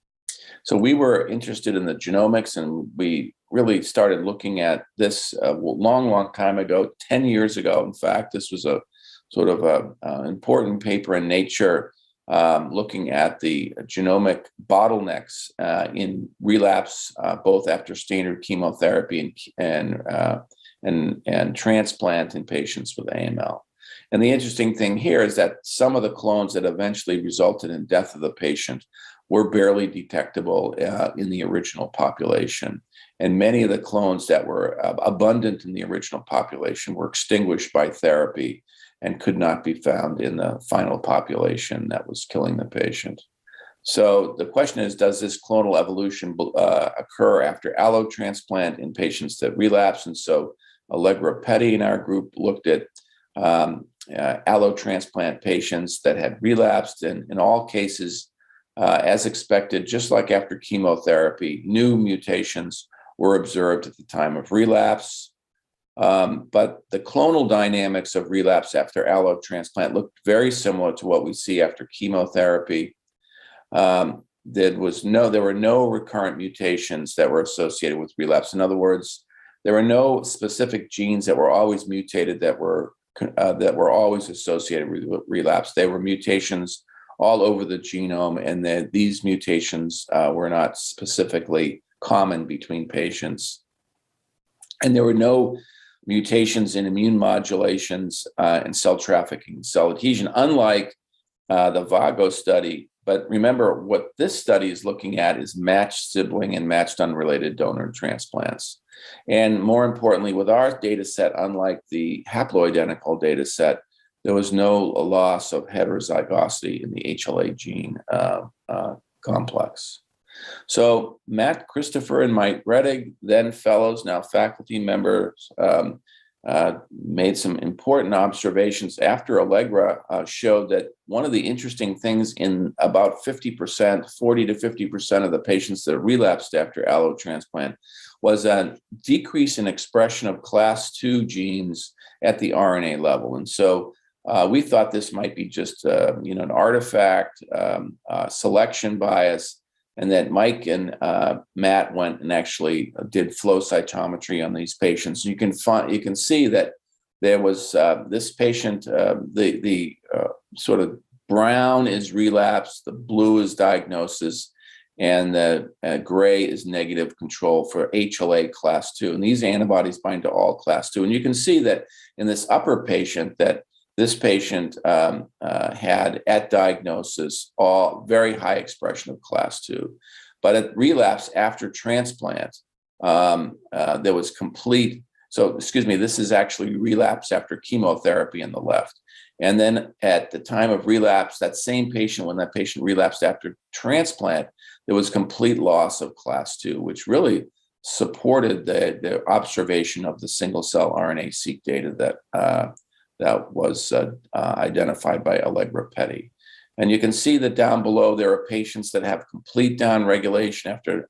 So we were interested in the genomics, and we really started looking at this a long time ago, 10 years ago. In fact, this was a sort of an important paper in Nature looking at the genomic bottlenecks in relapse, both after standard chemotherapy and transplant in patients with AML. And the interesting thing here is that some of the clones that eventually resulted in death of the patient were barely detectable in the original population. And many of the clones that were abundant in the original population were extinguished by therapy and could not be found in the final population that was killing the patient. So the question is, does this clonal evolution occur after allotransplant in patients that relapse? And so Allegra Petty in our group looked at allotransplant patients that had relapsed, and in all cases, as expected, just like after chemotherapy, new mutations were observed at the time of relapse. But the clonal dynamics of relapse after allotransplant looked very similar to what we see after chemotherapy. There were no recurrent mutations that were associated with relapse. In other words, there were no specific genes that were always mutated that were always associated with relapse. They were mutations all over the genome, and that these mutations were not specifically common between patients. And there were no mutations in immune modulations and cell trafficking, cell adhesion, unlike the VAGO study. But remember, what this study is looking at is matched sibling and matched unrelated donor transplants. And more importantly, with our data set, unlike the haploidentical data set, there was no loss of heterozygosity in the HLA gene complex. So Matt Christopher and Mike Rettig, then fellows, now faculty members, made some important observations after Allegra showed that one of the interesting things in about 50%, 40 to 50% of the patients that relapsed after allotransplant was a decrease in expression of class II genes at the RNA level. And so we thought this might be just an artifact, selection bias, and that Mike and Matt went and actually did flow cytometry on these patients. You can see that there was this patient, the sort of brown is relapse, the blue is diagnosis, and the gray is negative control for HLA class II. And these antibodies bind to all class II. And you can see that in this upper patient that this patient had at diagnosis all very high expression of class II, but at relapse after transplant, there was complete. So, this is actually relapse after chemotherapy on the left. And then at the time of relapse, that same patient, when that patient relapsed after transplant, there was complete loss of class II, which really supported the observation of the single cell RNA-seq data that was identified by Allegra Petty. And you can see that down below, there are patients that have complete downregulation after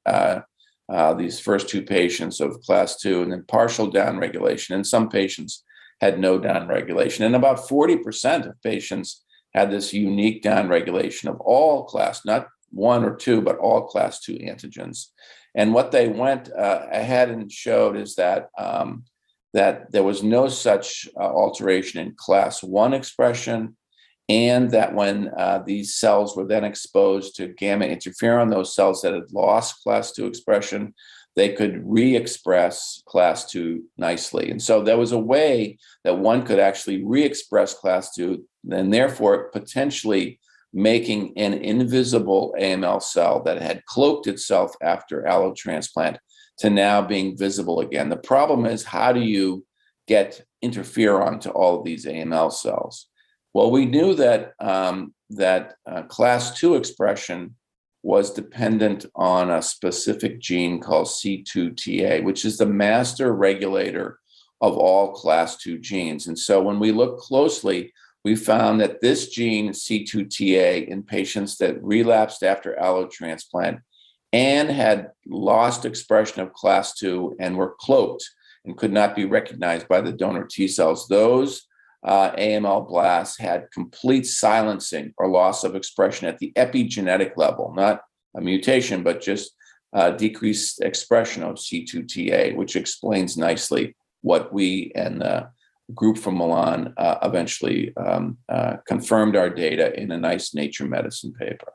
these first two patients of class II, and then partial downregulation. And some patients had no downregulation. And about 40% of patients had this unique downregulation of all class, not one or two, but all class II antigens. And what they went ahead and showed is that that there was no such alteration in class I expression, and that when these cells were then exposed to gamma interferon, those cells that had lost class II expression, they could re-express class II nicely. And so there was a way that one could actually re-express class II, and therefore potentially making an invisible AML cell that had cloaked itself after allotransplant to now being visible again. The problem is, how do you get interferon to all of these AML cells? Well, we knew that class II expression was dependent on a specific gene called C2TA, which is the master regulator of all class II genes. And so when we look closely, we found that this gene, C2TA, in patients that relapsed after allotransplant and had lost expression of class II and were cloaked and could not be recognized by the donor T cells, those AML blasts had complete silencing or loss of expression at the epigenetic level, not a mutation, but just decreased expression of C2TA, which explains nicely what we and the group from Milan eventually confirmed our data in a nice Nature Medicine paper.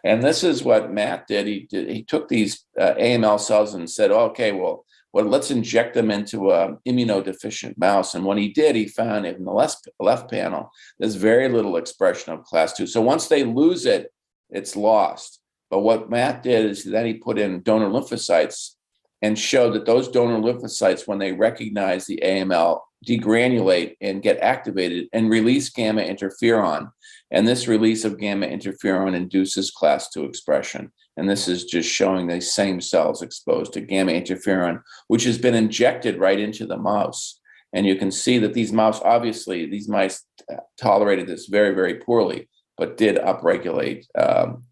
And this is what Matt did. He took these AML cells and said, okay, well, let's inject them into an immunodeficient mouse. And when he did, he found in the left panel, there's very little expression of class II. So once they lose it, it's lost. But what Matt did is then he put in donor lymphocytes and showed that those donor lymphocytes, when they recognize the AML, degranulate and get activated and release gamma interferon. And this release of gamma interferon induces class II expression. And this is just showing the same cells exposed to gamma interferon, which has been injected right into the mouse. And you can see that these mice tolerated this very, very poorly, but did upregulate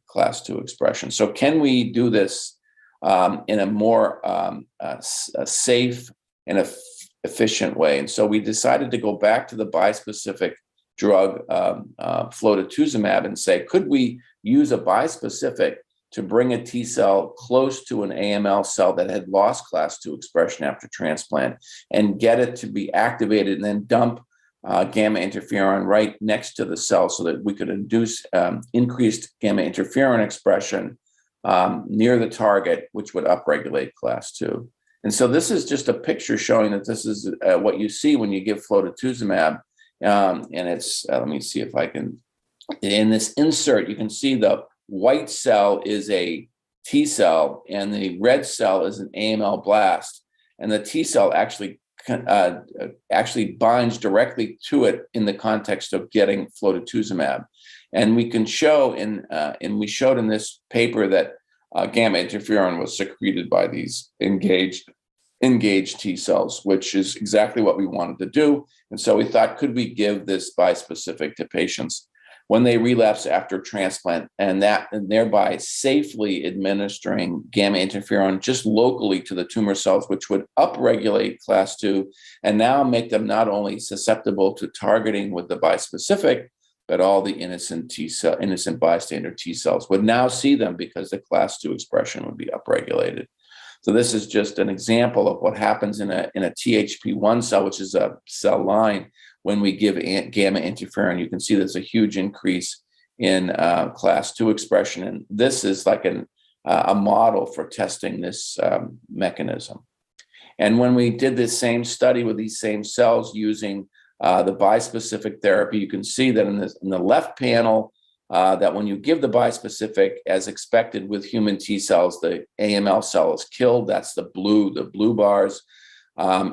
class II expression. So can we do this in a more safe and efficient way? And so we decided to go back to the bispecific drug flotetuzumab and say, could we use a bispecific to bring a T cell close to an AML cell that had lost class II expression after transplant and get it to be activated and then dump gamma interferon right next to the cell so that we could induce increased gamma interferon expression near the target, which would upregulate class 2. And so this is just a picture showing that this is what you see when you give flotetuzumab. And it's, let me see if I can, in this insert, you can see the white cell is a T cell and the red cell is an AML blast. And the T cell actually binds directly to it in the context of getting flotetuzumab. And we can show and we showed in this paper that gamma interferon was secreted by these engaged T cells, which is exactly what we wanted to do. And so we thought, could we give this bispecific to patients when they relapse after transplant, and thereby safely administering gamma interferon just locally to the tumor cells, which would upregulate class 2 and now make them not only susceptible to targeting with the bispecific, but all the innocent bystander T cells would now see them because the class 2 expression would be upregulated. So this is just an example of what happens in a THP1 cell, which is a cell line. When we give gamma interferon, you can see there's a huge increase in class 2 expression. And this is like a model for testing this mechanism. And when we did this same study with these same cells using the bispecific therapy, you can see that in the left panel, that when you give the bispecific, as expected with human T cells, the AML cell is killed. That's the blue bars.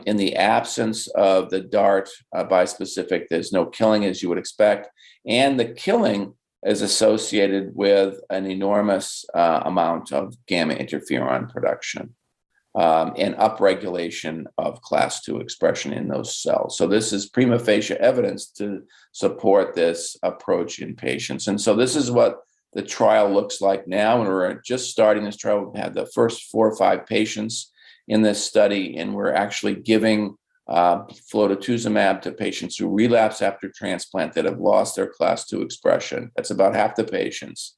In the absence of the DART bispecific, there's no killing as you would expect. And the killing is associated with an enormous amount of gamma interferon production and upregulation of class 2 expression in those cells. So this is prima facie evidence to support this approach in patients. And so this is what the trial looks like now. And we're just starting this trial. We had the first 4 or 5 patients in this study, and we're actually giving flotetuzumab to patients who relapse after transplant that have lost their class 2 expression. That's about half the patients.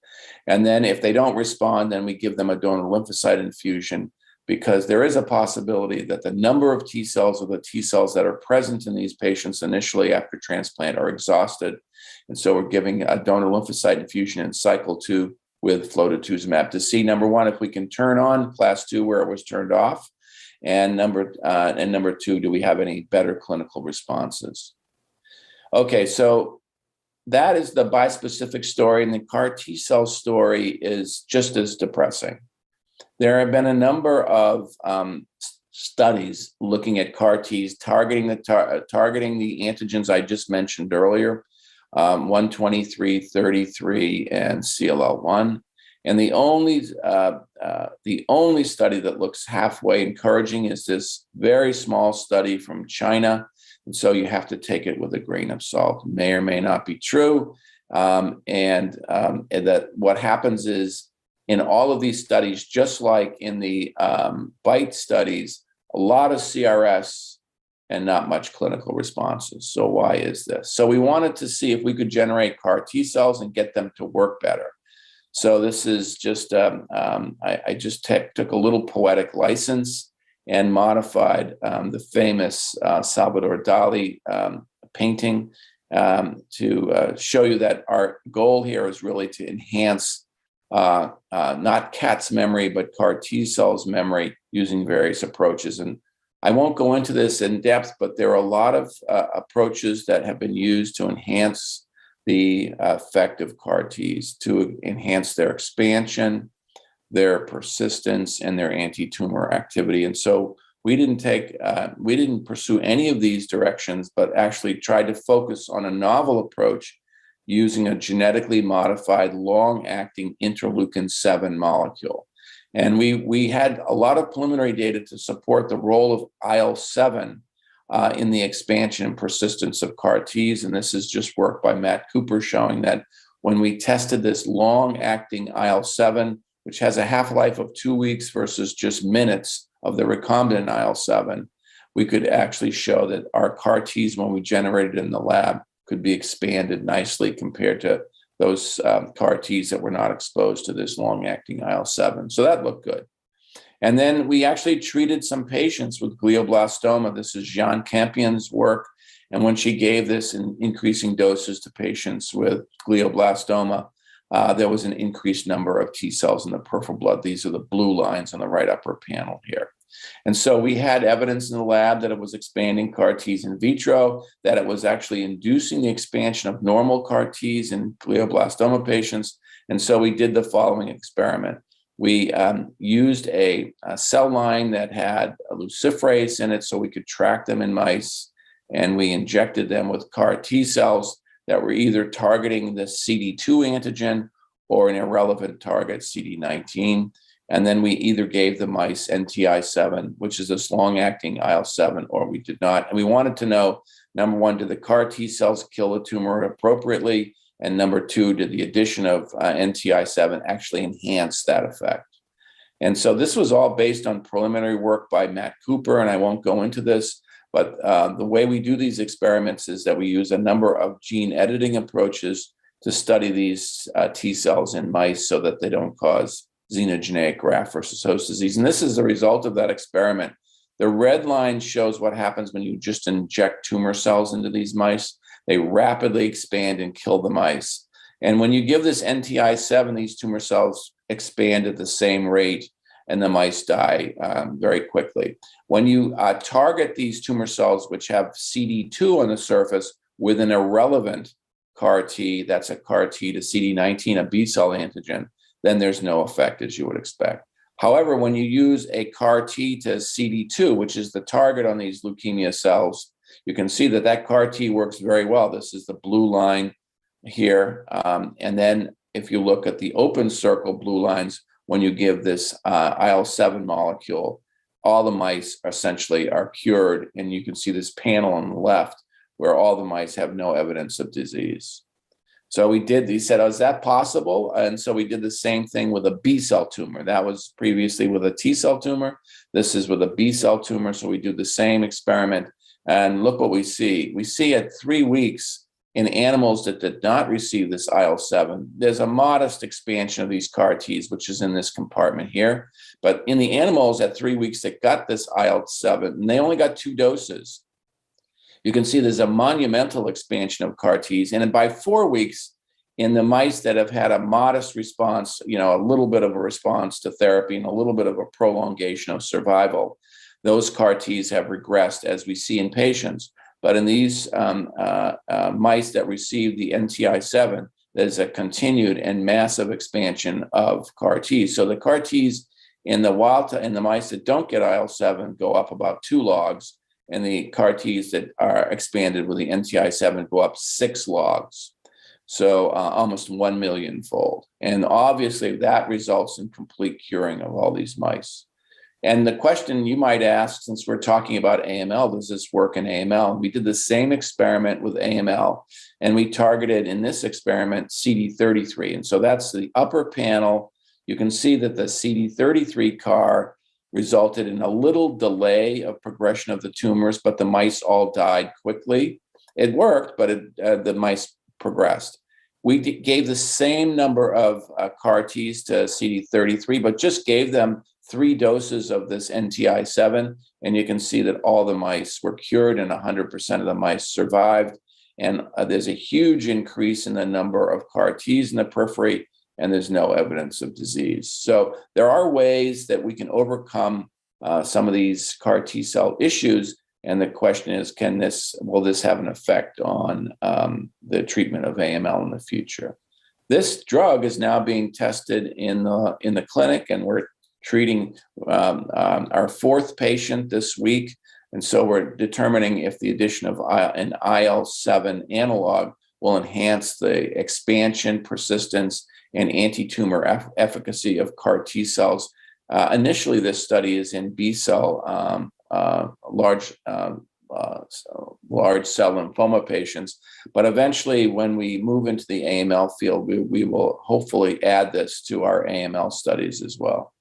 And then if they don't respond, then we give them a donor lymphocyte infusion, because there is a possibility that the number of T cells or the T cells that are present in these patients initially after transplant are exhausted. And so we're giving a donor lymphocyte infusion in cycle 2 with flotetuzumab to see, number one, if we can turn on class 2 where it was turned off. And number 2, do we have any better clinical responses? Okay, so that is the bispecific story, and the CAR T cell story is just as depressing. There have been a number of studies looking at CAR Ts targeting the antigens I just mentioned earlier, 123, 33, and CLL1. And the only study that looks halfway encouraging is this very small study from China. And so you have to take it with a grain of salt. It may or may not be true. And that what happens is in all of these studies, just like in the BITE studies, a lot of CRS and not much clinical responses. So why is this? So we wanted to see if we could generate CAR T cells and get them to work better. So this is just, I just took a little poetic license and modified the famous Salvador Dali painting to show you that our goal here is really to enhance not cat's memory, but CAR T cells memory using various approaches. And I won't go into this in depth, but there are a lot of approaches that have been used to enhance the effect of CAR Ts, to enhance their expansion, their persistence, and their anti-tumor activity. And so we didn't pursue any of these directions, but actually tried to focus on a novel approach using a genetically modified long-acting interleukin-7 molecule. And we had a lot of preliminary data to support the role of IL-7 in the expansion and persistence of CAR Ts. And this is just work by Matt Cooper showing that when we tested this long-acting IL-7, which has a half-life of 2 weeks versus just minutes of the recombinant IL-7, we could actually show that our CAR Ts, when we generated in the lab, could be expanded nicely compared to those CAR Ts that were not exposed to this long-acting IL-7. So that looked good. And then we actually treated some patients with glioblastoma. This is Jean Campion's work. And when she gave this in increasing doses to patients with glioblastoma, there was an increased number of T cells in the peripheral blood. These are the blue lines on the right upper panel here. And so we had evidence in the lab that it was expanding CAR Ts in vitro, that it was actually inducing the expansion of normal CAR Ts in glioblastoma patients. And so we did the following experiment. We used a cell line that had a luciferase in it so we could track them in mice, and we injected them with CAR T cells that were either targeting the CD2 antigen or an irrelevant target, CD19. And then we either gave the mice NTI-7, which is this long-acting IL-7, or we did not. And we wanted to know, number one, did the CAR T cells kill the tumor appropriately? And number two, did the addition of NTI-7 actually enhance that effect? And so this was all based on preliminary work by Matt Cooper, and I won't go into this, but the way we do these experiments is that we use a number of gene editing approaches to study these T cells in mice so that they don't cause xenogenic graft versus host disease. And this is the result of that experiment. The red line shows what happens when you just inject tumor cells into these mice. They rapidly expand and kill the mice. And when you give this NTI-7, these tumor cells expand at the same rate, and the mice die very quickly. When you target these tumor cells, which have CD2 on the surface, with an irrelevant CAR T, that's a CAR T to CD19, a B cell antigen, then there's no effect, as you would expect. However, when you use a CAR T to CD2, which is the target on these leukemia cells, you can see that that CAR T works very well. This is the blue line here. And then if you look at the open circle blue lines, when you give this IL-7 molecule, all the mice essentially are cured. And you can see this panel on the left where all the mice have no evidence of disease. So he said, oh, is that possible? And so we did the same thing with a B cell tumor. That was previously with a T cell tumor. This is with a B cell tumor. So we do the same experiment. And look what we see. We see at 3 weeks in animals that did not receive this IL-7, there's a modest expansion of these CAR Ts, which is in this compartment here. But in the animals at 3 weeks that got this IL-7, and they only got 2 doses, you can see there's a monumental expansion of CAR Ts. And by 4 weeks, in the mice that have had a modest response, a little bit of a response to therapy and a little bit of a prolongation of survival, those CAR Ts have regressed, as we see in patients. But in these mice that received the NTI-7, there's a continued and massive expansion of CAR Ts. So the CAR Ts in the mice that don't get IL-7 go up about 2 logs, and the CAR Ts that are expanded with the NTI-7 go up 6 logs. So almost 1 million fold. And obviously that results in complete curing of all these mice. And the question you might ask, since we're talking about AML, does this work in AML? We did the same experiment with AML, and we targeted in this experiment CD33. And so that's the upper panel. You can see that the CD33 CAR resulted in a little delay of progression of the tumors, but the mice all died quickly. It worked, but the mice progressed. We gave the same number of CAR Ts to CD33, but just gave them 3 doses of this NTI-7, and you can see that all the mice were cured and 100% of the mice survived. And there's a huge increase in the number of CAR Ts in the periphery, and there's no evidence of disease. So there are ways that we can overcome some of these CAR T cell issues. And the question is, will this have an effect on the treatment of AML in the future? This drug is now being tested in the clinic, and we're treating our 4th patient this week. And so we're determining if the addition of an IL-7 analog will enhance the expansion, persistence, and anti-tumor efficacy of CAR T cells. Initially, this study is in B cell large cell lymphoma patients, but eventually, when we move into the AML field, we will hopefully add this to our AML studies as well.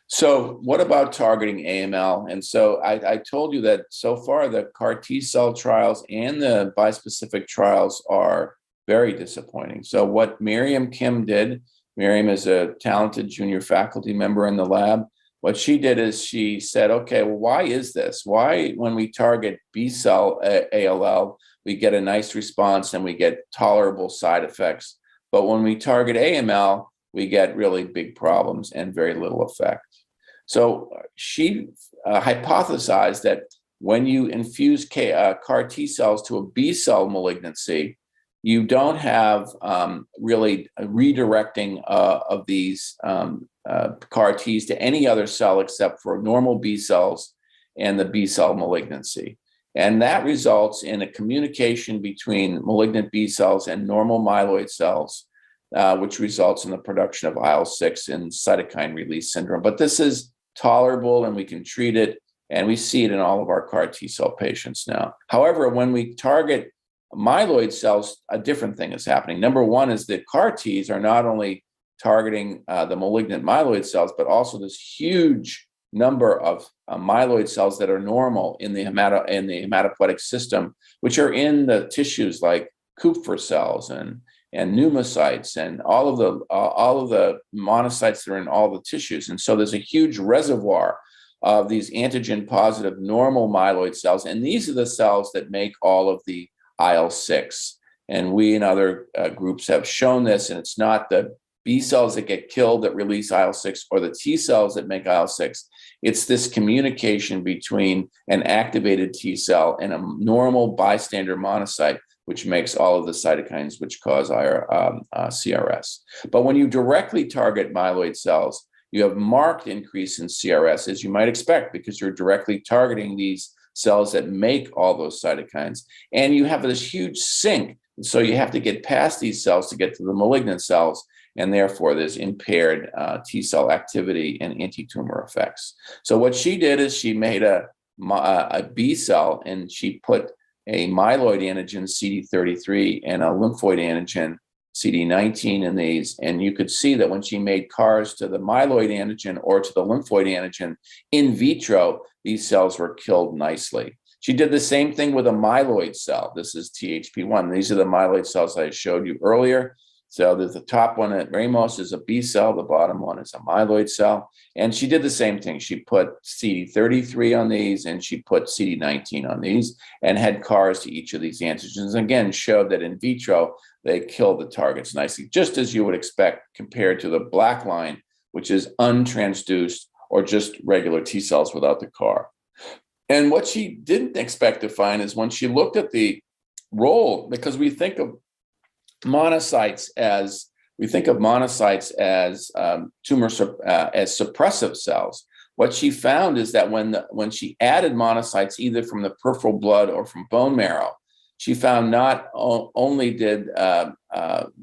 So what about targeting AML? And so I told you that so far the CAR T cell trials and the bispecific trials are very disappointing. So what Miriam Kim did, Miriam is a talented junior faculty member in the lab. what she did is she said, okay, well, why is this? Why, when we target B cell ALL, we get a nice response and we get tolerable side effects. But when we target AML, we get really big problems and very little effect. So she hypothesized that when you infuse CAR T cells to a B cell malignancy, you don't have really a redirecting of these CAR Ts to any other cell except for normal B cells and the B cell malignancy. And that results in a communication between malignant B cells and normal myeloid cells, which results in the production of IL-6 and cytokine release syndrome. But this is tolerable and we can treat it, and we see it in all of our CAR T cell patients now. However, when we target myeloid cells, a different thing is happening. Number one is that CAR Ts are not only targeting the malignant myeloid cells, but also this huge number of myeloid cells that are normal in the hematopoietic system, which are in the tissues like Kupffer cells and pneumocytes and all of the monocytes that are in all the tissues. And so there's a huge reservoir of these antigen positive normal myeloid cells, and these are the cells that make all of the IL-6. And we and other groups have shown this, and it's not the B cells that get killed that release IL-6 or the T cells that make IL-6. It's this communication between an activated T cell and a normal bystander monocyte, which makes all of the cytokines which cause our CRS. But when you directly target myeloid cells, you have marked increase in CRS, as you might expect, because you're directly targeting these cells that make all those cytokines. And you have this huge sink. So you have to get past these cells to get to the malignant cells. And therefore, there's impaired T cell activity and anti-tumor effects. So what she did is she made a B cell, and she put a myeloid antigen CD33 and a lymphoid antigen CD19 in these. And you could see that when she made CARs to the myeloid antigen or to the lymphoid antigen in vitro, these cells were killed nicely. She did the same thing with a myeloid cell. This is THP1. These are the myeloid cells I showed you earlier. So there's the top one at Ramos is a B cell, the bottom one is a myeloid cell. And she did the same thing. She put CD33 on these and she put CD19 on these and had CARs to each of these antigens. Again, showed that in vitro, they kill the targets nicely, just as you would expect compared to the black line, which is untransduced or just regular T cells without the CAR. And what she didn't expect to find is when she looked at the role, because we think of monocytes as tumor as suppressive cells. What she found is that when she added monocytes either from the peripheral blood or from bone marrow, she found not only did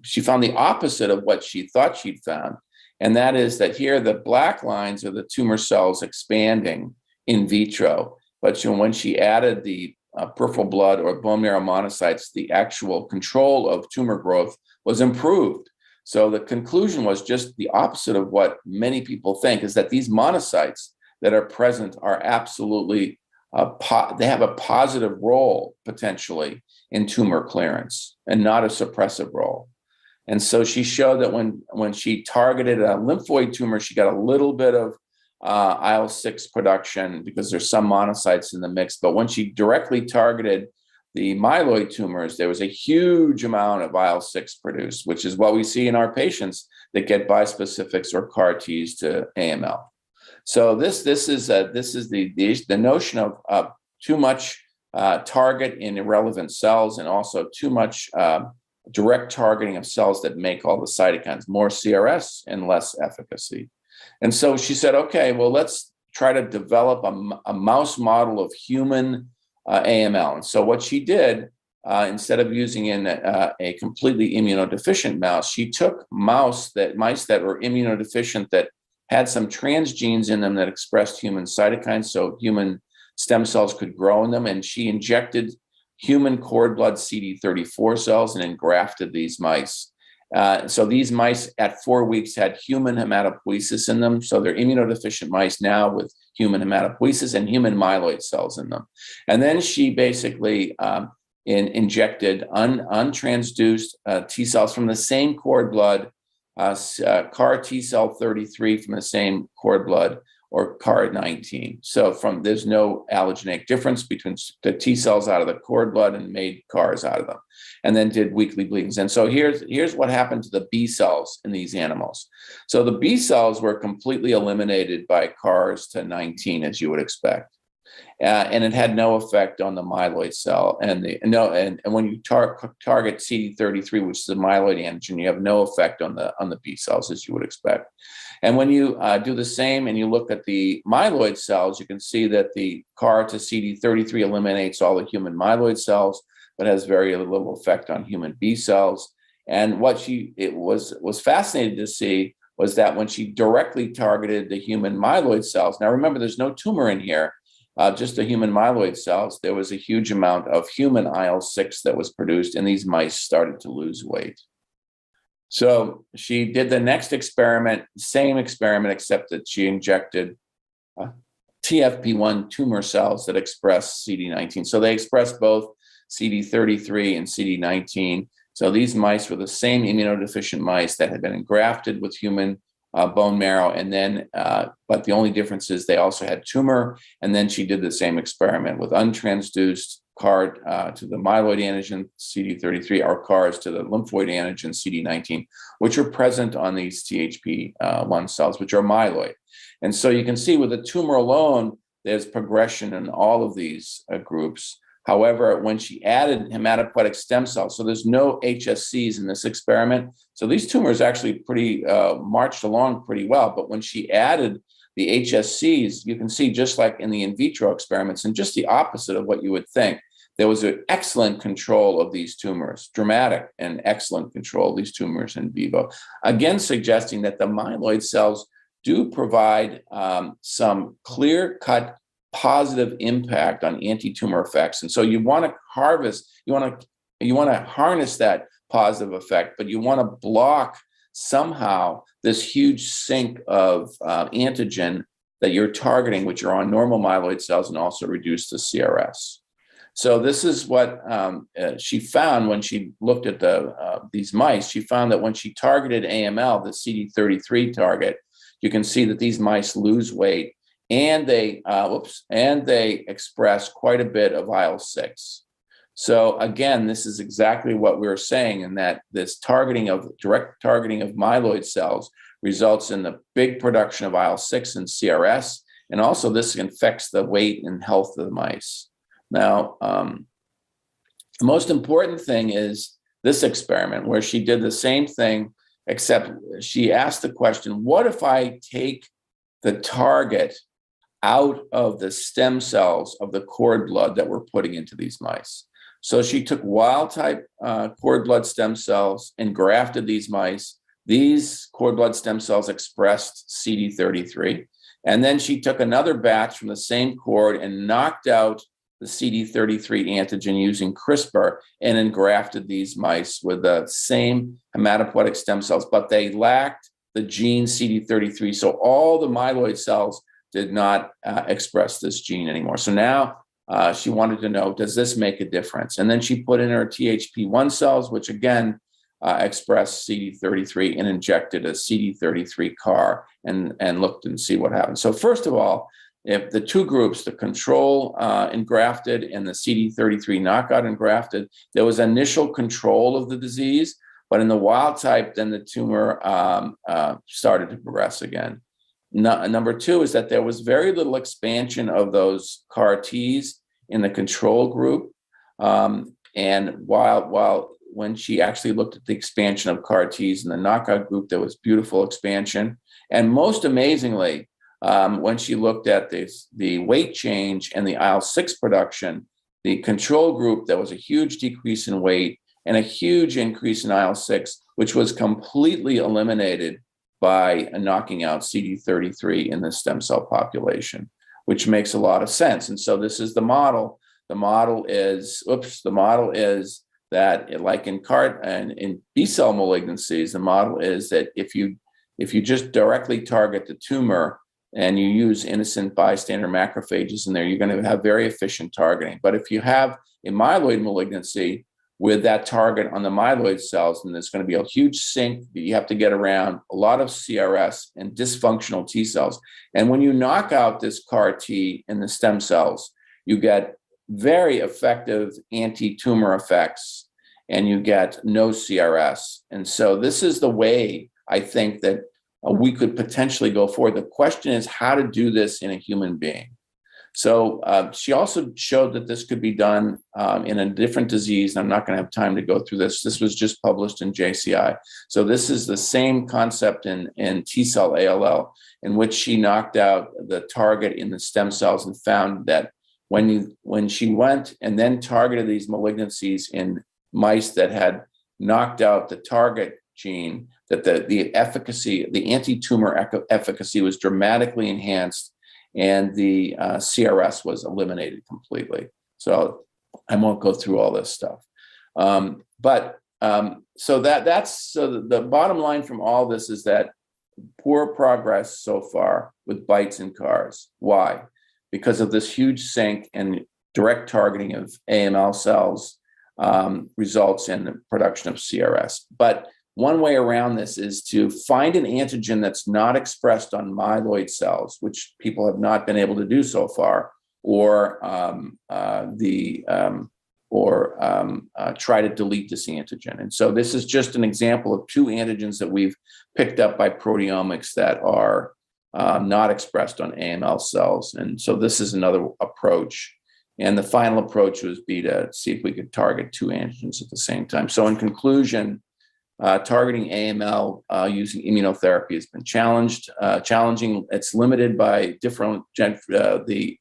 she found the opposite of what she thought she'd found, and that is that here the black lines are the tumor cells expanding in vitro, but when she added the peripheral blood or bone marrow monocytes, the actual control of tumor growth was improved. So the conclusion was just the opposite of what many people think, is that these monocytes that are present are absolutely, they have a positive role potentially in tumor clearance and not a suppressive role. And so she showed that when she targeted a lymphoid tumor, she got a little bit of IL-6 production because there's some monocytes in the mix. But when she directly targeted the myeloid tumors, there was a huge amount of IL-6 produced, which is what we see in our patients that get bispecifics or CAR Ts to AML. So this is the notion of too much target in irrelevant cells, and also too much direct targeting of cells that make all the cytokines, more CRS and less efficacy. And so she said, okay, well, let's try to develop a mouse model of human AML. And so what she did, instead of using a completely immunodeficient mouse, she took mice that were immunodeficient that had some transgenes in them that expressed human cytokines, so human stem cells could grow in them. And she injected human cord blood CD34 cells and engrafted these mice. So these mice at 4 weeks had human hematopoiesis in them. So they're immunodeficient mice now with human hematopoiesis and human myeloid cells in them. And then she basically injected untransduced T cells from the same cord blood, CAR T cell 33 from the same cord blood, or CAR-19. So there's no allogeneic difference between the T cells out of the cord blood and made CARs out of them, and then did weekly bleedings. And so here's what happened to the B cells in these animals. So the B cells were completely eliminated by CARs to 19, as you would expect. And it had no effect on the myeloid cell. And when you target CD33, which is the myeloid antigen, you have no effect on the B cells, as you would expect. And when you do the same and you look at the myeloid cells, you can see that the CAR to CD33 eliminates all the human myeloid cells, but has very little effect on human B cells. And what it was fascinating to see was that when she directly targeted the human myeloid cells, now remember, there's no tumor in here, just the human myeloid cells, there was a huge amount of human IL-6 that was produced, and these mice started to lose weight. So she did the next experiment, same experiment, except that she injected TFP1 tumor cells that express CD19. So they express both CD33 and CD19. So these mice were the same immunodeficient mice that had been engrafted with human bone marrow, and then, but the only difference is they also had tumor. And then she did the same experiment with untransduced CAR to the myeloid antigen CD33, or CARs to the lymphoid antigen CD19, which are present on these THP1 cells, which are myeloid. And so you can see with the tumor alone, there's progression in all of these groups. However, when she added hematopoietic stem cells, so there's no HSCs in this experiment. So these tumors actually pretty marched along pretty well. But when she added the HSCs, you can see, just like in the in vitro experiments, and just the opposite of what you would think, there was an excellent control of these tumors, dramatic and excellent control of these tumors in vivo. Again, suggesting that the myeloid cells do provide some clear-cut positive impact on anti-tumor effects. And so you want to harvest, you want to harness that positive effect, but you want to block somehow this huge sink of antigen that you're targeting, which are on normal myeloid cells, and also reduce the CRS. So this is what she found when she looked at these mice. She found that when she targeted AML, the CD33 target, you can see that these mice lose weight, and they express quite a bit of IL-6. So again, this is exactly what we were saying, in that this direct targeting of myeloid cells results in the big production of IL-6 and CRS, and also this affects the weight and health of the mice. Now, the most important thing is this experiment, where she did the same thing, except she asked the question, what if I take the target out of the stem cells of the cord blood that we're putting into these mice? So she took wild type cord blood stem cells and grafted these mice. These cord blood stem cells expressed CD33. And then she took another batch from the same cord and knocked out the CD33 antigen using CRISPR, and engrafted these mice with the same hematopoietic stem cells, but they lacked the gene CD33. So all the myeloid cells did not express this gene anymore. So now she wanted to know, does this make a difference? And then she put in her THP1 cells, which again express CD33, and injected a CD33 CAR and looked and see what happened. So first of all, if the two groups, the control engrafted and the CD33 knockout engrafted, there was initial control of the disease, but in the wild type, then the tumor started to progress again. Number two is that there was very little expansion of those CAR Ts in the control group. And while when she actually looked at the expansion of CAR Ts in the knockout group, there was beautiful expansion. And most amazingly, when she looked at the weight change and the IL-6 production, the control group, there was a huge decrease in weight and a huge increase in IL-6, which was completely eliminated by knocking out CD33 in the stem cell population, which makes a lot of sense. And so this is the model. The model is that, like in CAR and in B-cell malignancies, the model is that if you just directly target the tumor and you use innocent bystander macrophages in there, you're going to have very efficient targeting. But if you have a myeloid malignancy, with that target on the myeloid cells, and there's going to be a huge sink that you have to get around, a lot of CRS and dysfunctional T cells. And when you knock out this CAR T in the stem cells, you get very effective anti-tumor effects, and you get no CRS. And so this is the way I think that we could potentially go forward. The question is how to do this in a human being. So she also showed that this could be done in a different disease. I'm not going to have time to go through this. This was just published in JCI. So this is the same concept in T-cell ALL, in which she knocked out the target in the stem cells and found that when she went and then targeted these malignancies in mice that had knocked out the target gene, that the efficacy, the anti-tumor efficacy was dramatically enhanced, and the CRS was eliminated completely. So I won't go through all this stuff. So the bottom line from all this is that poor progress so far with BiTEs and CARs. Why? Because of this huge sink, and direct targeting of AML cells results in the production of CRS. But one way around this is to find an antigen that's not expressed on myeloid cells, which people have not been able to do so far, or try to delete this antigen. And so this is just an example of two antigens that we've picked up by proteomics that are not expressed on AML cells. And so this is another approach. And the final approach would be to see if we could target two antigens at the same time. So in conclusion, targeting AML using immunotherapy has been challenging. It's limited by the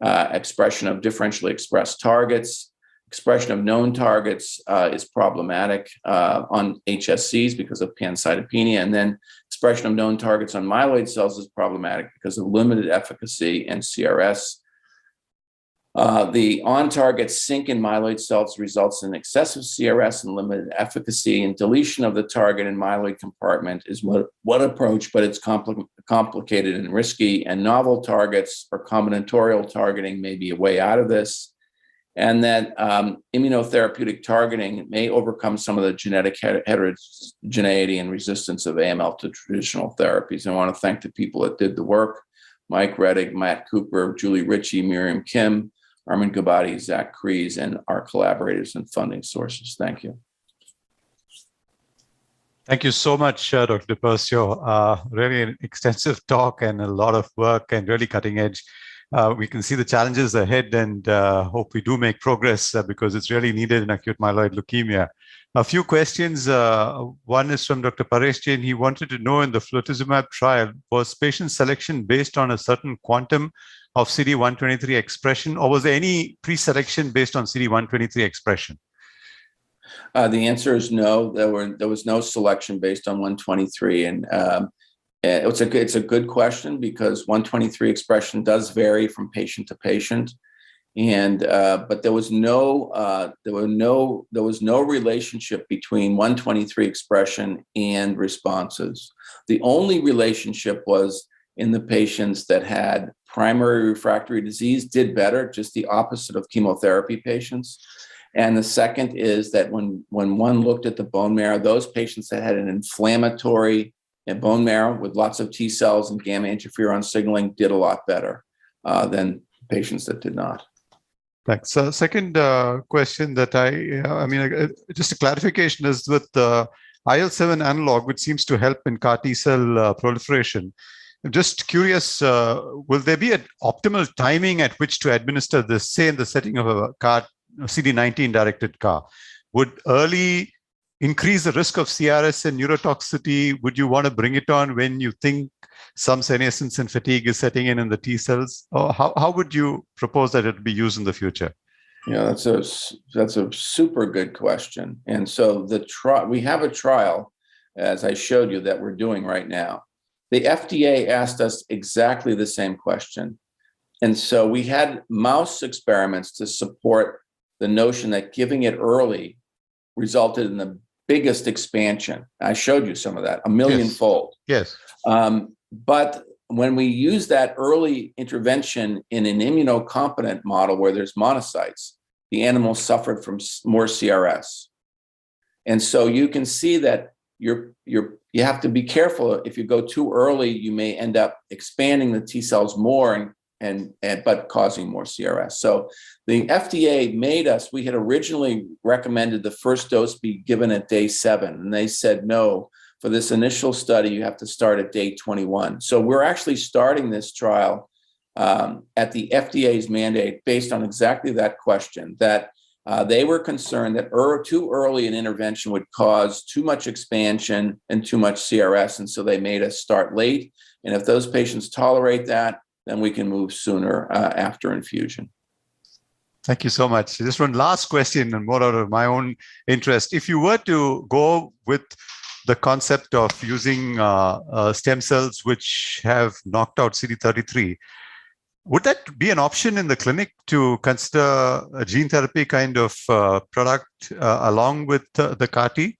expression of differentially expressed targets. Expression of known targets is problematic on HSCs because of pancytopenia, and then expression of known targets on myeloid cells is problematic because of limited efficacy and CRS. The on-target sink in myeloid cells results in excessive CRS and limited efficacy, and deletion of the target in myeloid compartment is one approach, but it's complicated and risky, and novel targets or combinatorial targeting may be a way out of this, and that immunotherapeutic targeting may overcome some of the genetic heterogeneity and resistance of AML to traditional therapies. I want to thank the people that did the work: Mike Rettig, Matt Cooper, Julie Ritchie, Miriam Kim, Armin Gabati, Zach Krees, and our collaborators and funding sources. Thank you. Thank you so much, Dr. DiPersio. Really an extensive talk and a lot of work, and really cutting edge. We can see the challenges ahead, and hope we do make progress because it's really needed in acute myeloid leukemia. A few questions. One is from Dr. Paresh Jain. He wanted to know, in the flotetuzumab trial, was patient selection based on a certain quantum of CD123 expression, or was there any pre-selection based on CD123 expression? The answer is no. There was no selection based on 123, and it's a good question because 123 expression does vary from patient to patient, and but there was no relationship between 123 expression and responses. The only relationship was in the patients that had primary refractory disease did better, just the opposite of chemotherapy patients. And the second is that when one looked at the bone marrow, those patients that had an inflammatory bone marrow with lots of T cells and gamma interferon signaling did a lot better than patients that did not. Thanks. Second question that just a clarification is with the IL-7 analog, which seems to help in CAR T cell proliferation. I'm just curious, will there be an optimal timing at which to administer this, say in the setting of a CAR, CD19 directed CAR? Would early increase the risk of CRS and neurotoxicity? Would you want to bring it on when you think some senescence and fatigue is setting in the T cells? Or how would you propose that it would be used in the future? Yeah, that's a super good question. And so we have a trial, as I showed you, that we're doing right now. The FDA asked us exactly the same question. And so we had mouse experiments to support the notion that giving it early resulted in the biggest expansion. I showed you some of that, 1 million-fold. Yes. But when we use that early intervention in an immunocompetent model where there's monocytes, the animals suffered from more CRS. And so you can see that you have to be careful. If you go too early, you may end up expanding the T cells more but causing more CRS. So the FDA we had originally recommended the first dose be given at day 7, and they said no. For this initial study, you have to start at day 21. So we're actually starting this trial at the FDA's mandate based on exactly that question, that they were concerned that too early an intervention would cause too much expansion and too much CRS. And so they made us start late. And if those patients tolerate that, then we can move sooner after infusion. Thank you so much. Just one last question, and more out of my own interest. If you were to go with the concept of using stem cells which have knocked out CD33, would that be an option in the clinic to consider a gene therapy kind of product along with the CAR-T?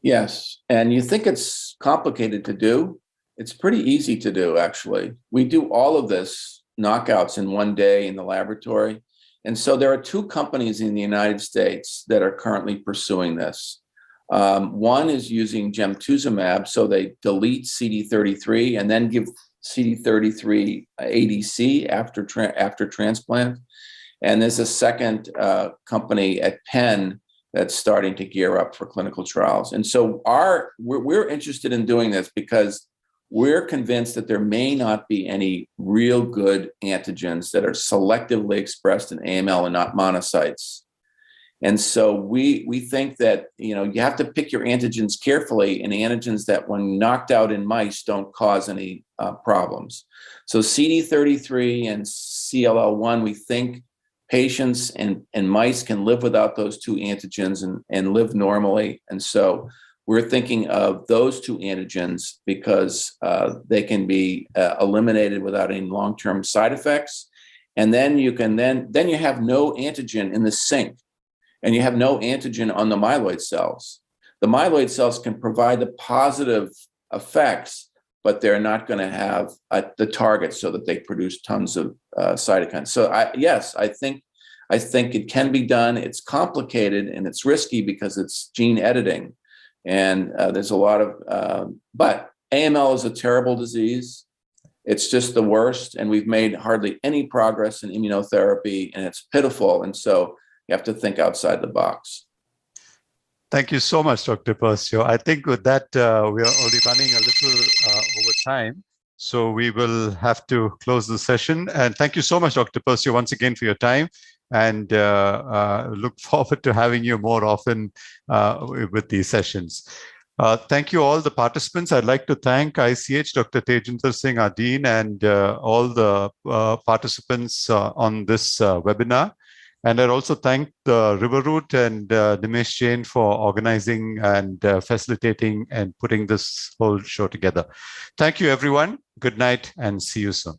Yes, and you think it's complicated to do. It's pretty easy to do, actually. We do all of this knockouts in one day in the laboratory. And so there are 2 companies in the United States that are currently pursuing this. One is using gemtuzumab, so they delete CD33 and then give CD33 ADC after transplant. And there's a second company at Penn that's starting to gear up for clinical trials. And so we're interested in doing this because we're convinced that there may not be any real good antigens that are selectively expressed in AML and not monocytes. And so we think that, you have to pick your antigens carefully, and antigens that when knocked out in mice don't cause any problems. So CD33 and CLL1, we think patients and mice can live without those 2 antigens and live normally. And so we're thinking of those 2 antigens because they can be eliminated without any long-term side effects. And then you have no antigen in the sink. And you have no antigen on the myeloid cells. The myeloid cells can provide the positive effects, but they're not going to have the target so that they produce tons of cytokines. So I think it can be done. It's complicated and it's risky because it's gene editing, and there's a lot of. But AML is a terrible disease. It's just the worst, and we've made hardly any progress in immunotherapy, and it's pitiful. And so you have to think outside the box. Thank you so much, Dr. Persio. I think with that, we are already running a little over time, so we will have to close the session. And thank you so much, Dr. Persio, once again for your time, and look forward to having you more often with these sessions. Thank you all the participants. I'd like to thank ICH, Dr. Tejinder Singh, our Dean, and all the participants on this webinar. And I'd also thank the Riverroot and Nimesh Jain for organizing and facilitating and putting this whole show together. Thank you, everyone. Good night and see you soon.